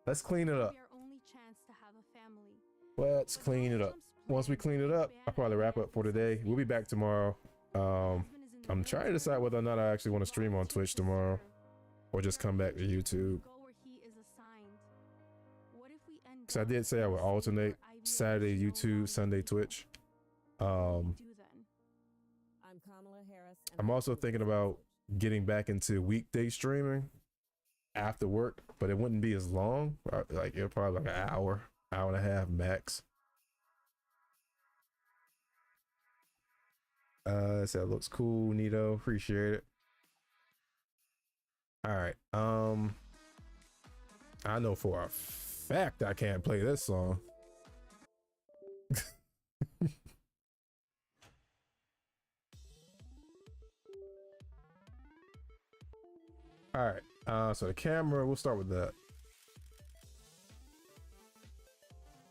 Let's clean it It could up. be our only chance to have a family. Let's clean it up. Once we clean it up, I'll probably wrap up for today. We'll be back tomorrow. I'm trying to decide whether or not I actually want to stream on Twitch tomorrow or just come back to YouTube. Go where he is assigned. What if we end Because I up did say I would in a alternate state where IVF Saturday is no YouTube, longer Sunday Twitch. What do we do then? I'm Kamala Harris. And I'm also thinking about getting back into weekday streaming after work, but it wouldn't be as long. Like it'll probably like an hour, hour and a half max. So it looks cool, Nito. Appreciate it. All right. I know for a fact I can't play this song. All right. So the camera, we'll start with that.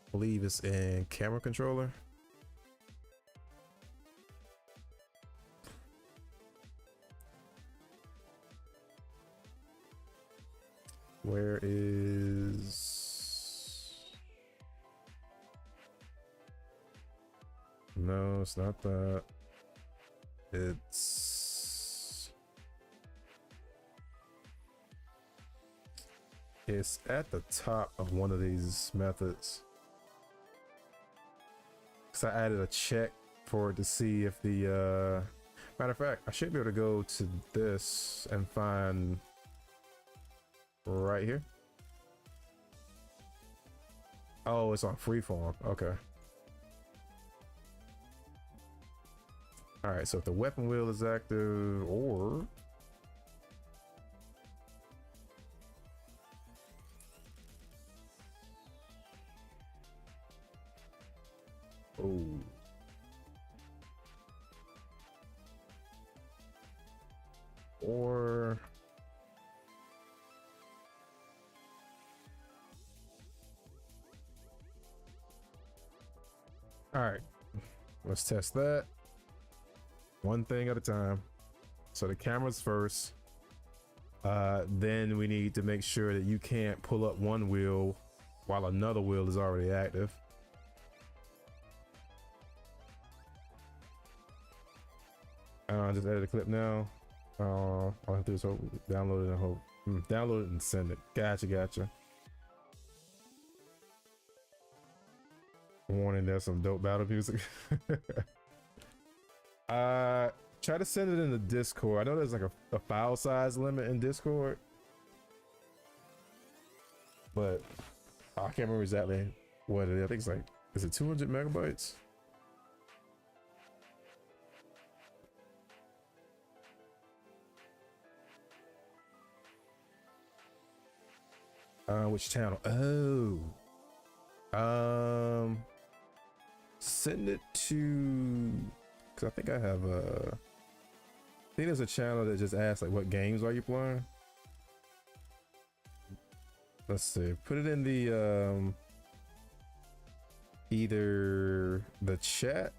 I believe it's in camera controller. Where is... No, it's not that. It's at the top of one of these methods. because I added a check for it to see if the matter of fact, I should be able to go to this and find right here. Oh, it's on freeform. Okay. All right, so if the weapon wheel is active, or oh, or all right, let's test that. One thing at a time. So the camera's first. Then we need to make sure that you can't pull up one wheel while another wheel is already active. Just edit the clip now. All I have to do is hope, download it and hope. Download it and send it. Gotcha. Warning, there's some dope battle music. Try to send it in the Discord. I know there's like a file size limit in Discord, but I can't remember exactly what it is. I think it's like, is it 200 megabytes? Which channel? Oh, send it to, because I think I have a, I think there's a channel that just asks like what games are you playing. Let's see, put it in the either the chat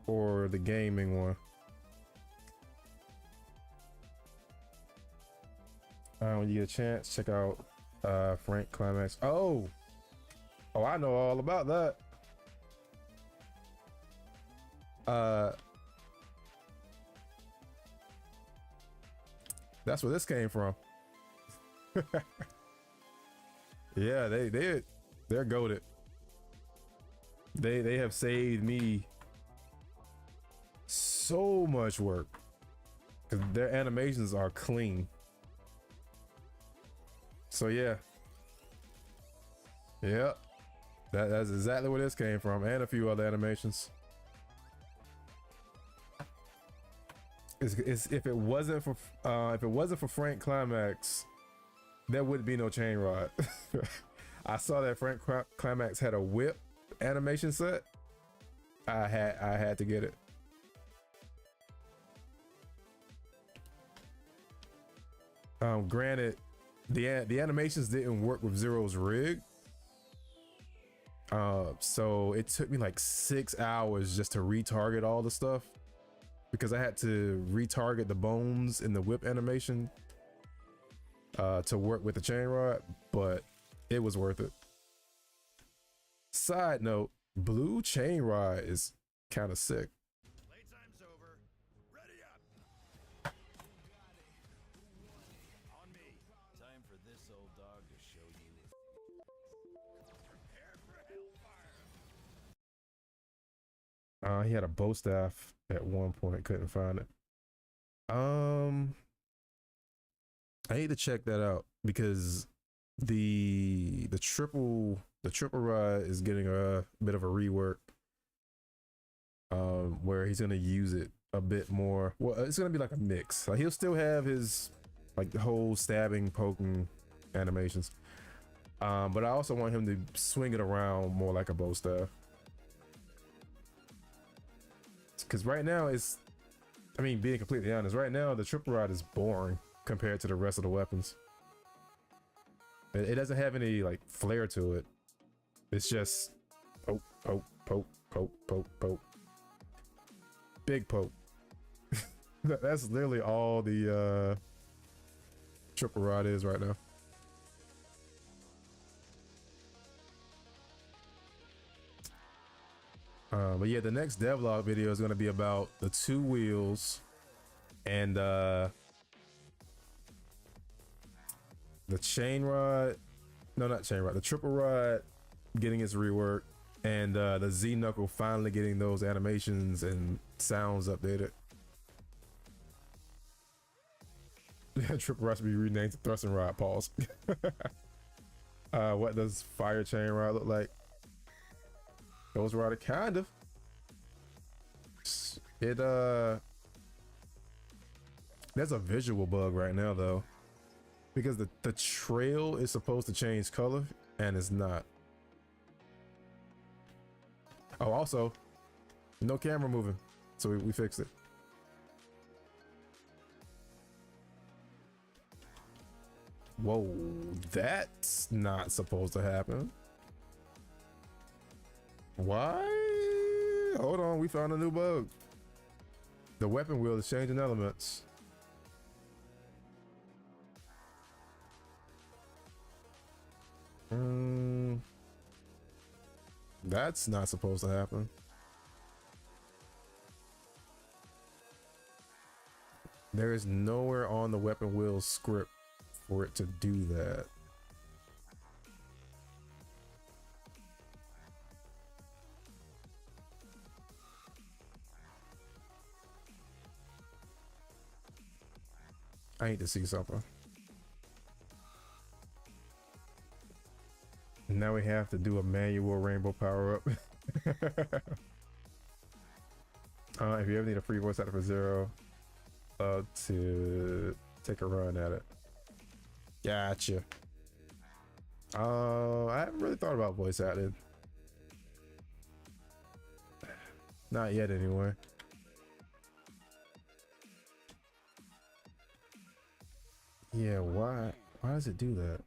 or the gaming one. When you get a chance, check out Frank Climax. Oh, I know all about that. That's where this came from. Yeah, they're goated. They have saved me so much work because their animations are clean. So yeah, that's exactly where this came from, and a few other animations. If it wasn't for Frank Climax, there would be no chain rod. I saw that Frank Climax had a whip animation set. I had to get it. Granted, the animations didn't work with Zero's rig. So it took me like 6 hours just to retarget all the stuff, because I had to retarget the bones in the whip animation to work with the chain rod, but it was worth it. Side note, blue chain rod is kind of sick. Playtime's over. Ready up. On me. Time for this old dog to show you. Prepare for hellfire. He had a bow staff at one point, couldn't find it. I need to check that out because the triple rod is getting a bit of a rework, where he's gonna use it a bit more. Well, it's gonna be like a mix. Like, he'll still have his like the whole stabbing, poking animations, but I also want him to swing it around more like a bow staff. Because right now being completely honest, right now the triple rod is boring compared to the rest of the weapons. It doesn't have any like flair to it. It's just poke, poke, poke, poke, poke, poke. Big poke. That's literally all the triple rod is right now. But yeah, the next devlog video is going to be about the two wheels and the chain rod. No, not chain rod. The triple rod getting its rework, And the Z Knuckle finally getting those animations and sounds updated. Triple Rush be renamed to Thrusting Rod. Pause. What does Fire Chain Rod look like? Ghost Rider, kind of. It there's a visual bug right now though, because the trail is supposed to change color and it's not. Oh, also, no camera moving, so we fixed it. Whoa, that's not supposed to happen. Why? Hold on, we found a new bug. The weapon wheel is changing elements. That's not supposed to happen. There is nowhere on the weapon wheel script for it to do that. I need to see something. Now we have to do a manual rainbow power up. If you ever need a free voice actor for Zero, to take a run at it. Gotcha. I haven't really thought about voice acting. Not yet, anyway. Yeah, why does it do that?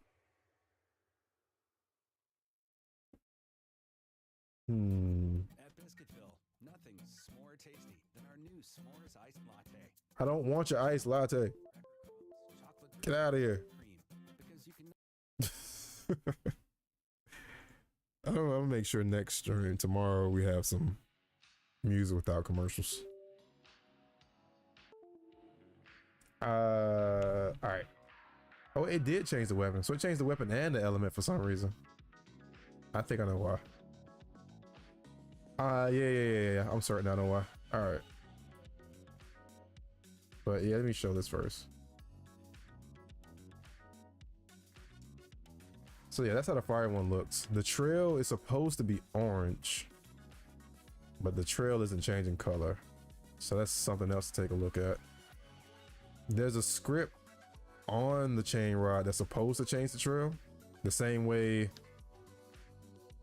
At Biscuitville, nothing's more tasty than our new s'mores iced latte. I don't want your iced latte. Chocolate Get out of here. cream, because you can. I'm gonna make sure next stream tomorrow we have some music without commercials. All right. Oh, it did change the weapon. So it changed the weapon and the element for some reason. I think I know why. Yeah. I'm certain I know why. All right. But yeah, let me show this first. So yeah, that's how the fire one looks. The trail is supposed to be orange, but the trail isn't changing color. So that's something else to take a look at. There's a script on the chain rod that's supposed to change the trail the same way.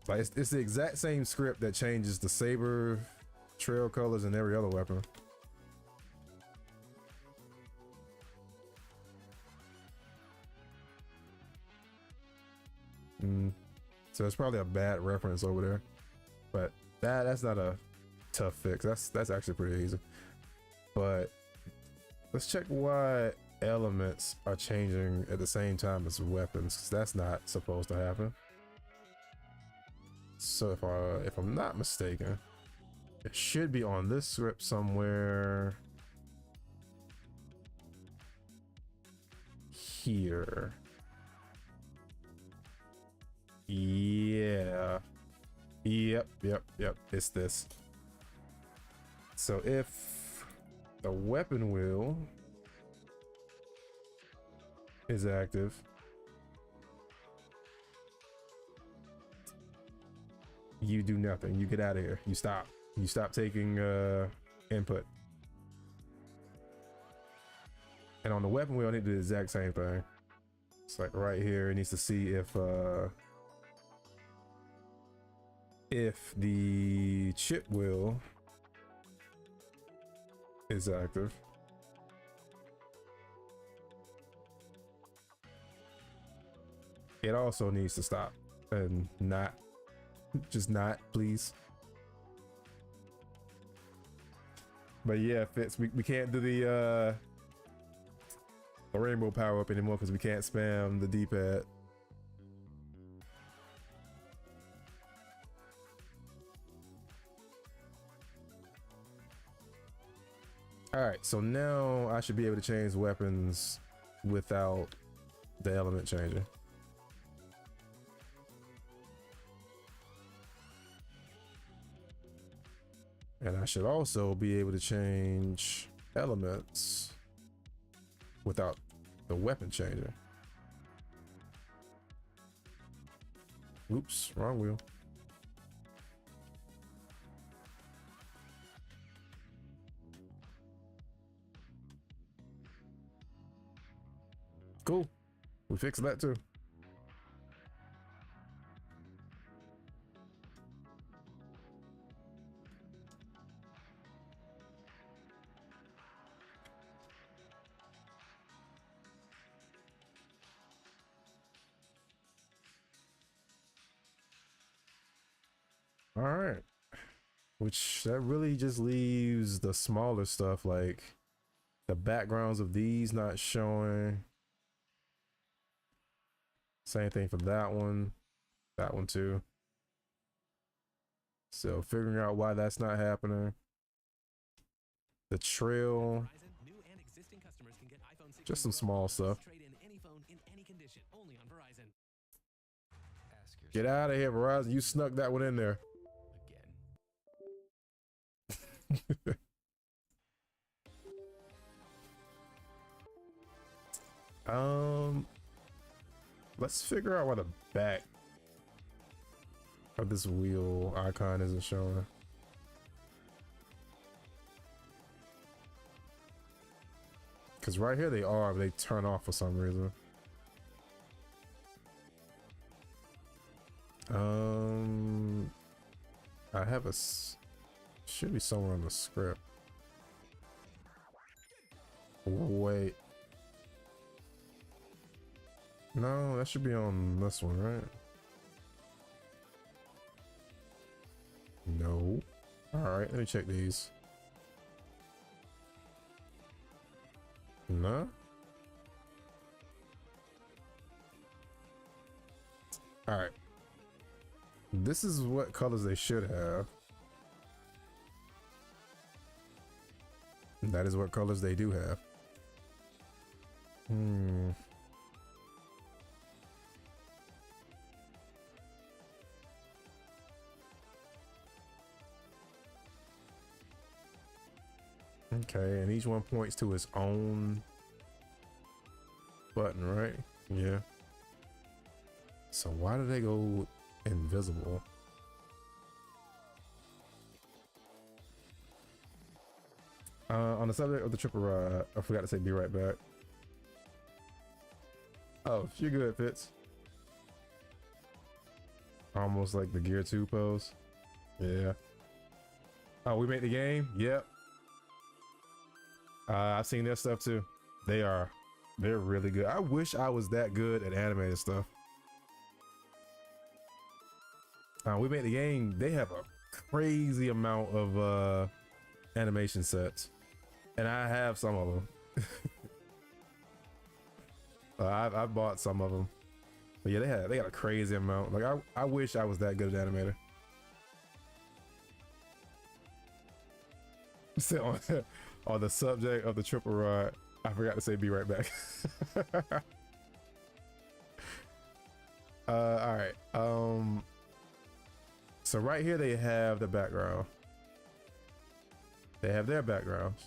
Like it's the exact same script that changes the saber trail colors and every other weapon. So it's probably a bad reference over there, but that's not a tough fix. That's actually pretty easy. But let's check why elements are changing at the same time as weapons, because that's not supposed to happen. So if I'm not mistaken, it should be on this script somewhere here. Yeah. Yep. It's this. So if the weapon wheel is active, you do nothing. You get out of here. You stop. You stop taking input. And on the weapon wheel, I need to do the exact same thing. It's like right here. It needs to see if the chip wheel is active. It also needs to stop and not, just not, please. But yeah, Fitz, we can't do the rainbow power up anymore because we can't spam the D-pad. All right, so now I should be able to change weapons without the element changing. And I should also be able to change elements without the weapon changer. Oops, wrong wheel. Cool. We fixed that too. All right. Which that really just leaves the smaller stuff, like the backgrounds of these not showing. Same thing for that one too. So figuring out why that's not happening. The trail, Verizon, new and existing customers can get iPhone 16 just some Pro small plus stuff. Trade in any phone in any condition, only on Verizon. Ask yourself Get out of here, Verizon. You snuck that one in there. again. Let's figure out why the back of this wheel icon isn't showing. Because right here they are, but they turn off for some reason. I have should be somewhere on the script. Wait. No, that should be on this one, right? No. Alright, let me check these. No? Alright. This is what colors they should have. That is what colors they do have. Okay, and each one points to its own button, right? Yeah. So why do they go invisible? On the subject of the triple ride, I forgot to say be right back. Oh, you're good, Fitz. Almost like the Gear 2 pose. Yeah. Oh, we made the game? Yep. I've seen their stuff too. They're really good. I wish I was that good at animated stuff. We made the game. They have a crazy amount of animation sets, and I have some of them. I've bought some of them, but yeah, they got a crazy amount. Like I wish I was that good at animator. So on the subject of the triple ride, I forgot to say be right back. All right. So right here they have the background. They have their backgrounds.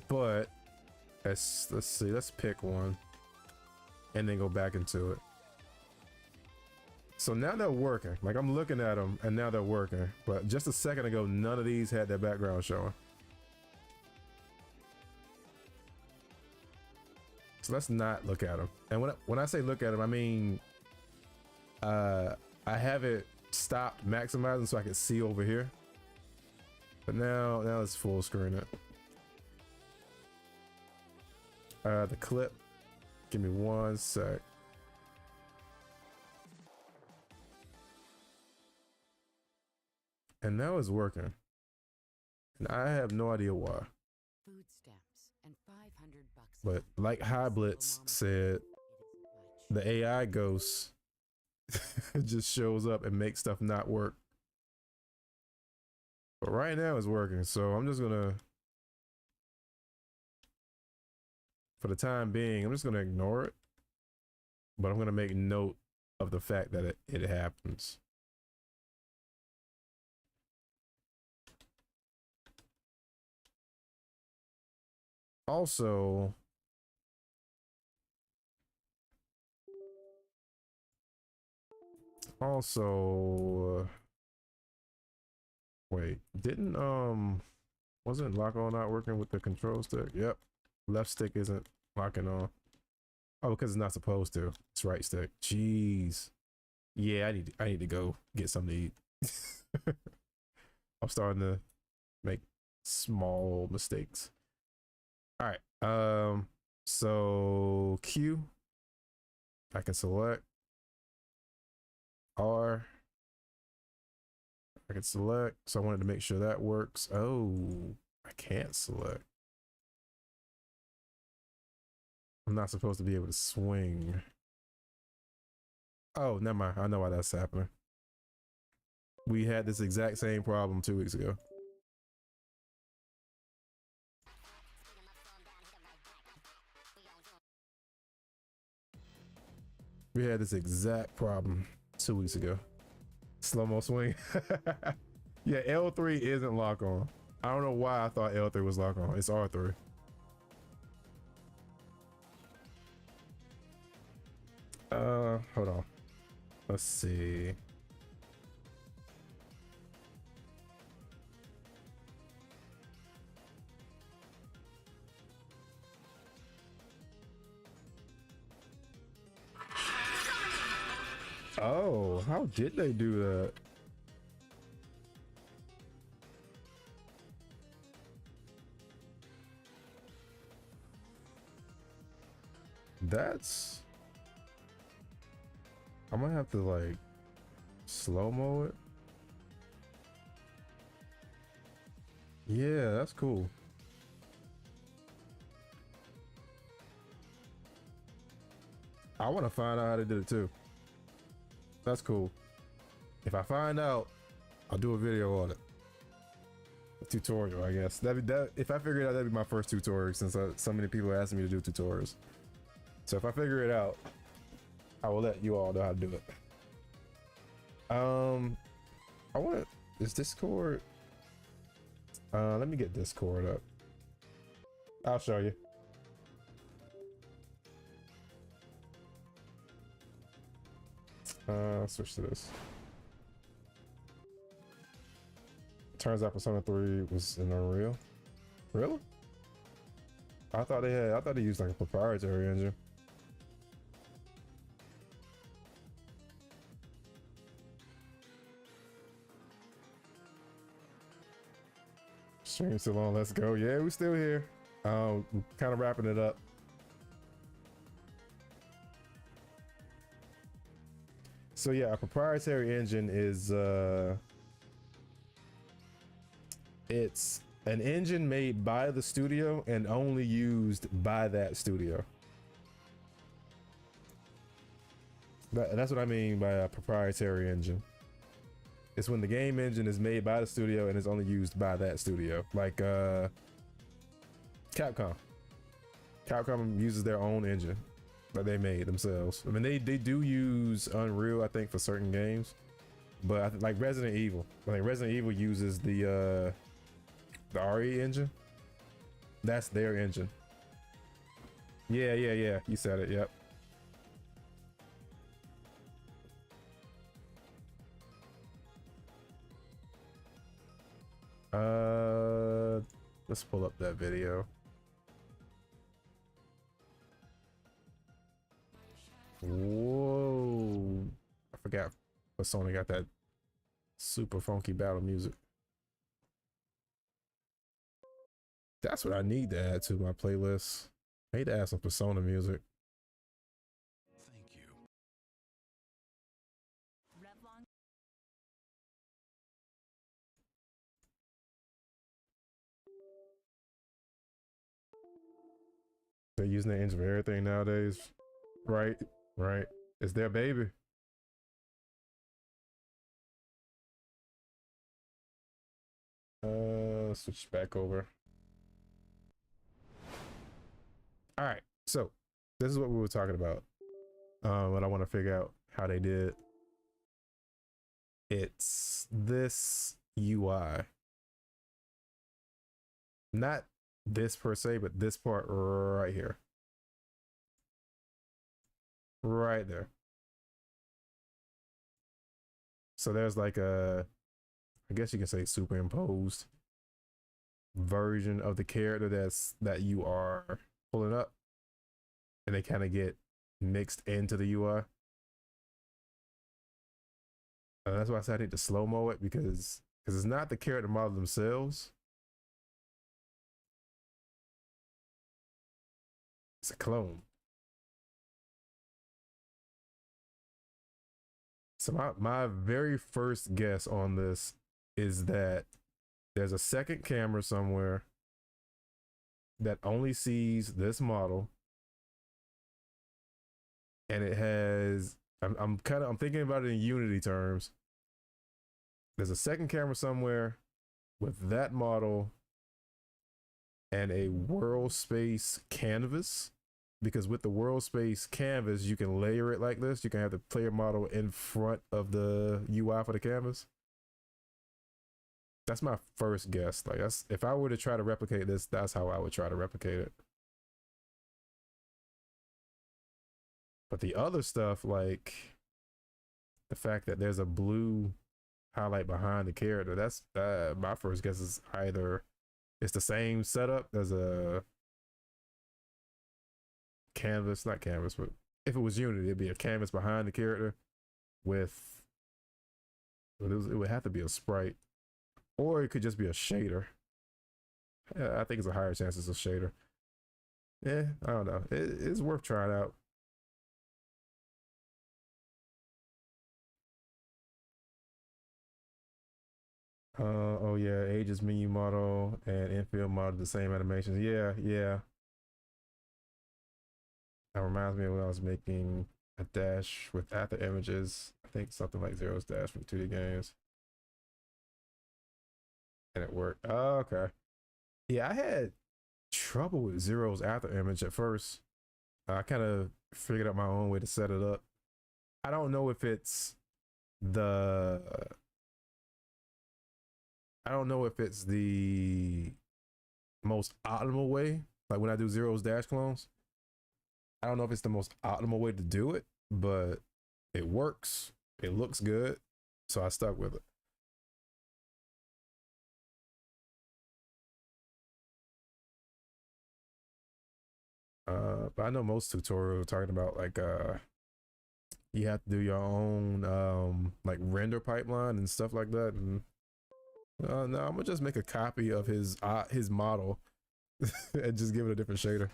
But let's see, let's pick one and then go back into it. So now they're working. Like I'm looking at them and now they're working. But just a second ago, none of these had their background showing. So let's not look at them. And when I say look at them, I mean, I have it stopped maximizing so I can see over here. But now let's full screen it. The clip. Give me one sec. And now it's working. And I have no idea why. Food stamps and $500. But like High Blitz said, the AI ghost just shows up and makes stuff not work. But right now it's working, so I'm just gonna, for the time being, I'm just gonna ignore it. But I'm gonna make note of the fact that it happens. Also, wait, didn't wasn't lock on not working with the control stick? Yep, left stick isn't locking on. Oh, because it's not supposed to. It's right stick. Jeez. Yeah, I need to go get something to eat. I'm starting to make small mistakes. All right. So Q, I can select. R, I can select. So I wanted to make sure that works. Oh, I can't select. I'm not supposed to be able to swing. Oh, never mind. I know why that's happening. We had this exact same problem 2 weeks ago. We had this exact problem 2 weeks ago. Slow-mo swing. Yeah, L3 isn't lock on. I don't know why I thought L3 was lock on. It's R3. Hold on. Let's see. Oh, how did they do that? That's... I'm gonna have to like slow-mo it. Yeah, that's cool. I want to find out how they did it too. That's cool. If I find out, I'll do a video on it. A tutorial, I guess. If I figure it out, that'd be my first tutorial since so many people are asking me to do tutorials. So if I figure it out, I will let you all know how to do it. I want to... Is Discord... let me get Discord up. I'll show you. Switch to this. Turns out Persona 3 was in Unreal. Really? I thought they used like a proprietary engine. Stream still on, let's go. Yeah, we still here. Kind of wrapping it up. So yeah, a proprietary engine is it's an engine made by the studio and only used by that studio. That's what I mean by a proprietary engine. It's when the game engine is made by the studio and is only used by that studio. Like Capcom. Capcom uses their own engine that they made themselves. I mean, they do use Unreal, I think, for certain games, but like Resident Evil. I think Resident Evil uses the RE engine. That's their engine. Yeah. You said it. Yep. Let's pull up that video. Whoa, I forgot Persona got that super funky battle music. That's what I need to add to my playlist. I need to add some Persona music. Thank you. They're using the engine for everything nowadays. Right. It's their baby. Switch back over. All right, so this is what we were talking about. What I want to figure out how they did. It's this UI. Not this per se, but this part right here. Right there. So there's like a, I guess you can say superimposed version of the character that you are pulling up, and they kind of get mixed into the UI. That's why I said I need to slow-mo it, because it's not the character model themselves. It's a clone. So my very first guess on this is that there's a second camera somewhere that only sees this model, and it has, I'm thinking about it in Unity terms. There's a second camera somewhere with that model and a world space canvas, because with the world space canvas you can layer it like this. You can have the player model in front of the UI for the canvas. That's my first guess. Like, that's, if I were to try to replicate this, that's how I would try to replicate it. But the other stuff, like the fact that there's a blue highlight behind the character, that's my first guess is either it's the same setup as a canvas, not canvas, but if it was Unity, it'd be a canvas behind the character with, it would have to be a sprite, or it could just be a shader. I think it's a higher chance it's a shader. Yeah, I don't know. It's worth trying out. Oh yeah, Aegis menu model and infield model, the same animations. Yeah. That reminds me of when I was making a dash with after images. I think something like Zero's Dash from 2D games. And it worked. Oh, okay. Yeah, I had trouble with Zero's after image at first. I kind of figured out my own way to set it up. I don't know if it's the most optimal way. Like when I do Zero's Dash clones, I don't know if it's the most optimal way to do it, but it works. It looks good, so I stuck with it. But I know most tutorials are talking about like you have to do your own like render pipeline and stuff like that. And no, I'm gonna just make a copy of his model and just give it a different shader.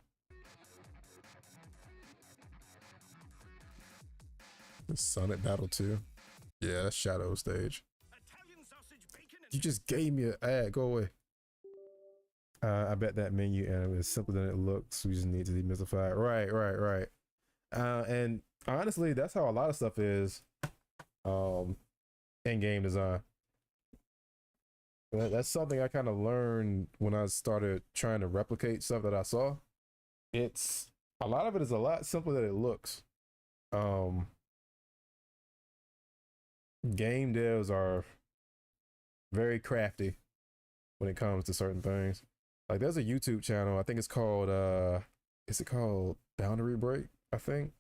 The Sonic Battle 2. Yeah, that's Shadow Stage. You just gave me an ad. Go away. I bet that menu and is simpler than it looks. We just need to demystify it. Right. And honestly, that's how a lot of stuff is in game design. That's something I kind of learned when I started trying to replicate stuff that I saw. It's a lot of it is a lot simpler than it looks. Game devs are very crafty when it comes to certain things. Like there's a YouTube channel, I think it's called is it called Boundary Break? I think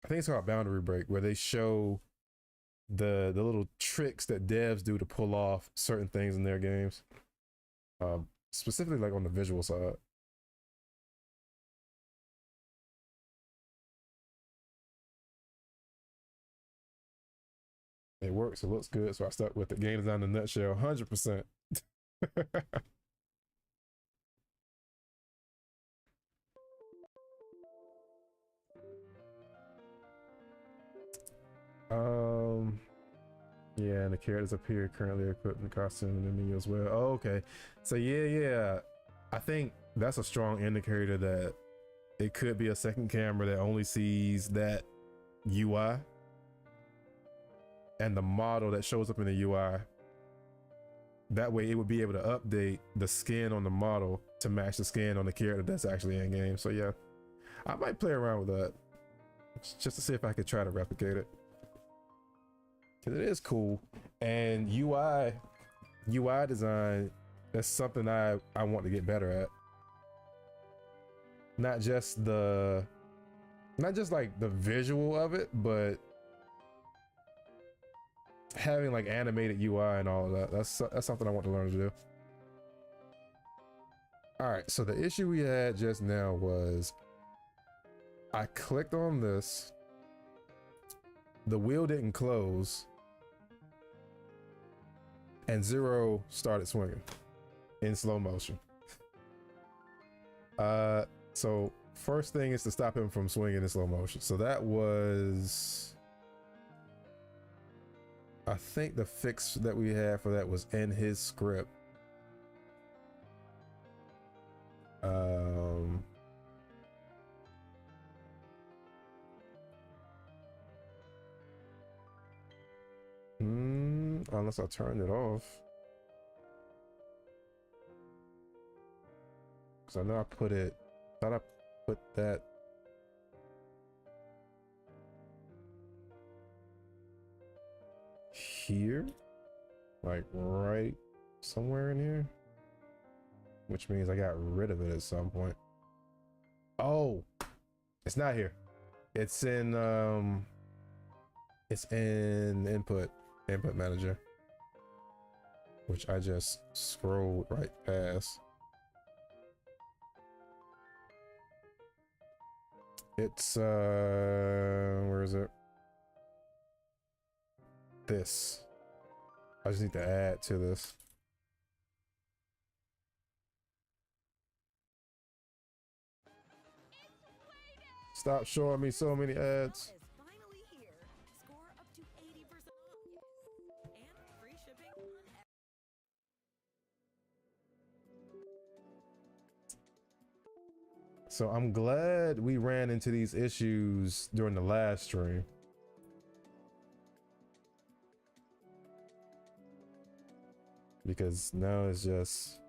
it's called Boundary Break, where they show the little tricks that devs do to pull off certain things in their games. Specifically like on the visual side. It works, it looks good, so I stuck with it. Game design in a nutshell, 100%. Yeah, and the characters appear currently equipped in the costume and the menu as well. Oh, okay. So yeah. I think that's a strong indicator that it could be a second camera that only sees that UI. And the model that shows up in the UI, that way it would be able to update the skin on the model to match the skin on the character that's actually in game. So yeah, I might play around with that just to see if I could try to replicate it, because it is cool. And UI design That's something I want to get better at. Not just like the visual of it, but having like animated UI and all of that. That's something I want to learn to do. All right, so the issue we had just now was I clicked on this, the wheel didn't close, and Zero started swinging in slow motion. So first thing is to stop him from swinging in slow motion. So that was, I think the fix that we had for that was in his script. Unless I turned it off. Because I know I thought I put that. Here? Like right somewhere in here? Which means I got rid of it at some point. Oh, it's not here. It's in input manager, which I just scrolled right past. It's where is it? This. I just need to add to this. Stop showing me so many ads. Is finally here. Score up to 80% off. And free shipping on So I'm glad we ran into these issues during the last stream. Because now it's just,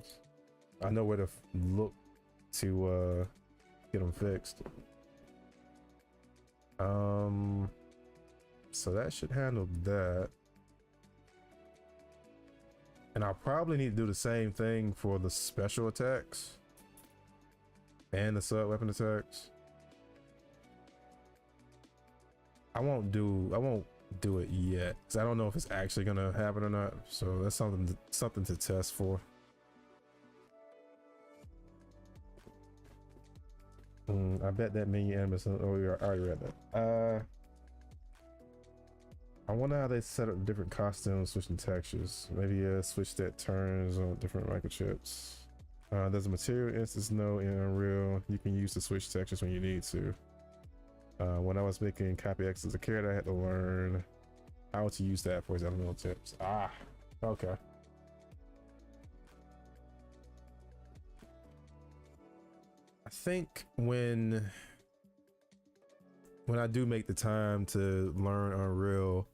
I know where to look to get them fixed. So that should handle that. And I'll probably need to do the same thing for the special attacks and the sub weapon attacks. I won't do it yet because I don't know if it's actually gonna happen or not. So that's something to test for. I bet that menu animation. Oh, we already read that. I wonder how they set up different costumes, switching textures. Maybe switch that turns on different microchips. There's a material instance node in Unreal. You can use to switch textures when you need to. When I was making Copy X as a character, I had to learn how to use that for his elemental tips. Ah, okay. I think when I do make the time to learn Unreal,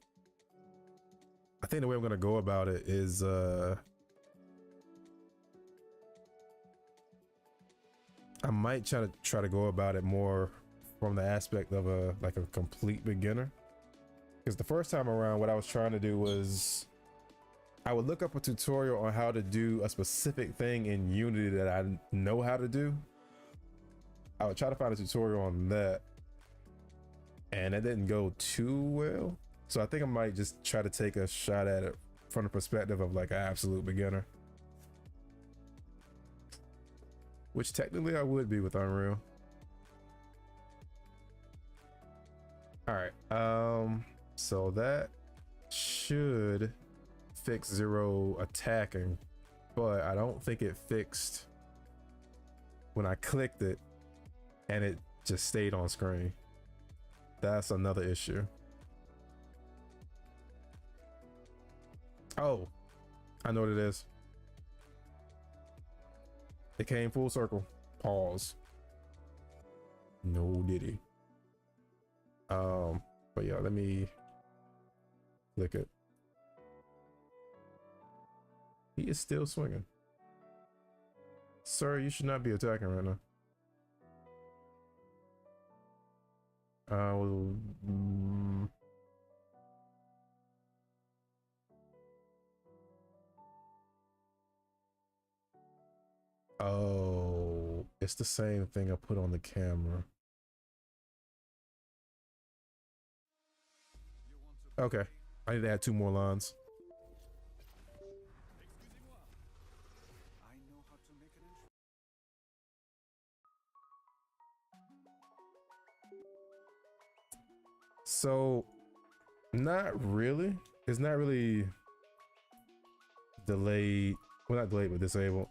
I think the way I'm gonna go about it is I might try to go about it more from the aspect of a complete beginner. Because the first time around, what I was trying to do was I would look up a tutorial on how to do a specific thing in Unity that I know how to do. I would try to find a tutorial on that, and it didn't go too well. So I think I might just try to take a shot at it from the perspective of like an absolute beginner, which technically I would be with Unreal. All right, so that should fix Zero attacking, but I don't think it fixed when I clicked it and it just stayed on screen. That's another issue. Oh, I know what it is. It came full circle. Pause. No diddy. But yeah, let me click it. He is still swinging. Sir, you should not be attacking right now. Oh, it's the same thing I put on the camera. Okay, I need to add 2 more lines. Excusez-moi. I know how to make an intro. So, not really. It's not really delayed. Well, not delayed, but disabled.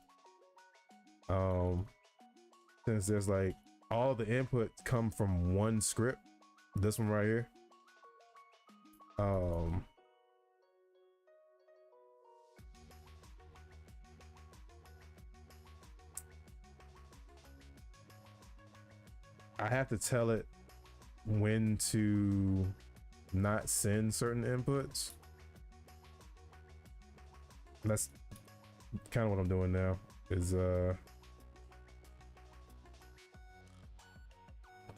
Since there's like all the inputs come from one script, this one right here. I have to tell it when to not send certain inputs. That's kind of what I'm doing now, is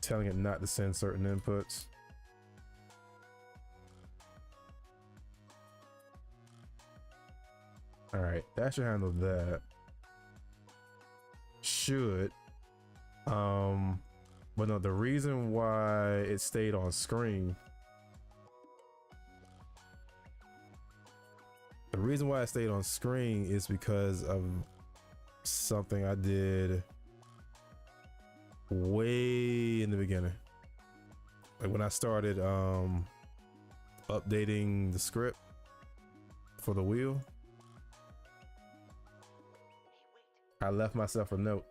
telling it not to send certain inputs. All right, that should handle that. Should. But no, the reason why it stayed on screen, is because of something I did way in the beginning. Like when I started updating the script for the wheel, I left myself a note.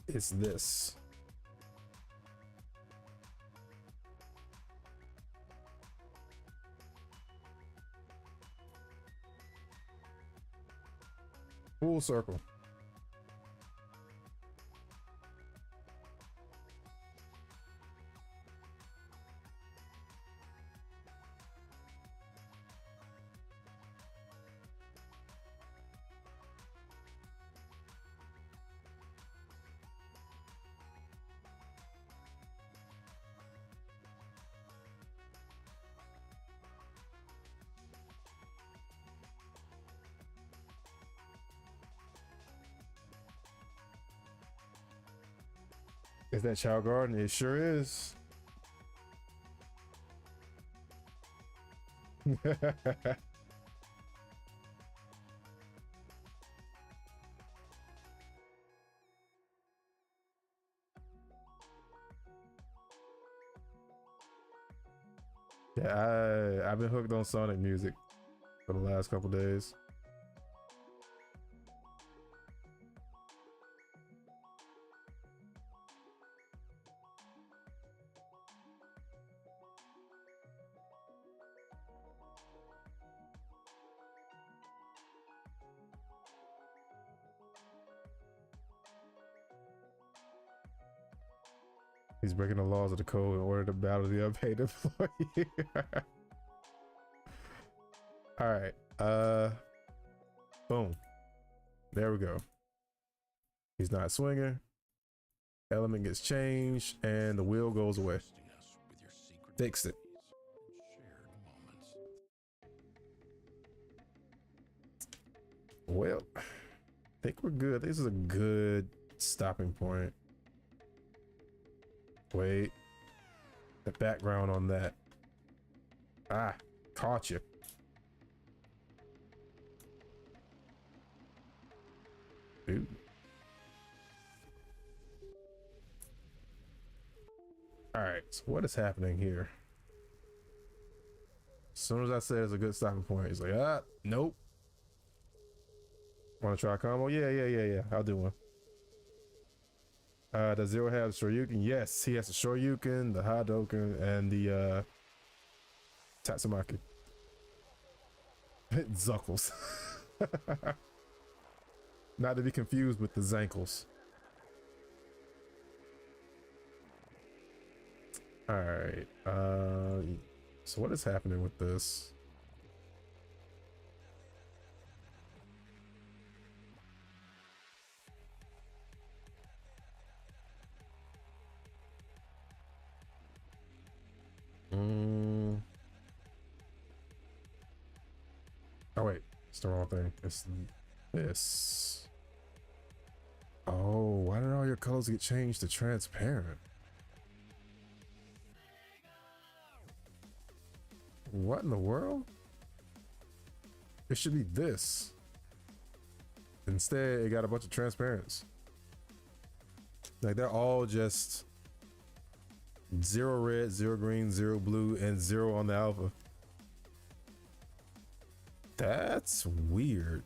It's this. Full circle. Is that Child Garden? It sure is. Yeah, I've been hooked on Sonic music for the last couple days. He's breaking the laws of the code in order to battle the unpaid employee. All right. Boom. There we go. He's not swinging. Element gets changed and the wheel goes away. Fixed it. Well, I think we're good. This is a good stopping point. Wait. The background on that. Ah, caught you. Ooh. All right, so what is happening here? As soon as I say it's a good stopping point, he's like, ah, nope. Want to try a combo? Yeah. I'll do one. Does Zero have Shoryuken? Yes, he has the Shoryuken, the Hadoken, and the Tatsumaki. Zuckles. Not to be confused with the Zankles. Alright. So what is happening with this? Oh wait, It's the wrong thing. It's this. Oh, why did all your colors get changed to transparent? What in the world? It should be this. Instead, it got a bunch of transparents. Like they're all just 0 red, 0 green, 0 blue, and 0 on the alpha. That's weird.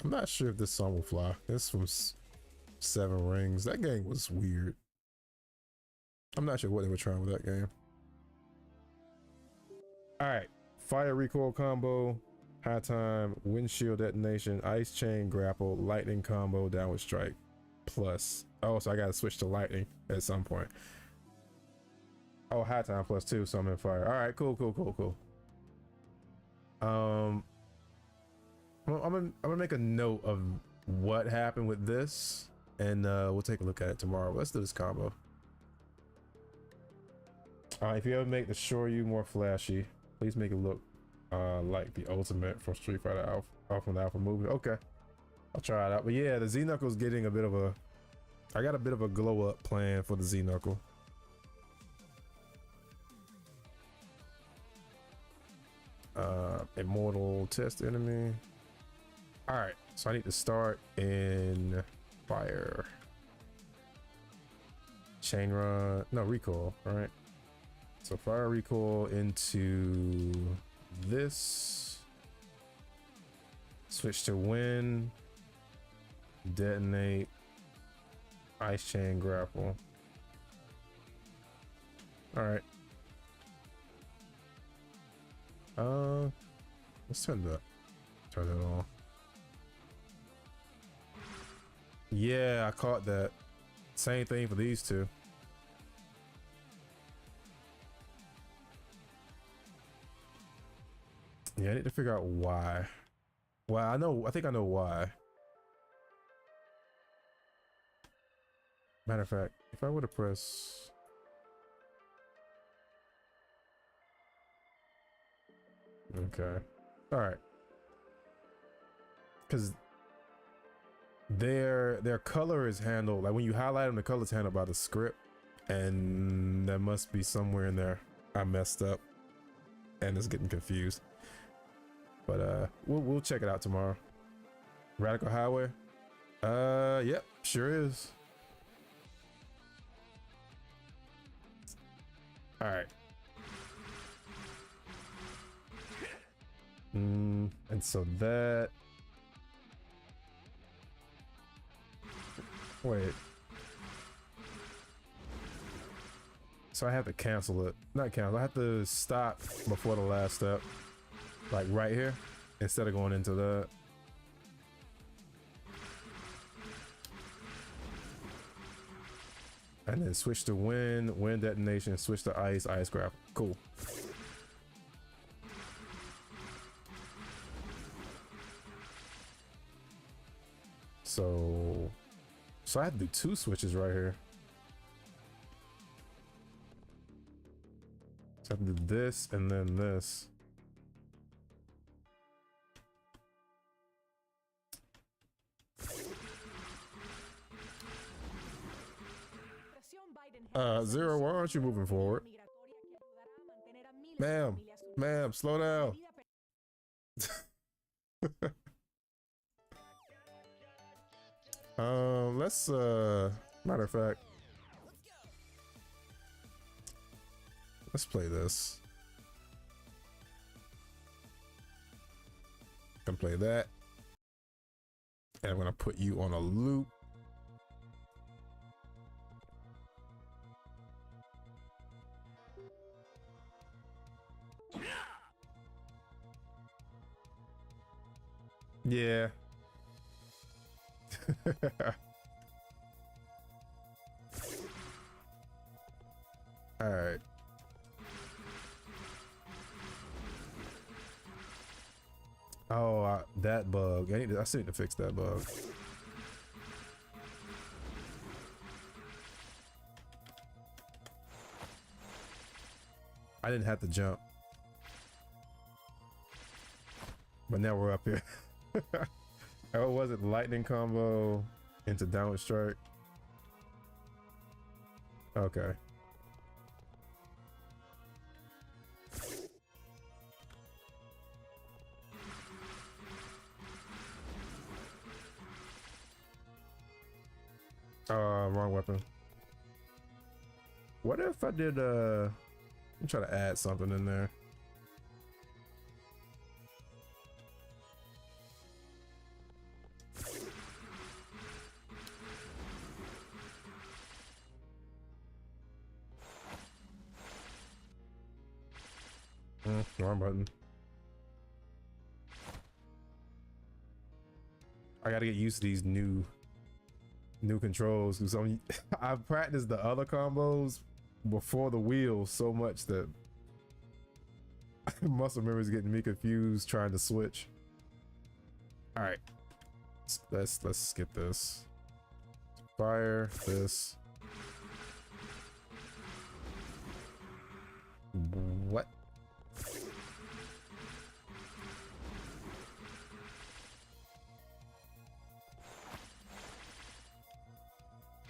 I'm not sure if this song will fly. This from Seven Rings. That game was weird. I'm not sure what they were trying with that game. All right, fire recoil combo, high time, windshield detonation, ice chain grapple, lightning combo, downward strike, plus. Oh, so I gotta switch to lightning at some point. Oh, high time +2, so I'm in fire. All right, cool. I'm gonna make a note of what happened with this, and we'll take a look at it tomorrow. Let's do this combo. If you ever make the Shoryu more flashy, please make it look like the ultimate from Street Fighter Alpha movie. Okay, I'll try it out. But yeah, the Z Knuckle's getting a bit of a. I got a bit of a glow up plan for the Z Knuckle. Immortal test enemy. All right, so I need to start in fire. Chain run, no recoil. All right. So fire recoil into this. Switch to wind. Detonate. Ice chain grapple. All right. Let's turn that on. Yeah, I caught that. Same thing for these two. Yeah, I need to figure out why. Well, I think I know why. Matter of fact, if I were to press. Okay. All right. Because their color is handled, like when you highlight them, the color is handled by the script, and there must be somewhere in there I messed up and it's getting confused. But we'll check it out tomorrow. Radical Highway. Yep, sure is. All right. And so that. Wait. So I have to cancel it. Not cancel. I have to stop before the last step. Like right here. Instead of going into that. And then switch to wind detonation, switch to ice grapple. Cool. So I have to do 2 switches right here. So I have to do this and then this. Zero, why aren't you moving forward? Ma'am, slow down. Let's matter of fact, let's play this. Gonna play that, and I'm gonna put you on a loop. Yeah. All right. Oh, that bug. I still need to fix that bug. I didn't have to jump. But now we're up here. Oh, was it lightning combo into downward strike? Okay. Wrong weapon. What if I did let me try to add something in there. Wrong button. I gotta get used to these new controls because I've practiced the other combos before the wheel so much that muscle memory is getting me confused trying to switch. All right, let's get this. Fire this. What?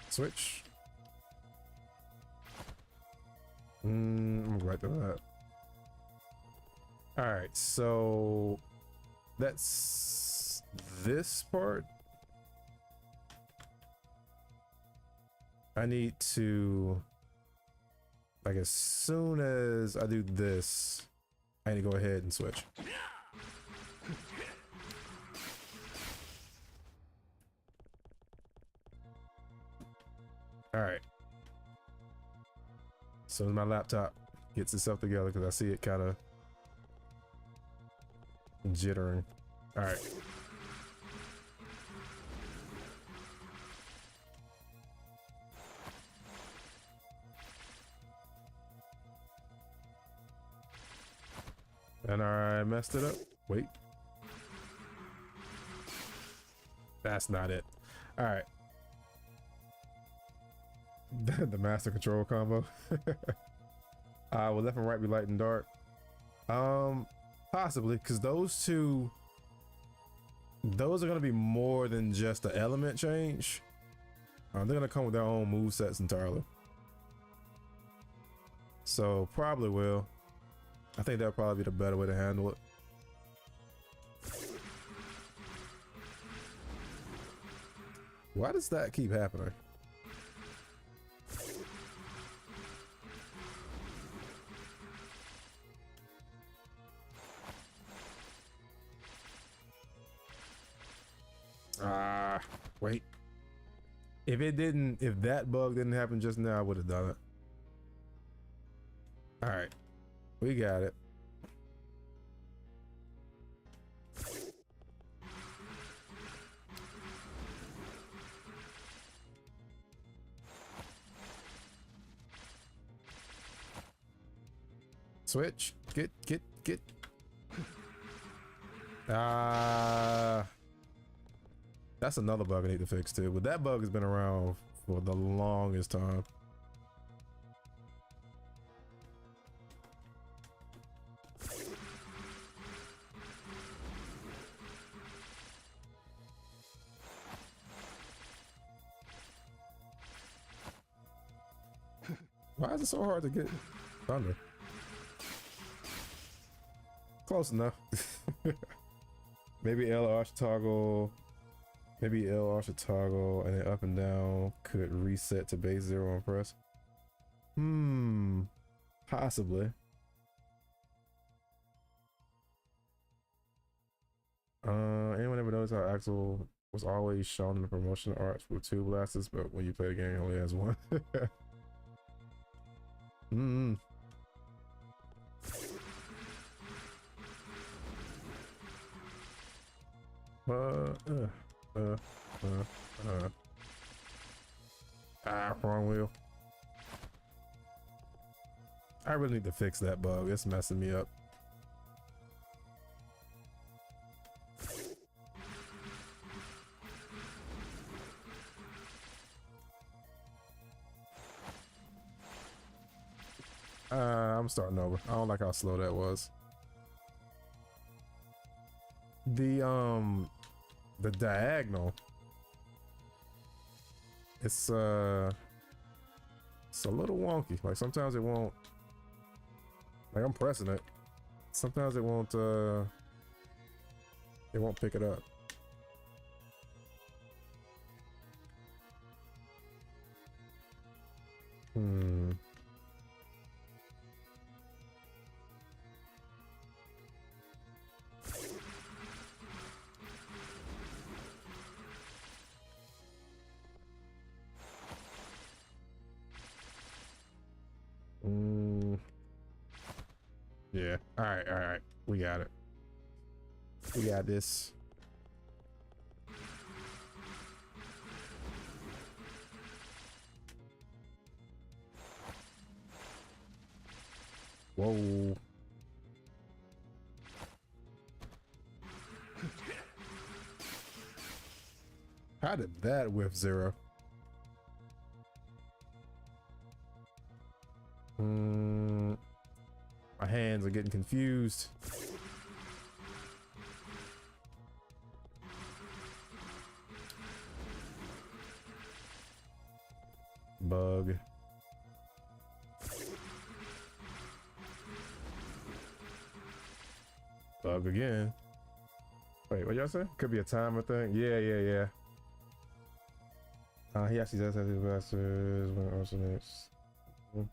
Switch. I'm right to that. All right, so that's this part. I need to, like, as soon as I do this, I need to go ahead and switch. All right. So my laptop gets itself together because I see it kind of jittering. All right. And I messed it up. Wait. That's not it. All right. The master control combo. Will left and right be light and dark? Possibly, because those are gonna be more than just the element change. They're gonna come with their own move sets entirely. So probably will. I think that'll probably be the better way to handle it. Why does that keep happening? Wait. If that bug didn't happen just now, I would have done it. All right, we got it. Switch. Get. That's another bug I need to fix too, but that bug has been around for the longest time. Why is it so hard to get thunder? Close enough. Maybe L should toggle. Maybe L should toggle, and then up and down could reset to base 0 on press. Possibly. Anyone ever notice how Axel was always shown in the promotional arts with 2 blasters, but when you play the game, he only has 1? Wrong wheel. I really need to fix that bug. It's messing me up. I'm starting over. I don't like how slow that was. The diagonal. It's a little wonky. Like sometimes it won't. Like I'm pressing it. Sometimes it won't pick it up. Hmm. Yeah. All right. We got it. We got this. Whoa. How did that whiff zero? My hands are getting confused. Bug. Bug again. Wait, what y'all say? Could be a timer thing. Yeah. He actually does have his bastards when it alternates. Boom.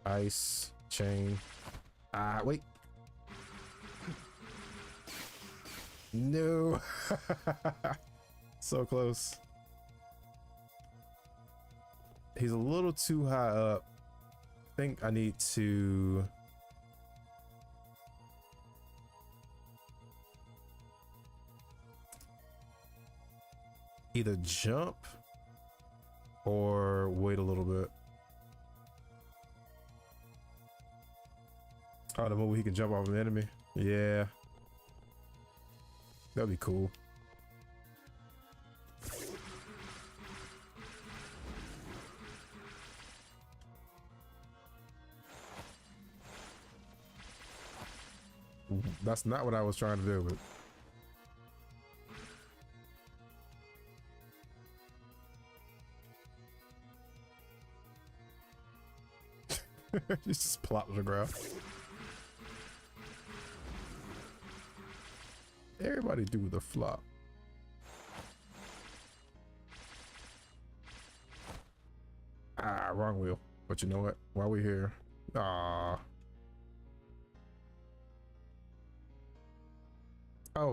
Ice chain. Wait. No. So close. He's a little too high up. I think I need to either jump or wait a little bit. Oh, the moment he can jump off an enemy. Yeah. That'd be cool. That's not what I was trying to do, but he just plopped on the ground. Everybody do the flop. Wrong wheel. But you know what? While we're here. Oh,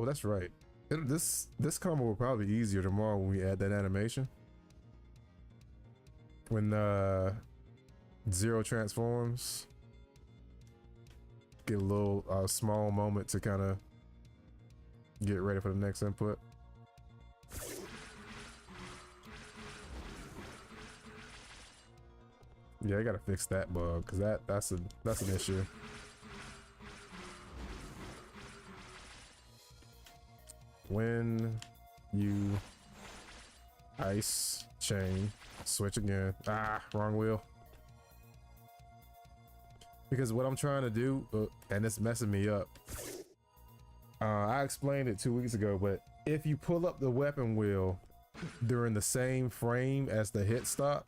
that's right. This combo will probably be easier tomorrow when we add that animation. When Zero transforms. Get a little small moment to kind of get ready for the next input. Yeah, I gotta fix that bug because that's an issue. When you ice chain, switch again. Wrong wheel. Because what I'm trying to do, and it's messing me up. I explained it 2 weeks ago, but if you pull up the weapon wheel during the same frame as the hit stop,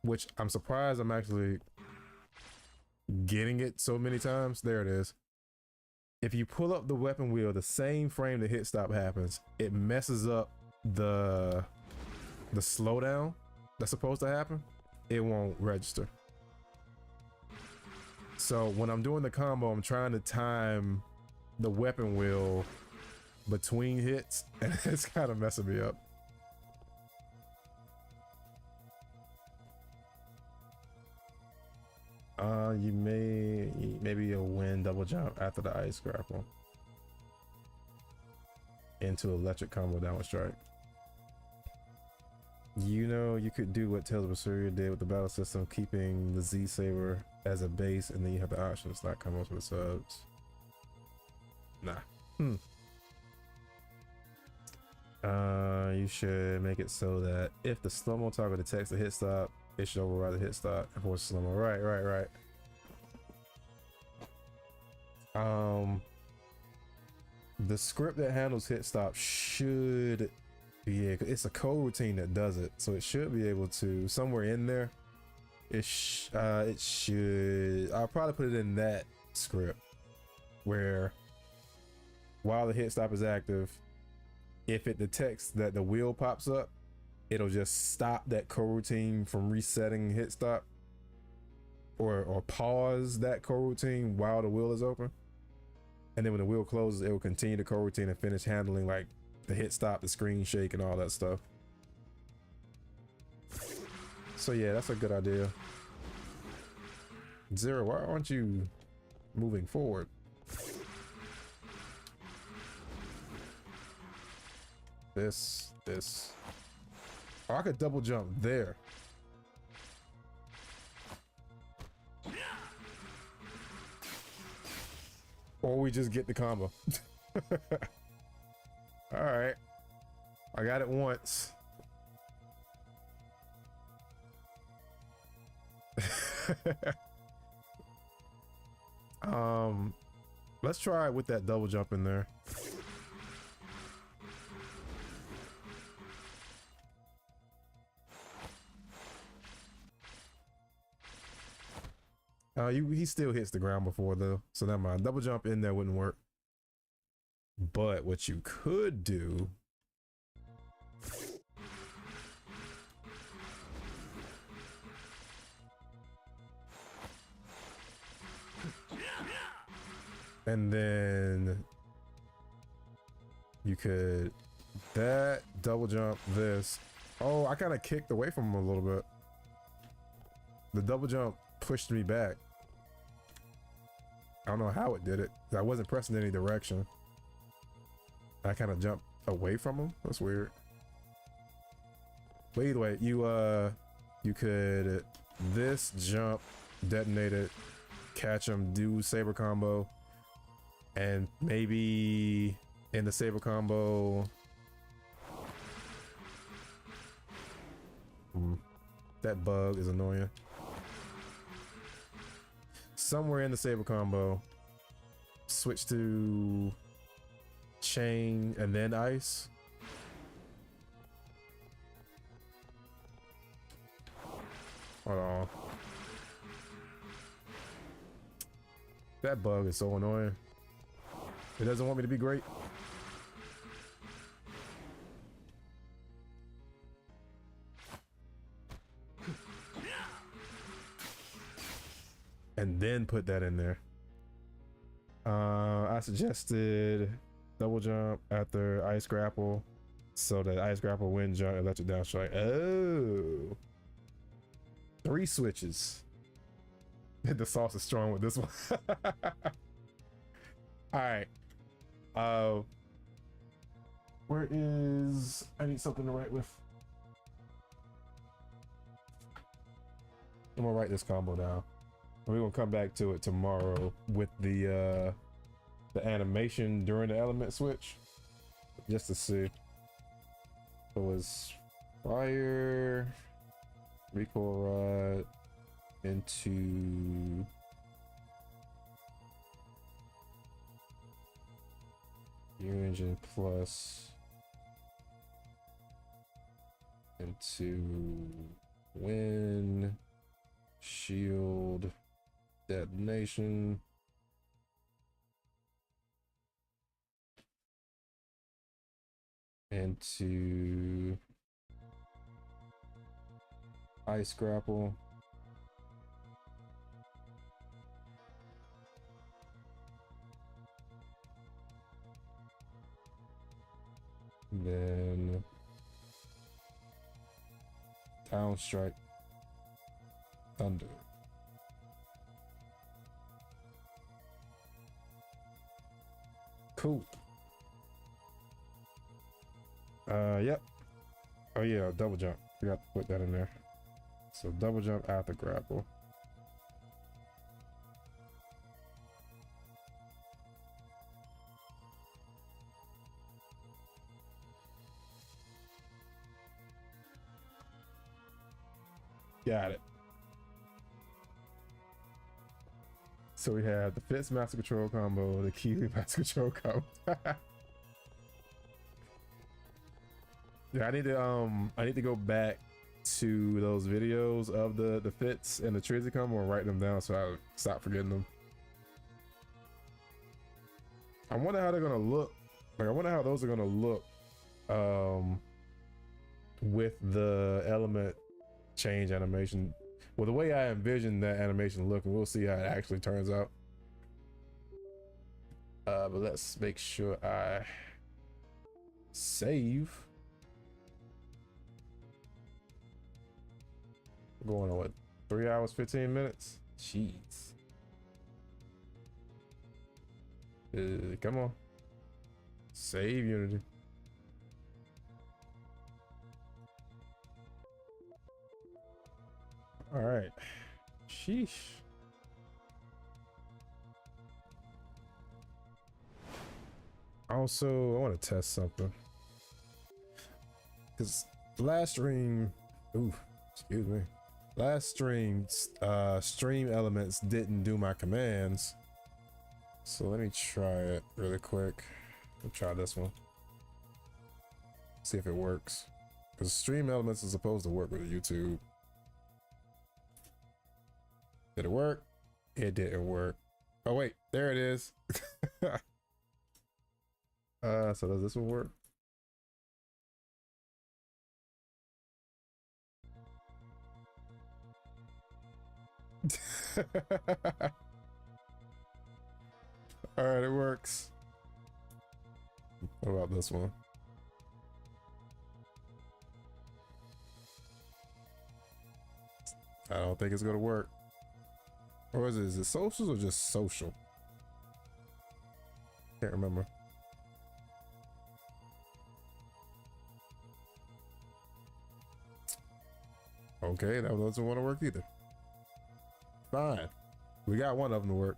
which I'm surprised I'm actually getting it so many times. There it is. If you pull up the weapon wheel the same frame the hit stop happens, it messes up the slowdown that's supposed to happen. It won't register. So when I'm doing the combo, I'm trying to time the weapon wheel between hits, and it's kind of messing me up. You maybe you'll win double jump after the ice grapple. into electric combo downward strike. You know, you could do what Tales of Berseria did with the battle system, keeping the Z Saber as a base, and then you have the option to slot combos with subs. Nah. You should make it so that if the slow-mo target detects the hit stop, it should override the hit stop and force slow-mo. Right. The script that handles hit stop should be able, it's a coroutine that does it, so it should be able to, somewhere in there, it should, I'll probably put it in that script where while the hit stop is active, if it detects that the wheel pops up, it'll just stop that coroutine from resetting hit stop, or pause that coroutine while the wheel is open. And then when the wheel closes, it will continue the coroutine and finish handling like the hit stop, the screen shake, and all that stuff. So yeah, that's a good idea. Zero, why aren't you moving forward? This. Oh, I could double jump there. Or we just get the combo. All right, I got it once. Let's try it with that double jump in there. He still hits the ground before though, so never mind. Double jump in there wouldn't work. But what you could do and then you could that double jump this. Oh, I kind of kicked away from him a little bit. The double jump pushed me back. I don't know how it did it. I wasn't pressing any direction. I kind of jumped away from him. That's weird. But either way, you could this jump, detonate it, catch him, do saber combo, and maybe in the saber combo, that bug is annoying. Somewhere in the saber combo, switch to chain and then ice. Hold on. That bug is so annoying. It doesn't want me to be great. And then put that in there. I suggested double jump after ice grapple, so that ice grapple, wind jump, electric down strike. Oh, 3 switches. The sauce is strong with this one. All right. Where is? I need something to write with. I'm gonna write this combo down. We're gonna come back to it tomorrow with the animation during the element switch, just to see. So it's fire, recoil rod into new engine plus into wind shield detonation into ice grapple then down strike thunder. Cool. Yep. Oh yeah, double jump. Forgot to put that in there. So double jump after grapple. Got it. So we have the Fitz master control combo, the Keely master control combo. Yeah, I need to go back to those videos of the Fitz and the Trizzy combo and write them down so I stop forgetting them. I wonder how they're gonna look. Like I wonder how those are gonna look with the element change animation. Well, the way I envision that animation looking, we'll see how it actually turns out. But let's make sure I save. Going on what, 3 hours 15 minutes? Jeez. Come on, save Unity. All right. Sheesh. Also, I want to test something. Because last stream, excuse me. Last stream, stream elements didn't do my commands. So let me try it really quick. I'll try this one. See if it works. Because stream elements is supposed to work with YouTube. Did it work? It didn't work. Oh wait, there it is. So does this one work? All right, it works. What about this one? I don't think it's gonna work. Or is it socials or just social? Can't remember. Okay, that doesn't want to work either. Fine. We got one of them to work.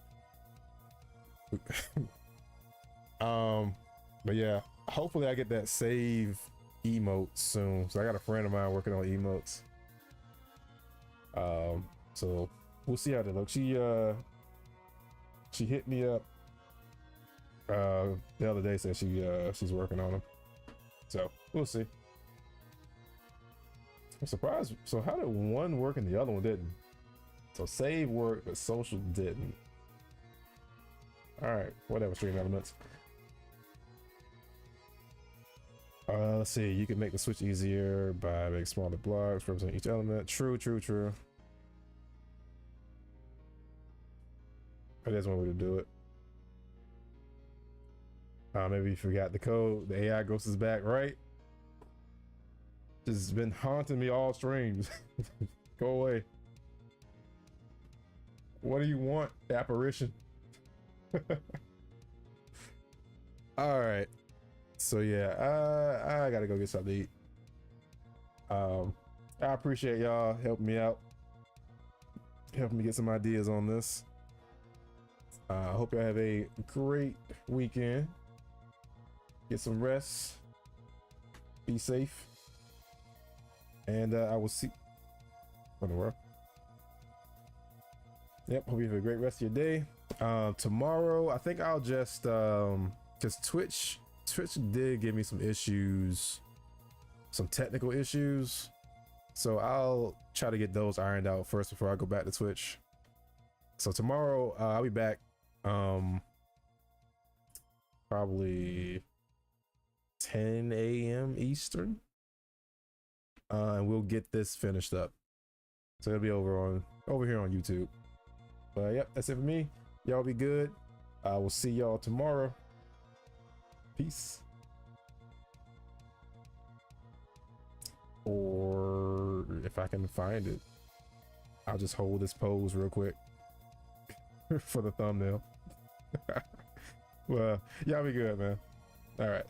But yeah, hopefully I get that save emote soon. So I got a friend of mine working on emotes. So we'll see how they look. She hit me up the other day, said she's working on them. So we'll see. I'm surprised. So how did one work and the other one didn't? So save worked, but social didn't. All right, whatever. Stream elements. Let's see. You can make the switch easier by making smaller blocks representing each element. True. That is one way to do it. Maybe you forgot the code. The AI ghost is back, right? Just been haunting me all streams. Go away. What do you want, apparition? All right. So yeah, I gotta go get something to eat. I appreciate y'all helping me out, helping me get some ideas on this. I hope y'all have a great weekend. Get some rest. Be safe. And I will see. What in the world? Yep. Hope you have a great rest of your day. Tomorrow, I think I'll just because Twitch did give me some issues, some technical issues. So I'll try to get those ironed out first before I go back to Twitch. So tomorrow I'll be back probably 10 a.m. Eastern. And we'll get this finished up. So it'll be over here on YouTube. But yep, that's it for me. Y'all be good. I will see y'all tomorrow. Peace. Or if I can find it, I'll just hold this pose real quick for the thumbnail. Well, y'all be good, man. All right.